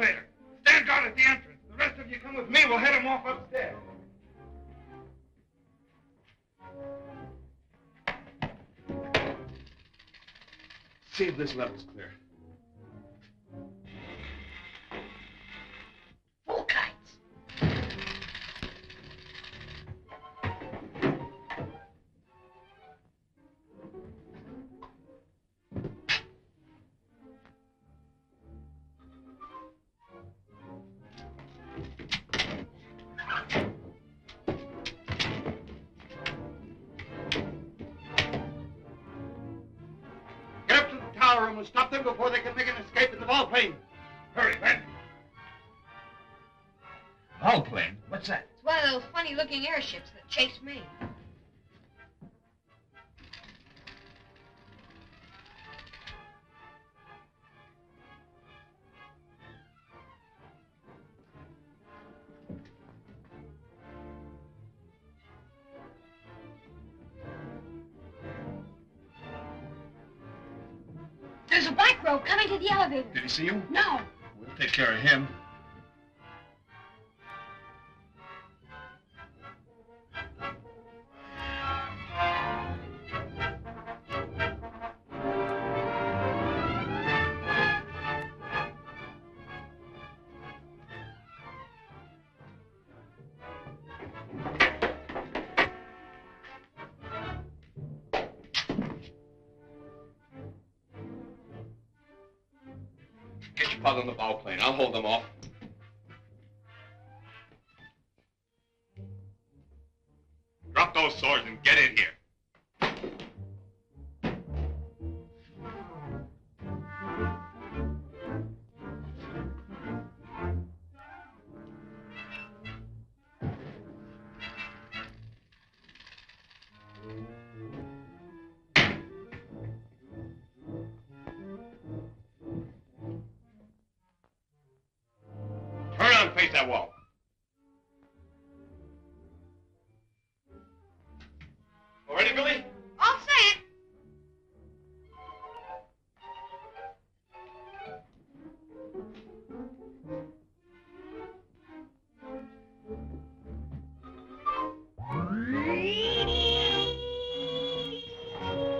[SPEAKER 12] elevator. Stand guard at the entrance. The rest of you come with me. We'll head him off upstairs.
[SPEAKER 16] See if this level's clear.
[SPEAKER 6] Full kites.
[SPEAKER 12] Get up to the tower and we'll stop them before they can make an escape in the volplane. Hurry, Ben.
[SPEAKER 16] Volplane? What's that?
[SPEAKER 6] It's one of those funny-looking airships that chased me. There's a black robe coming to the elevator.
[SPEAKER 16] Did he see you?
[SPEAKER 6] No.
[SPEAKER 16] We'll take care of him.
[SPEAKER 18] Get your father on the bow plane. I'll hold them off. Drop those swords and get in here. Turn around and face that wall. All ready, Billy?
[SPEAKER 6] All set.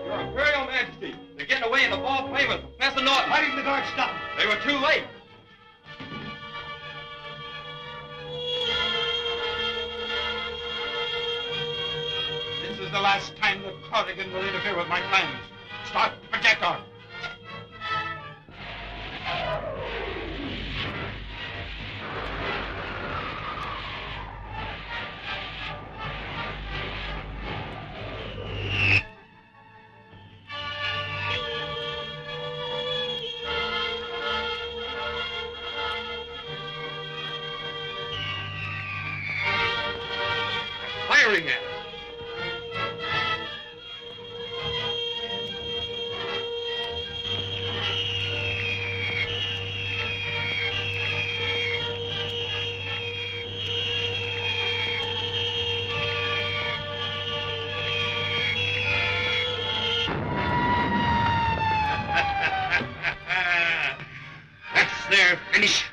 [SPEAKER 18] Your Imperial Majesty, they're getting away in the ball plane with Professor Norton. Why didn't the guards stop them? They were too late.
[SPEAKER 12] This is the last time that Corrigan will interfere with my plans. Start projector.
[SPEAKER 18] Firing at us.
[SPEAKER 12] That's their finish.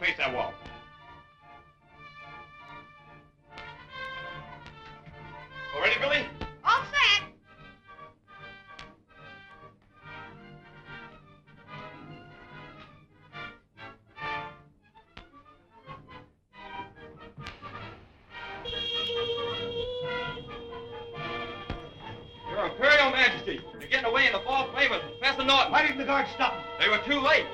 [SPEAKER 13] Face that wall. All ready, Billy?
[SPEAKER 6] All set.
[SPEAKER 19] Your Imperial Majesty, you're getting away in the false play with Professor Norton.
[SPEAKER 12] Why didn't the guards stop him?
[SPEAKER 19] They were too late.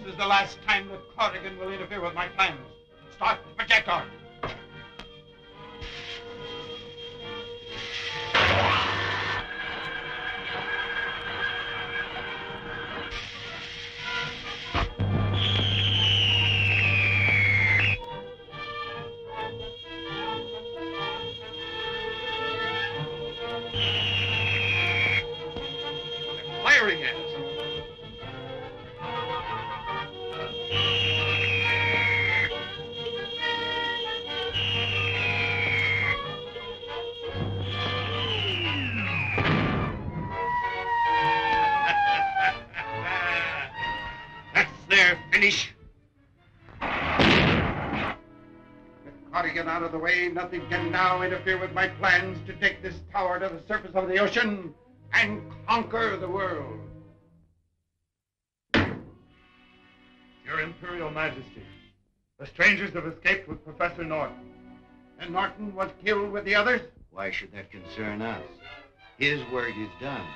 [SPEAKER 12] This is the last time that Corrigan will interfere with my plans. Start the projector.
[SPEAKER 19] Firing at us.
[SPEAKER 12] That's their finish. With Corrigan out of the way, nothing can now interfere with my plans to take this tower to the surface of the ocean and conquer the world.
[SPEAKER 13] Your Imperial Majesty, the strangers have escaped with Professor Norton.
[SPEAKER 12] And Norton was killed with the others?
[SPEAKER 17] Why should that concern us? His work is done.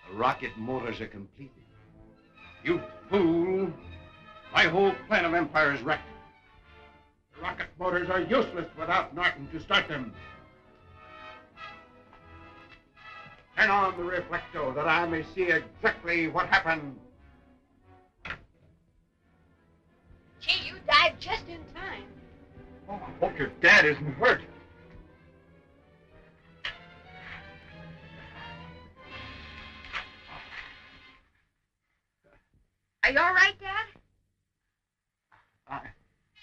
[SPEAKER 17] The rocket motors are completed.
[SPEAKER 12] You fool! My whole plan of empire is wrecked. The rocket motors are useless without Norton to start them. Turn on the reflector that I may see exactly what happened.
[SPEAKER 6] Gee, you died just in time.
[SPEAKER 12] Oh, I hope your dad isn't hurt.
[SPEAKER 6] Are you all right, Dad?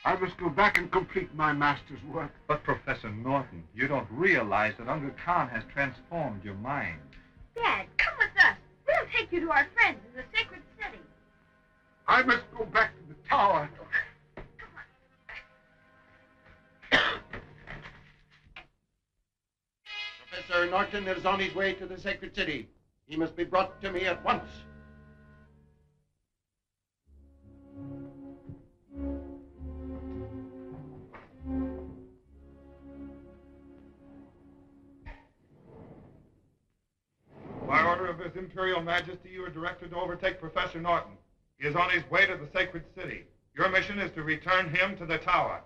[SPEAKER 8] I must go back and complete my master's work.
[SPEAKER 1] But, Professor Norton, you don't realize that Unga Khan has transformed your mind.
[SPEAKER 6] Dad, come with us. We'll take you to our friends in the sacred city.
[SPEAKER 8] I must go back to the tower.
[SPEAKER 12] Professor Norton is on his way to the sacred city. He must be brought to me at once.
[SPEAKER 13] By order of His Imperial Majesty, you are directed to overtake Professor Norton. He is on his way to the sacred city. Your mission is to return him to the tower.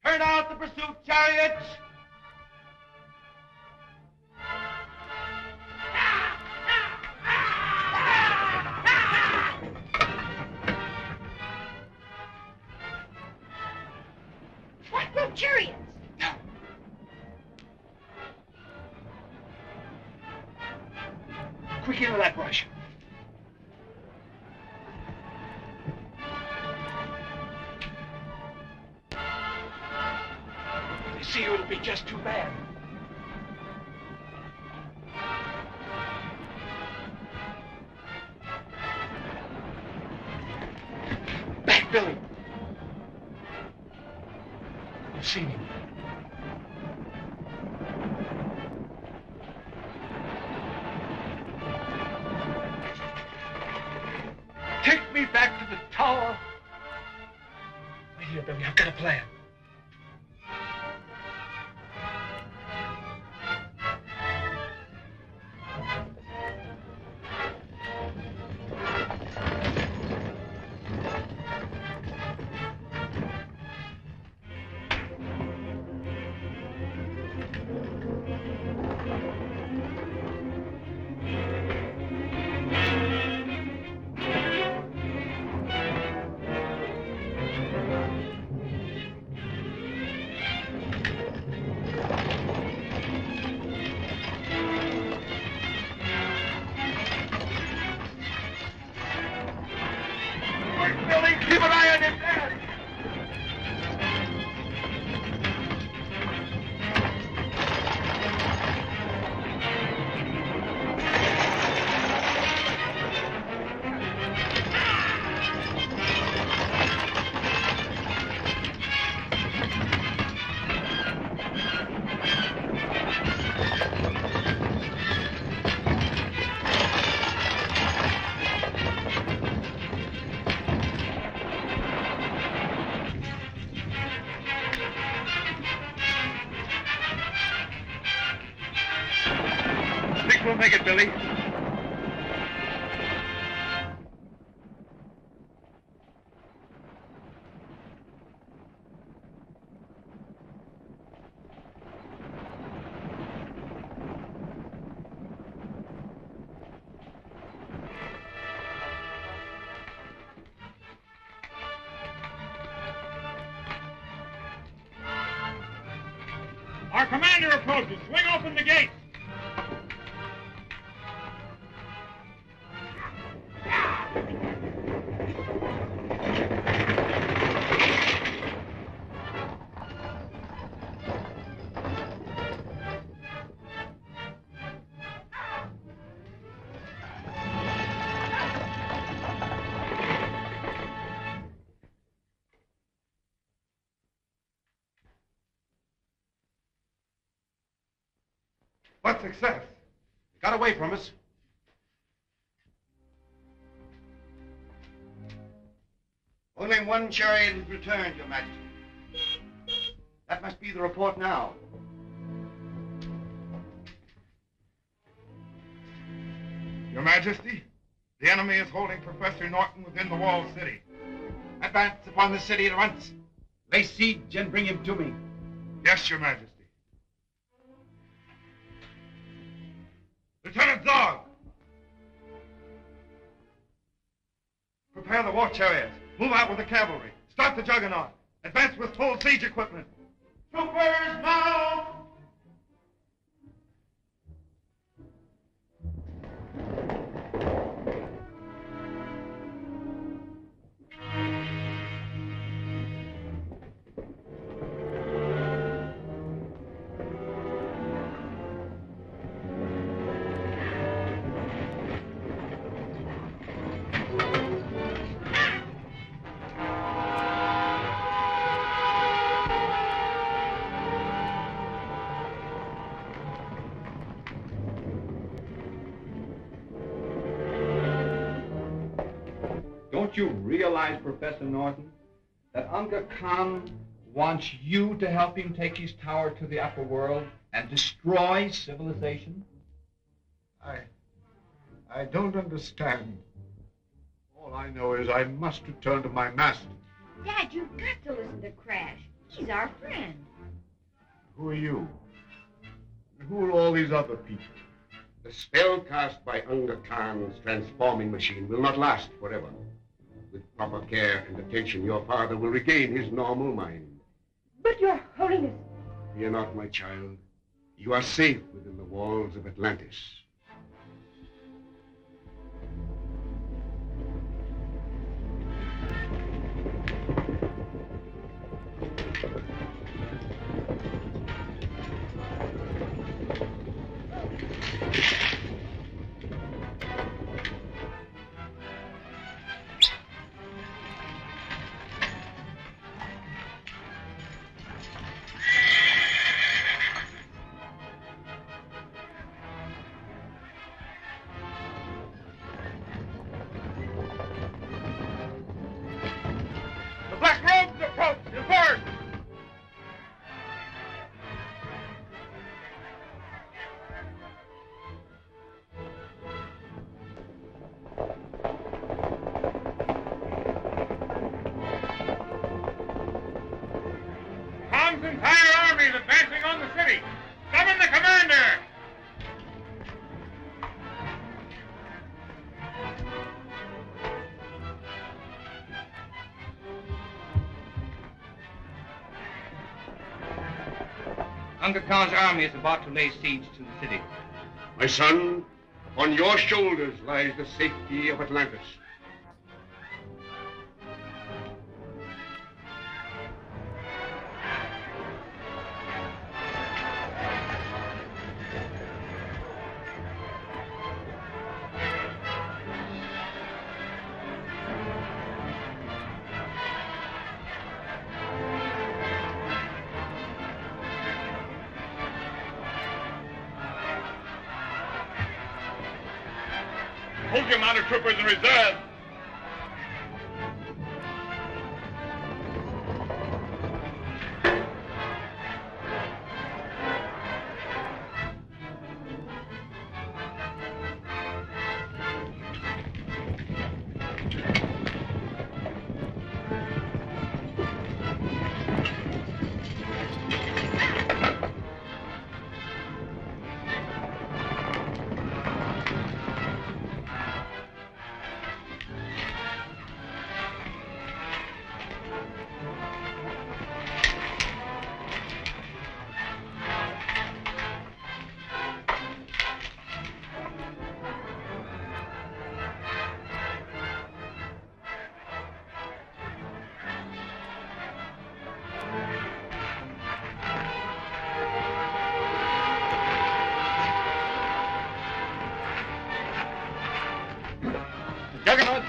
[SPEAKER 12] Turn out the pursuit chariots!
[SPEAKER 6] What the chariots?
[SPEAKER 12] Quick into that brush. If they see you, it'll be just too bad. Back, Billy. You've seen him. Take me back to the tower. Wait here, Billy. I've got a plan.
[SPEAKER 18] we'll make it, Billy.
[SPEAKER 3] Our commander approaches. Swing open the gates.
[SPEAKER 13] What success?
[SPEAKER 12] They got away from us.
[SPEAKER 17] Only one chariot has returned, Your Majesty. That must be the report now.
[SPEAKER 13] Your Majesty, the enemy is holding Professor Norton within the walled city.
[SPEAKER 12] Advance upon the city at once. Lay siege and bring him to me.
[SPEAKER 13] Yes, Your Majesty. Lieutenant Zog! Prepare the war chariots. Move out with the cavalry. Start the juggernaut. Advance with full siege equipment. Troopers, mount!
[SPEAKER 10] Don't you realize, Professor Norton, that Unga Khan wants you to help him take his tower to the upper world and destroy civilization?
[SPEAKER 8] I don't understand. All I know is I must return to my master.
[SPEAKER 6] Dad, you've got to listen to Crash. He's our friend.
[SPEAKER 8] Who are you? And who are all these other people?
[SPEAKER 9] The spell cast by Unga Khan's transforming machine will not last forever. With proper care and attention, your father will regain his normal mind.
[SPEAKER 7] But, Your Holiness...
[SPEAKER 9] Fear not, my child. You are safe within the walls of Atlantis.
[SPEAKER 3] Khan's entire army is advancing on the city. Summon the commander!
[SPEAKER 15] Unga Khan's army is about to lay siege to the city.
[SPEAKER 9] My son, upon your shoulders lies the safety of Atlantis.
[SPEAKER 3] Hold your mounted troopers in reserve.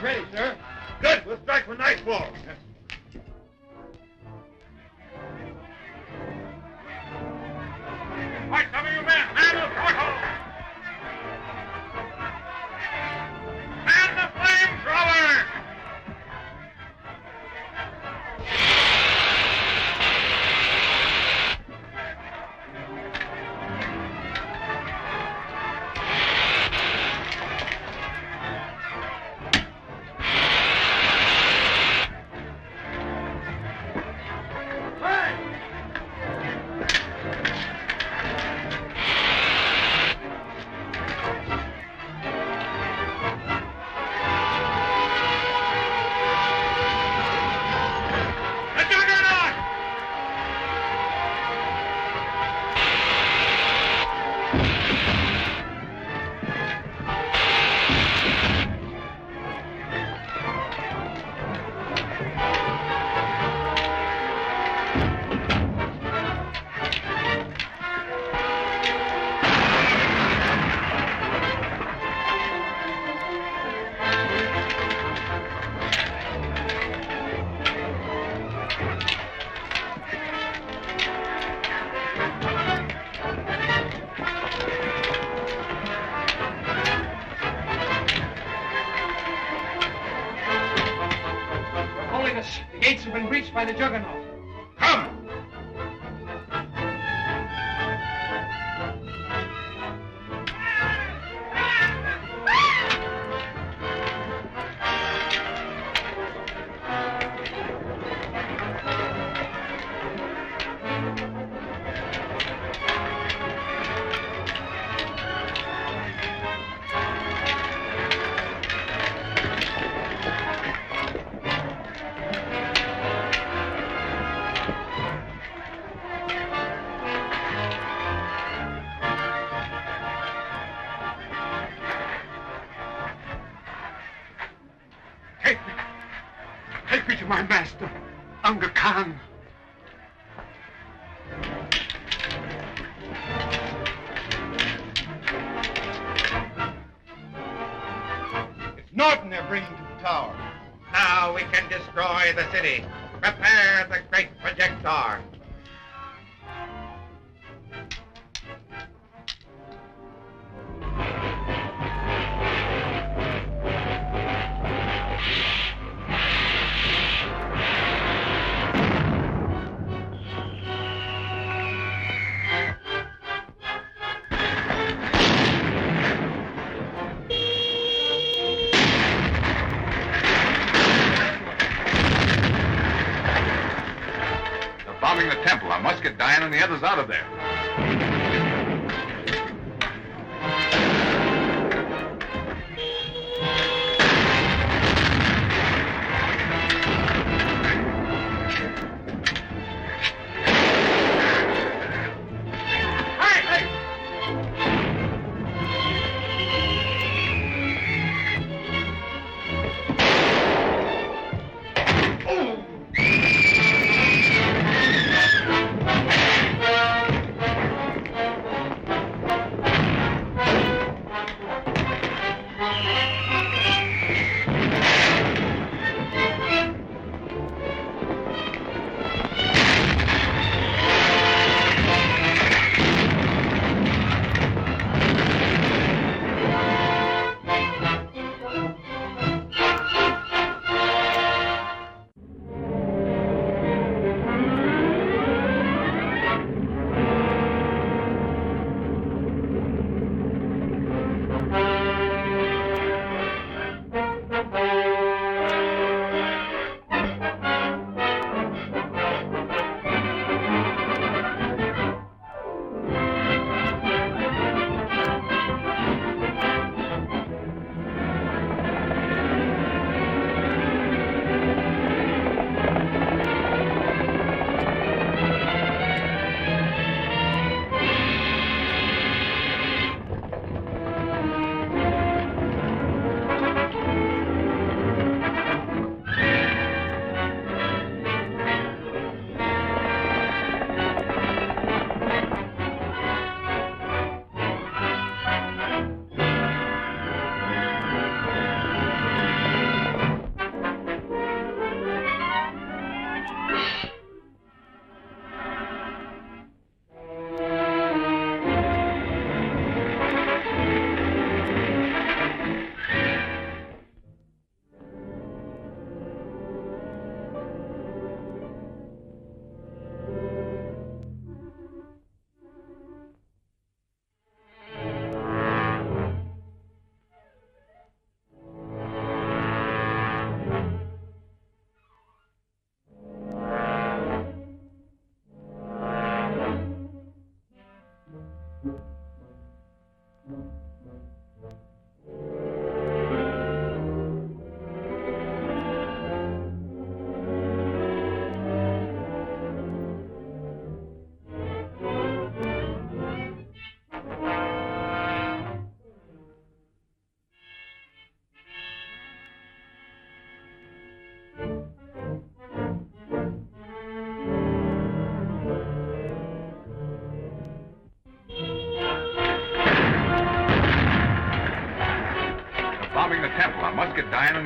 [SPEAKER 4] Everything's ready, sir.
[SPEAKER 3] Good. We'll strike for nightfall. All right, some of you men, man the porthole. Man the flamethrower.
[SPEAKER 15] The gates have been breached by the Juggernaut.
[SPEAKER 3] Come!
[SPEAKER 17] Take me to my master, Unga Khan.
[SPEAKER 12] It's Norton they're bringing to the tower.
[SPEAKER 18] Now we can destroy the city. Prepare the great projector.
[SPEAKER 1] Bombing the temple. I must get Diane and the others out of there.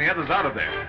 [SPEAKER 2] the others out of there.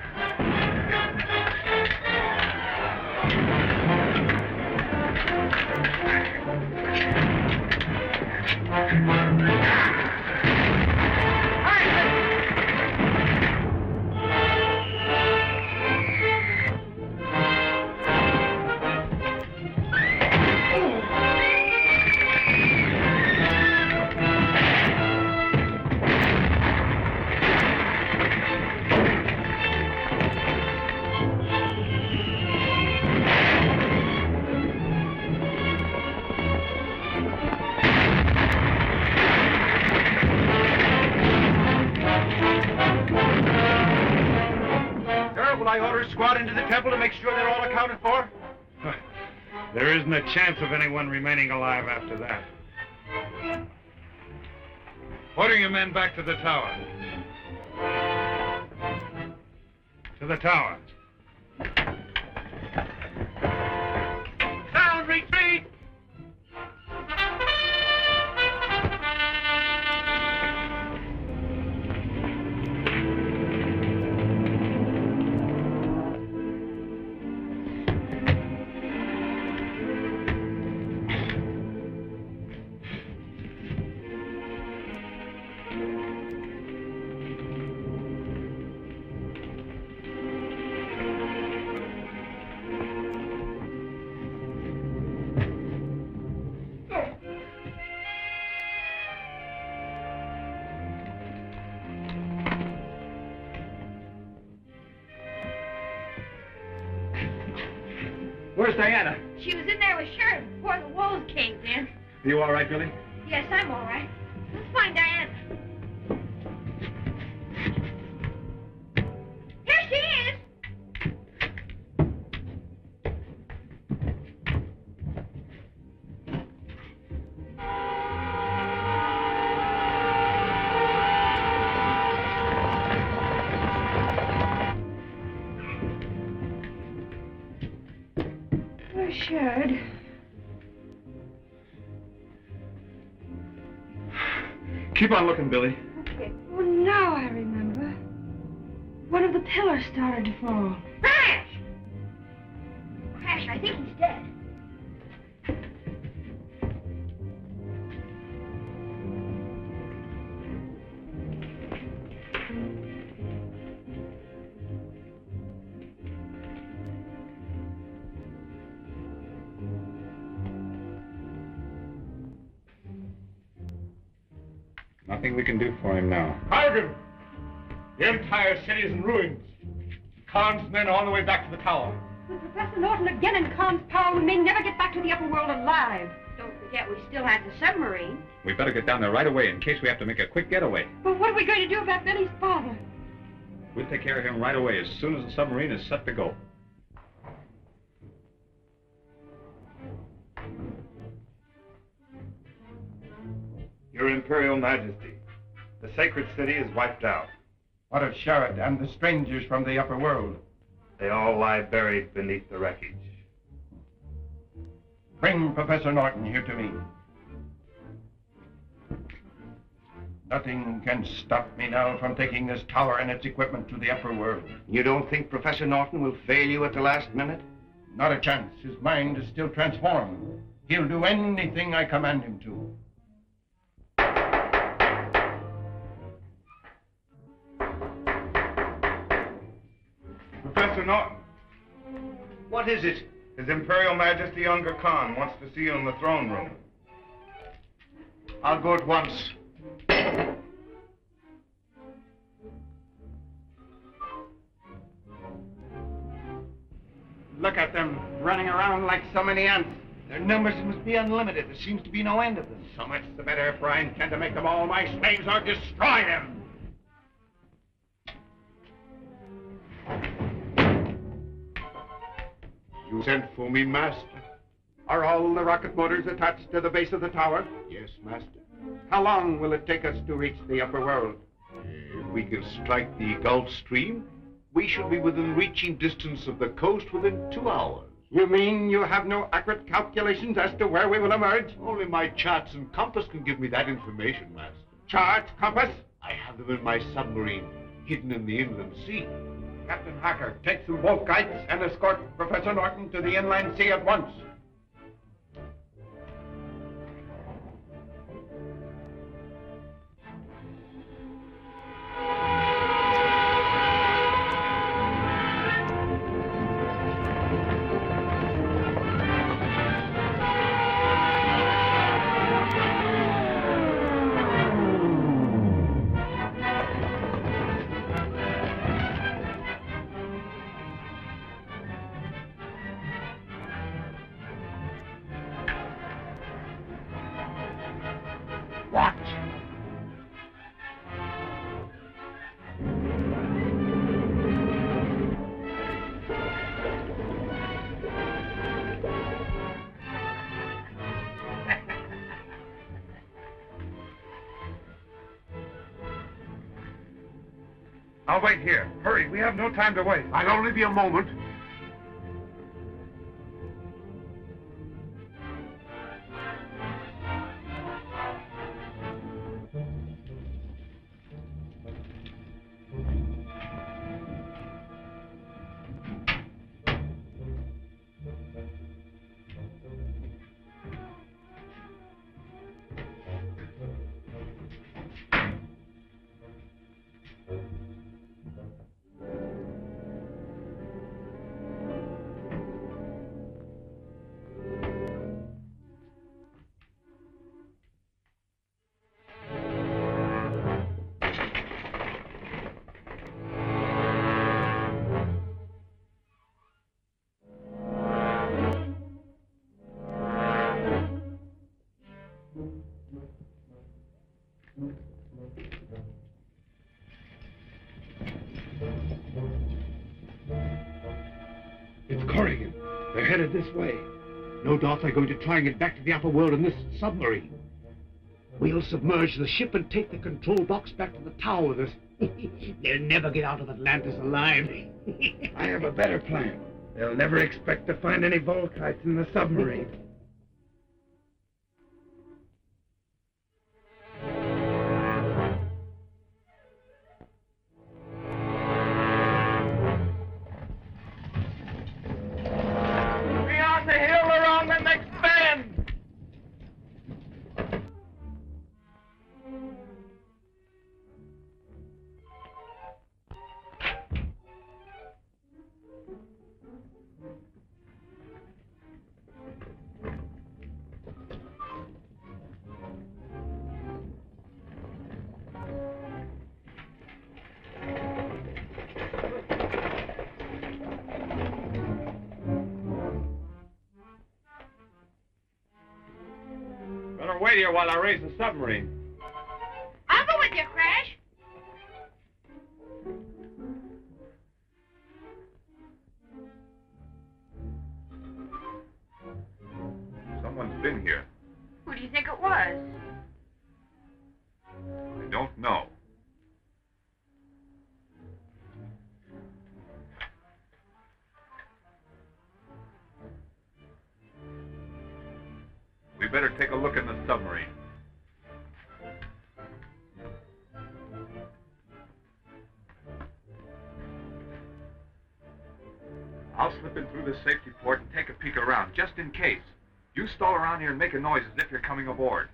[SPEAKER 12] Squad into the temple to make sure they're all accounted for?
[SPEAKER 13] There isn't a chance of anyone remaining alive after that. Order your men back to the tower. To the tower.
[SPEAKER 19] Sound retreat!
[SPEAKER 12] Where's Diana?
[SPEAKER 6] She was in there with Sheriff before the walls caved in.
[SPEAKER 12] Are you all right, Billy?
[SPEAKER 6] Yes, I'm all right. Let's find Diana. Here she is. Sheriff.
[SPEAKER 12] Keep on looking, Billy.
[SPEAKER 6] Okay. Oh, now I remember. One of the pillars started to fall. Crash! Crash, I think he's dead.
[SPEAKER 1] Nothing we can do for him now.
[SPEAKER 5] Corrigan! The entire city is in ruins. Khan's men are on the way back to the tower.
[SPEAKER 7] With Professor Norton again in Khan's power, we may never get back to the upper world alive.
[SPEAKER 6] Don't forget, we still have the submarine.
[SPEAKER 1] We better get down there right away in case we have to make a quick getaway.
[SPEAKER 7] But what are we going to do about Benny's father?
[SPEAKER 1] We'll take care of him right away as soon as the submarine is set to go.
[SPEAKER 13] Your Imperial Majesty, the sacred city is wiped out.
[SPEAKER 10] What of Sherrod and the strangers from the upper world?
[SPEAKER 13] They all lie buried beneath the wreckage.
[SPEAKER 10] Bring Professor Norton here to me. Nothing can stop me now from taking this tower and its equipment to the upper world.
[SPEAKER 17] You don't think Professor Norton will fail you at the last minute?
[SPEAKER 10] Not a chance. His mind is still transformed. He'll do anything I command him to.
[SPEAKER 13] Professor Norton.
[SPEAKER 17] What is it?
[SPEAKER 13] His Imperial Majesty Unga Khan wants to see you in the throne room.
[SPEAKER 17] I'll go at once.
[SPEAKER 12] Look at them, running around like so many ants. Their numbers must be unlimited. There seems to be no end of them.
[SPEAKER 10] So much the better if I intend to make them all my slaves or destroy them.
[SPEAKER 9] You sent for me, Master?
[SPEAKER 10] Are all the rocket motors attached to the base of the tower?
[SPEAKER 9] Yes, Master.
[SPEAKER 10] How long will it take us to reach the upper world?
[SPEAKER 9] If we can strike the Gulf Stream, we should be within reaching distance of the coast within 2 hours.
[SPEAKER 10] You mean you have no accurate calculations as to where we will emerge?
[SPEAKER 9] Only my charts and compass can give me that information, Master.
[SPEAKER 10] Charts, compass?
[SPEAKER 9] I have them in my submarine. hidden in the inland sea.
[SPEAKER 10] Captain Hacker, take some boat kites and escort Professor Norton to the inland sea at once.
[SPEAKER 12] I'll wait here. Hurry, we have no time to wait.
[SPEAKER 9] I'll only be a moment.
[SPEAKER 12] It's Corrigan. They're headed this way. No doubt they're going to try and get back to the upper world in this submarine. We'll submerge the ship and take the control box back to the tower with us. They'll never get out of Atlantis alive. I have a better plan. They'll never expect to find any Volkites in the submarine.
[SPEAKER 19] Beyond the hill around the next bend.
[SPEAKER 1] Better wait here while I raise the submarine.
[SPEAKER 7] I'll go with you, Crash.
[SPEAKER 1] Someone's been here.
[SPEAKER 7] Who do you think it was?
[SPEAKER 1] I don't know. We better take a look in the submarine. I'll slip in through the safety port and take a peek around, just in case. You stall around here and make a noise as if you're coming aboard.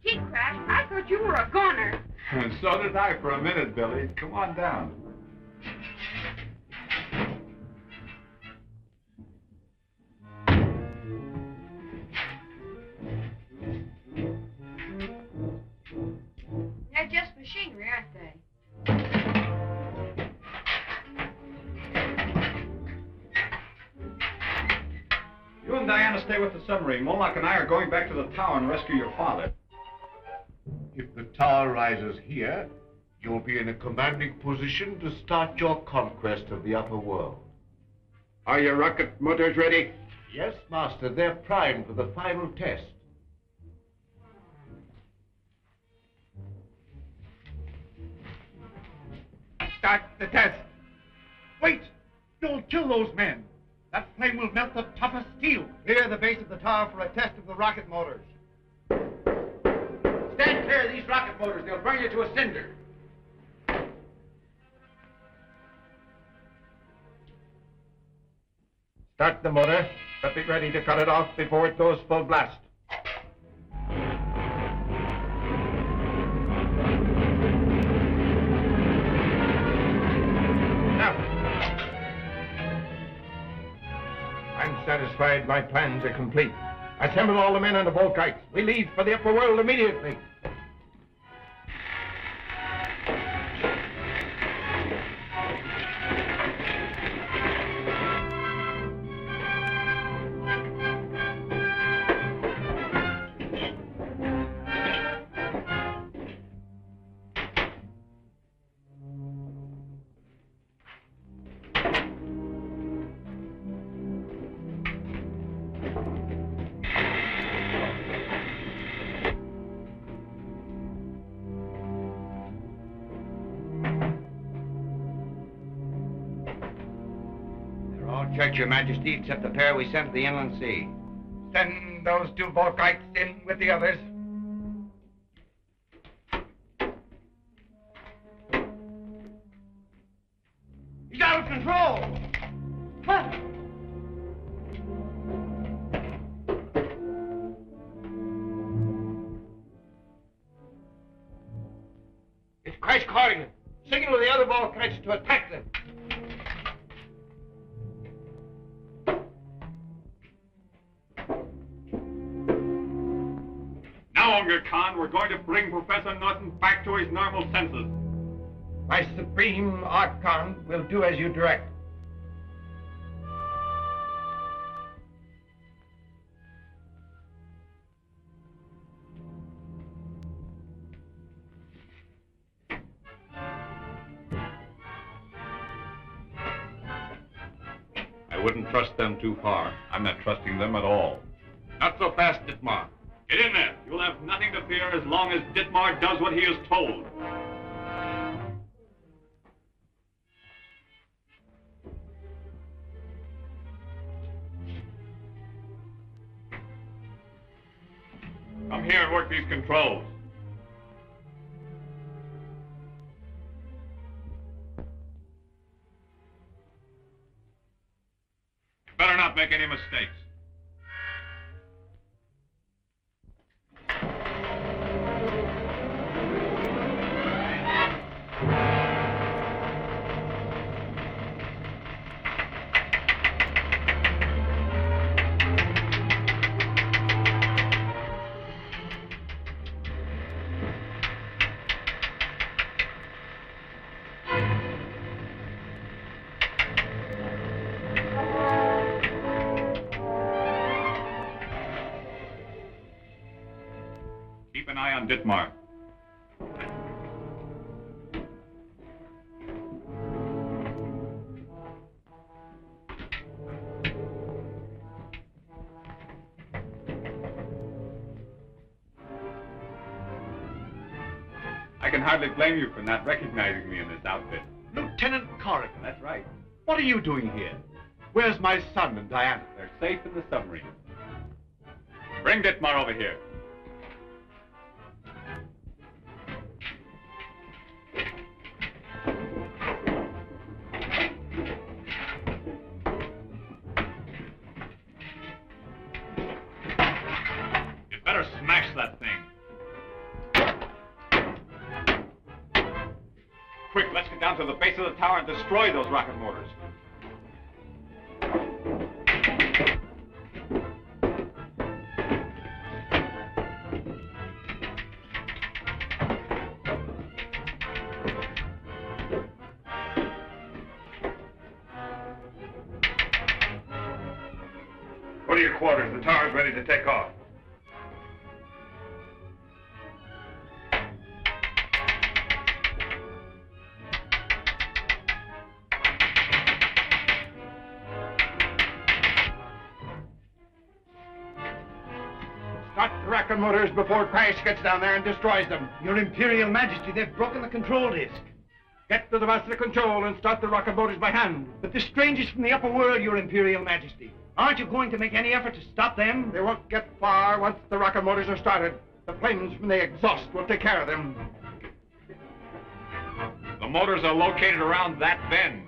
[SPEAKER 7] Gee, Crash, I thought you were a goner.
[SPEAKER 1] And so did I for a minute, Billy. Come on down.
[SPEAKER 6] They're just machinery, aren't they?
[SPEAKER 1] You and Diana stay with the submarine. Moloch and I are going back to the tower and rescue your father.
[SPEAKER 8] If the tower rises here, you'll be in a commanding position to start your conquest of the upper world.
[SPEAKER 10] Are your rocket motors ready?
[SPEAKER 8] Yes, Master. They're primed for the final test.
[SPEAKER 12] Start the test. Wait! Don't kill those men. That flame will melt the toughest steel. Clear the base of the tower for a test of the rocket motors.
[SPEAKER 10] Stand clear of these rocket motors. They'll burn you to a cinder. Start the motor, but be ready to cut it off before it goes full blast. Now. I'm satisfied my plans are complete. Assemble all the men on the boat kites. We leave for the upper world immediately.
[SPEAKER 17] Check, Your Majesty, except the pair we sent to the inland sea.
[SPEAKER 12] Send those two boat kites in with the others. He's out of control! What? It's Crash Corrigan. Signal the other boat kites to attack them.
[SPEAKER 1] Khan, we're going to bring Professor Norton back to his normal senses.
[SPEAKER 10] My Supreme Archon will do as you direct.
[SPEAKER 1] I wouldn't trust them too far. I'm not trusting them at all.
[SPEAKER 10] Not so fast, Dittmar.
[SPEAKER 1] Get in there. You'll have nothing to fear as long as Dittmar does what he is told. Come here and work these controls. Better not make any mistakes. Keep an eye on Dittmar. I can hardly blame you for not recognizing me in this outfit.
[SPEAKER 8] Lieutenant Corrigan.
[SPEAKER 1] That's right.
[SPEAKER 8] What are you doing here? Where's my son and Diana?
[SPEAKER 1] They're safe in the submarine. Bring Dittmar over here. You'd better smash that thing.
[SPEAKER 16] to the base of the tower and destroy those rocket motors.
[SPEAKER 13] Go to your quarters. The tower's ready to take off.
[SPEAKER 12] Start the rocket motors before Crash gets down there and destroys them. Your Imperial Majesty, they've broken the control disk. Get to the master control and start the rocket motors by hand. But the strangers from the upper world, Your Imperial Majesty. Aren't you going to make any effort to stop them? They won't get far once the rocket motors are started. The flames from the exhaust will take care of them.
[SPEAKER 16] The motors are located around that bend.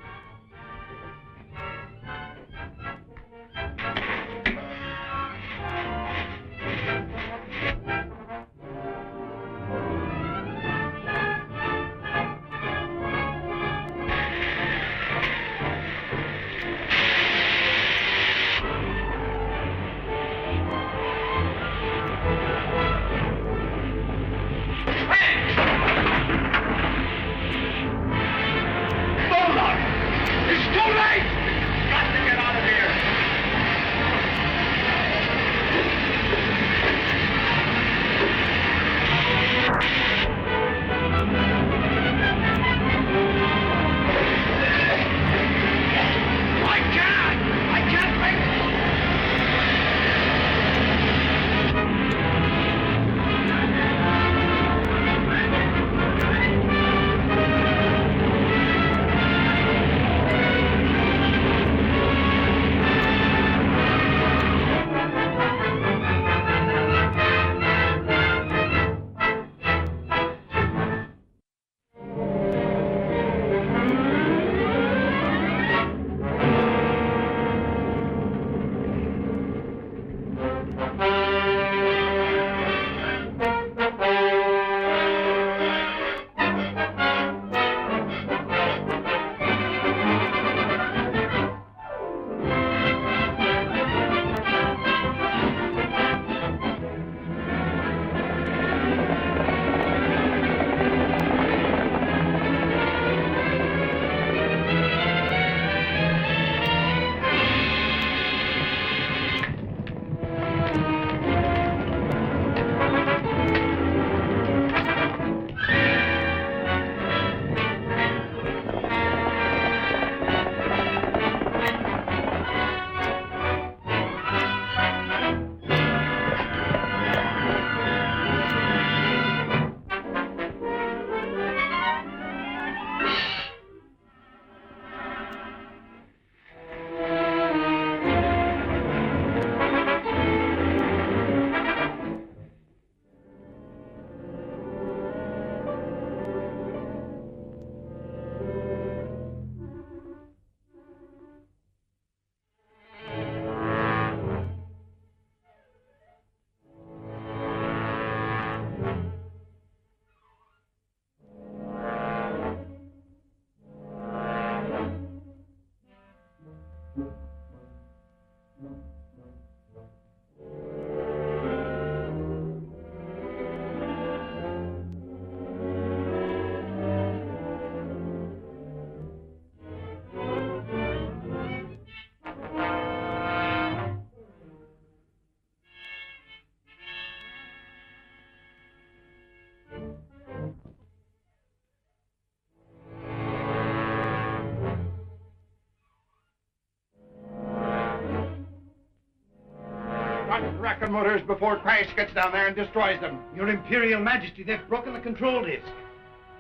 [SPEAKER 12] Rocket motors before Crash gets down there and destroys them. Your Imperial Majesty, they've broken the control disk.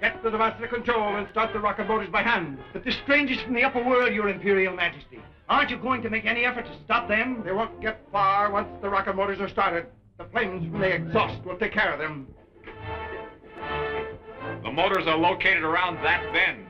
[SPEAKER 12] Get to the master control and start the rocket motors by hand. But the strangers from the upper world, Your Imperial Majesty. Aren't you going to make any effort to stop them? They won't get far once the rocket motors are started. The flames from the exhaust will take care of them.
[SPEAKER 16] The motors are located around that bend.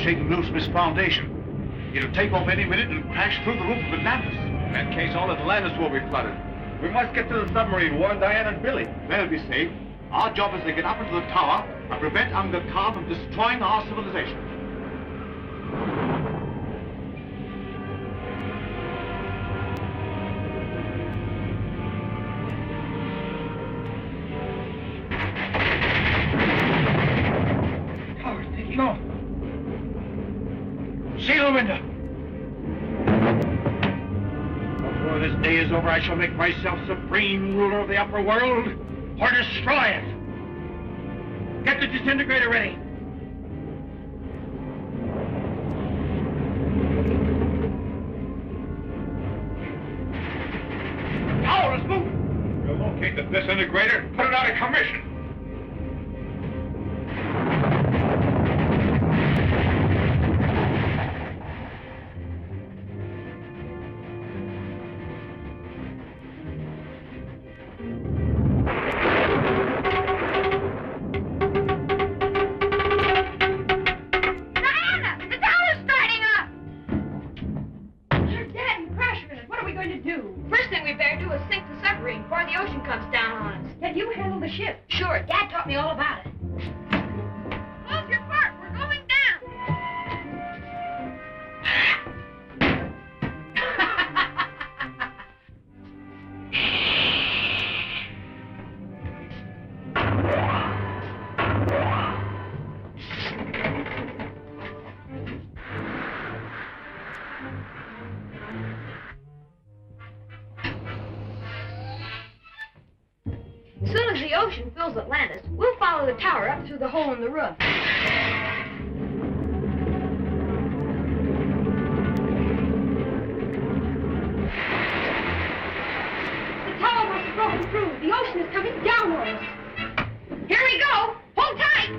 [SPEAKER 8] shaking loose from its foundation. It'll take off any minute and crash through the roof of Atlantis.
[SPEAKER 1] In that case, all Atlantis will be flooded. We must get to the submarine, warn Diane and Billy.
[SPEAKER 8] They'll be safe. Our job is to get up into the tower and prevent Unga Khan from destroying our civilization.
[SPEAKER 10] Tower's taking off. Seal the window. Before this day is over, I shall make myself supreme ruler of the upper world, or destroy it. Get the disintegrator ready.
[SPEAKER 13] Tower is moving. We'll locate the disintegrator and put it out of commission.
[SPEAKER 7] As soon as the ocean fills Atlantis, we'll follow the tower up through the hole in the roof. The tower must have broken through. The ocean is coming down on us. Here we go. Hold tight.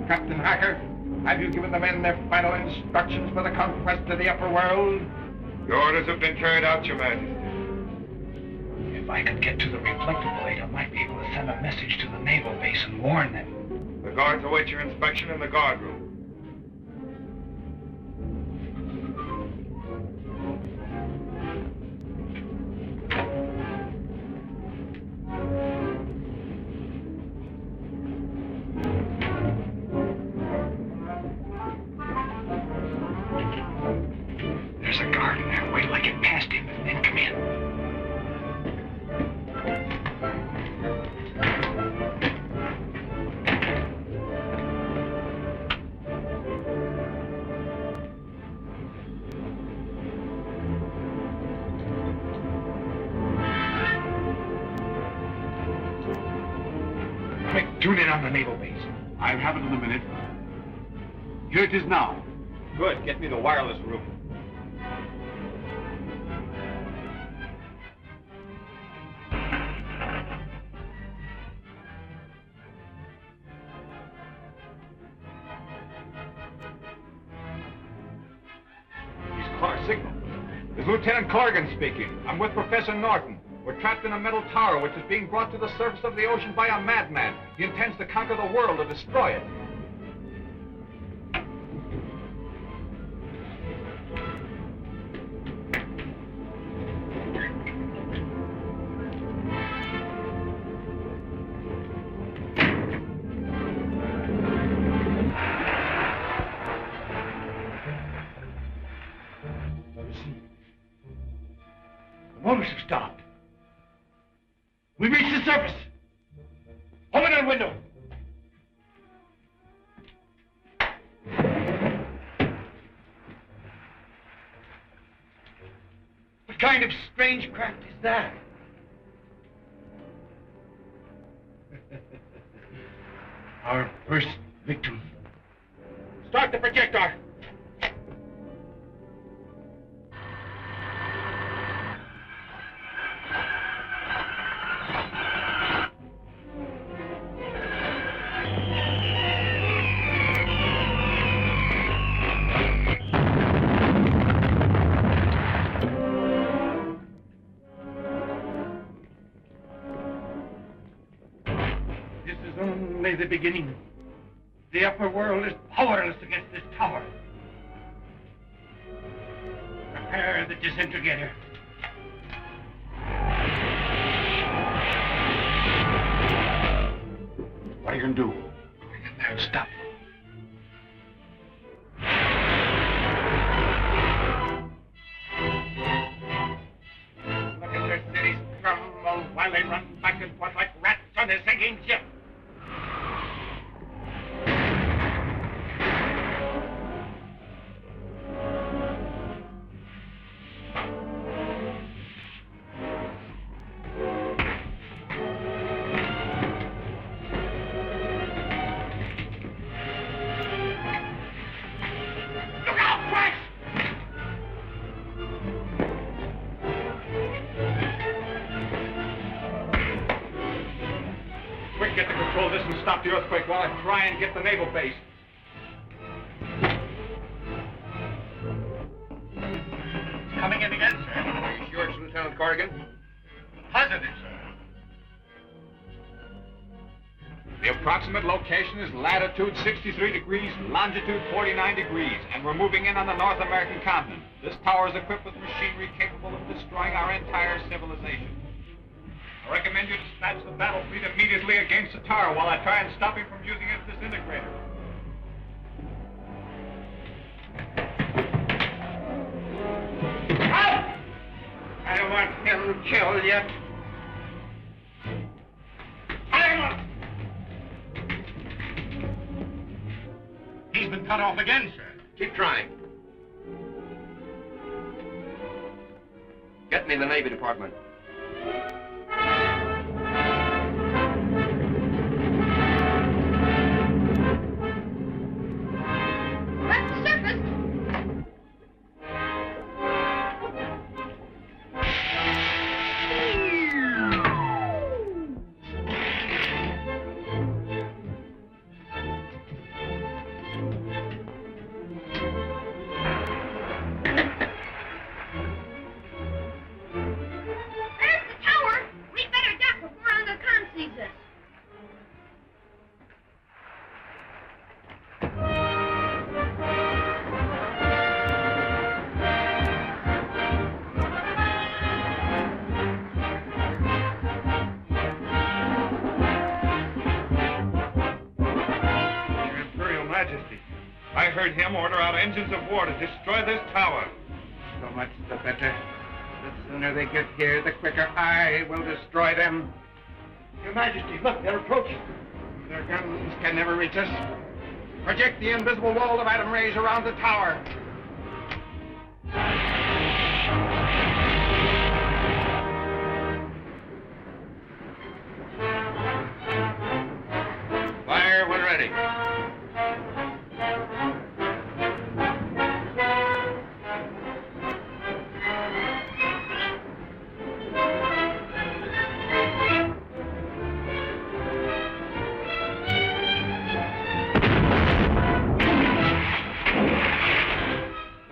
[SPEAKER 10] Captain Hacker, have you given the men their final instructions for the conquest of the upper world?
[SPEAKER 13] The orders have been carried out, Your Majesty.
[SPEAKER 12] If I could get to the reflector blade, I might be able to send a message to the naval base and warn them.
[SPEAKER 13] The guards await your inspection in the guard room.
[SPEAKER 12] There's a guard in there. Wait till I get past him and then come in. Quick, tune in on the naval base.
[SPEAKER 8] I'll have it in a minute. Here it is now.
[SPEAKER 1] Good. Get me the wireless room.
[SPEAKER 13] He's caught our signal. This is Lieutenant Corrigan speaking. I'm with Professor Norton. We're trapped in a metal tower which is being brought to the surface of the ocean by a madman. He intends to conquer the world and destroy it.
[SPEAKER 10] The motors have stopped. We reached the surface. Open that window. What kind of strange craft is that?
[SPEAKER 12] First victim.
[SPEAKER 16] Start the projector.
[SPEAKER 12] This is only the beginning. The upper world is powerless against this tower. Prepare the disintegrator.
[SPEAKER 16] What are you going to do?
[SPEAKER 12] Now stop.
[SPEAKER 16] Look at their cities crumble while they run back and forth like rats on a sinking ship.
[SPEAKER 13] Quick, get to control this and stop the earthquake while I try and get the naval base.
[SPEAKER 12] Coming in again, sir.
[SPEAKER 13] Are you sure it's Lieutenant Corrigan?
[SPEAKER 12] Positive, sir.
[SPEAKER 13] The approximate location is latitude 63 degrees, longitude 49 degrees, and we're moving in on the North American continent. This tower is equipped with machinery capable of destroying our entire civilization. I recommend you dispatch the battle fleet immediately against the tower while I try and stop him from using its disintegrator.
[SPEAKER 16] I don't want him killed yet.
[SPEAKER 12] He's been cut off again, sir.
[SPEAKER 5] Keep trying. Get me the Navy Department.
[SPEAKER 7] Left the surface. There's the tower. We'd better duck before Uncle Con sees us.
[SPEAKER 13] Your Imperial Majesty, I heard him order out engines of war to destroy this tower.
[SPEAKER 12] So much the better. The sooner they get here, the quicker I will destroy them. Your Majesty, look, they're approaching. Their guns can never reach us. Project the invisible wall of atom rays around the tower.
[SPEAKER 5] Fire when ready.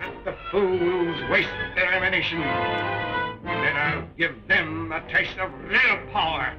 [SPEAKER 12] Let the fools waste their ammunition. Then I'll give them a taste of real power.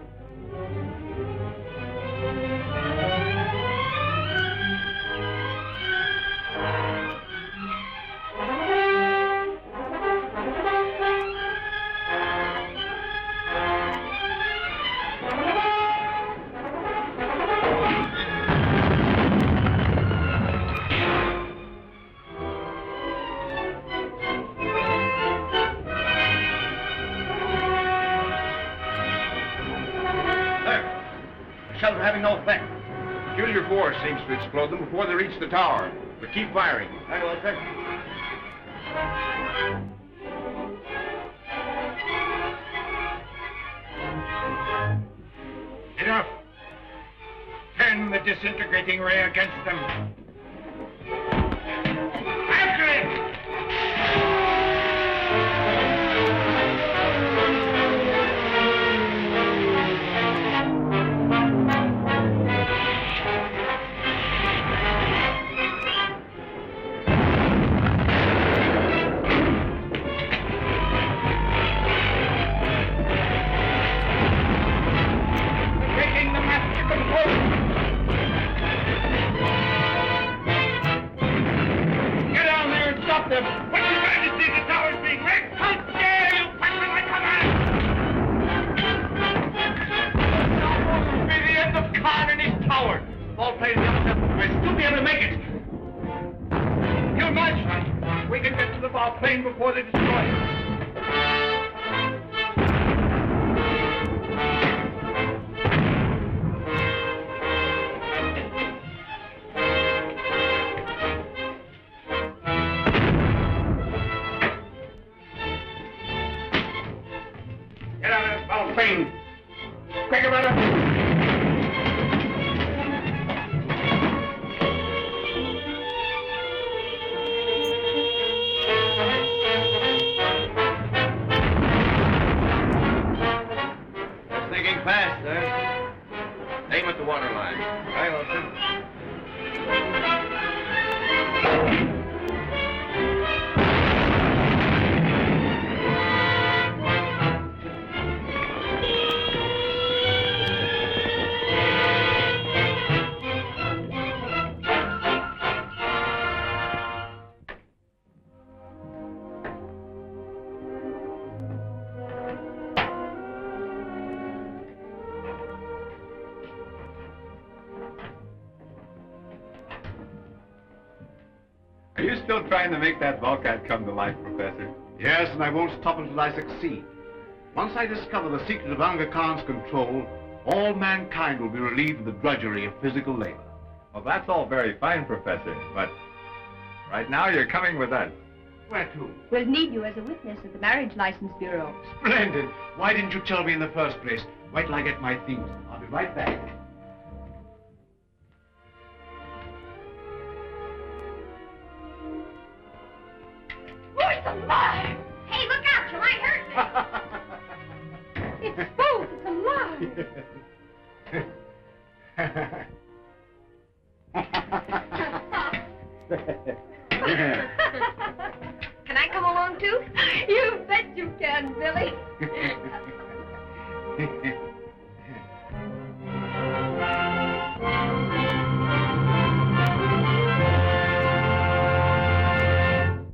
[SPEAKER 5] Shelter having no effect. Peculiar force seems to explode them before they reach the tower. But keep firing.
[SPEAKER 12] Very well, sir. Enough. 10
[SPEAKER 10] Aim the disintegrating ray against them.
[SPEAKER 3] After it!
[SPEAKER 10] Taking the master control. Get down there and stop them.
[SPEAKER 3] What you trying to see? The tower's being wrecked? How dare you question my command?
[SPEAKER 10] This will be the end of Khan and his tower. All playing the other separate. We'll still be able to make it. You much. We can get to the ball plane before they destroy it. Get out of this ball plane. Quick about it.
[SPEAKER 17] Thinking fast, sir. Aim at the water line.
[SPEAKER 10] Aye, officer.
[SPEAKER 13] Are you still trying to make that Vulcan come to life, Professor?
[SPEAKER 8] Yes, and I won't stop until I succeed. Once I discover the secret of Anga Khan's control, all mankind will be relieved of the drudgery of physical labor.
[SPEAKER 13] Well, that's all very fine, Professor, but right now you're coming with us.
[SPEAKER 8] Where to?
[SPEAKER 7] We'll need you as a witness at the Marriage License Bureau.
[SPEAKER 8] Splendid. Why didn't you tell me in the first place? Wait till I get my things. I'll be right back.
[SPEAKER 6] Oh, it's alive! Hey, look out! You might hurt me. It's both. It's alive. Can I come along too? You bet you can, Billy.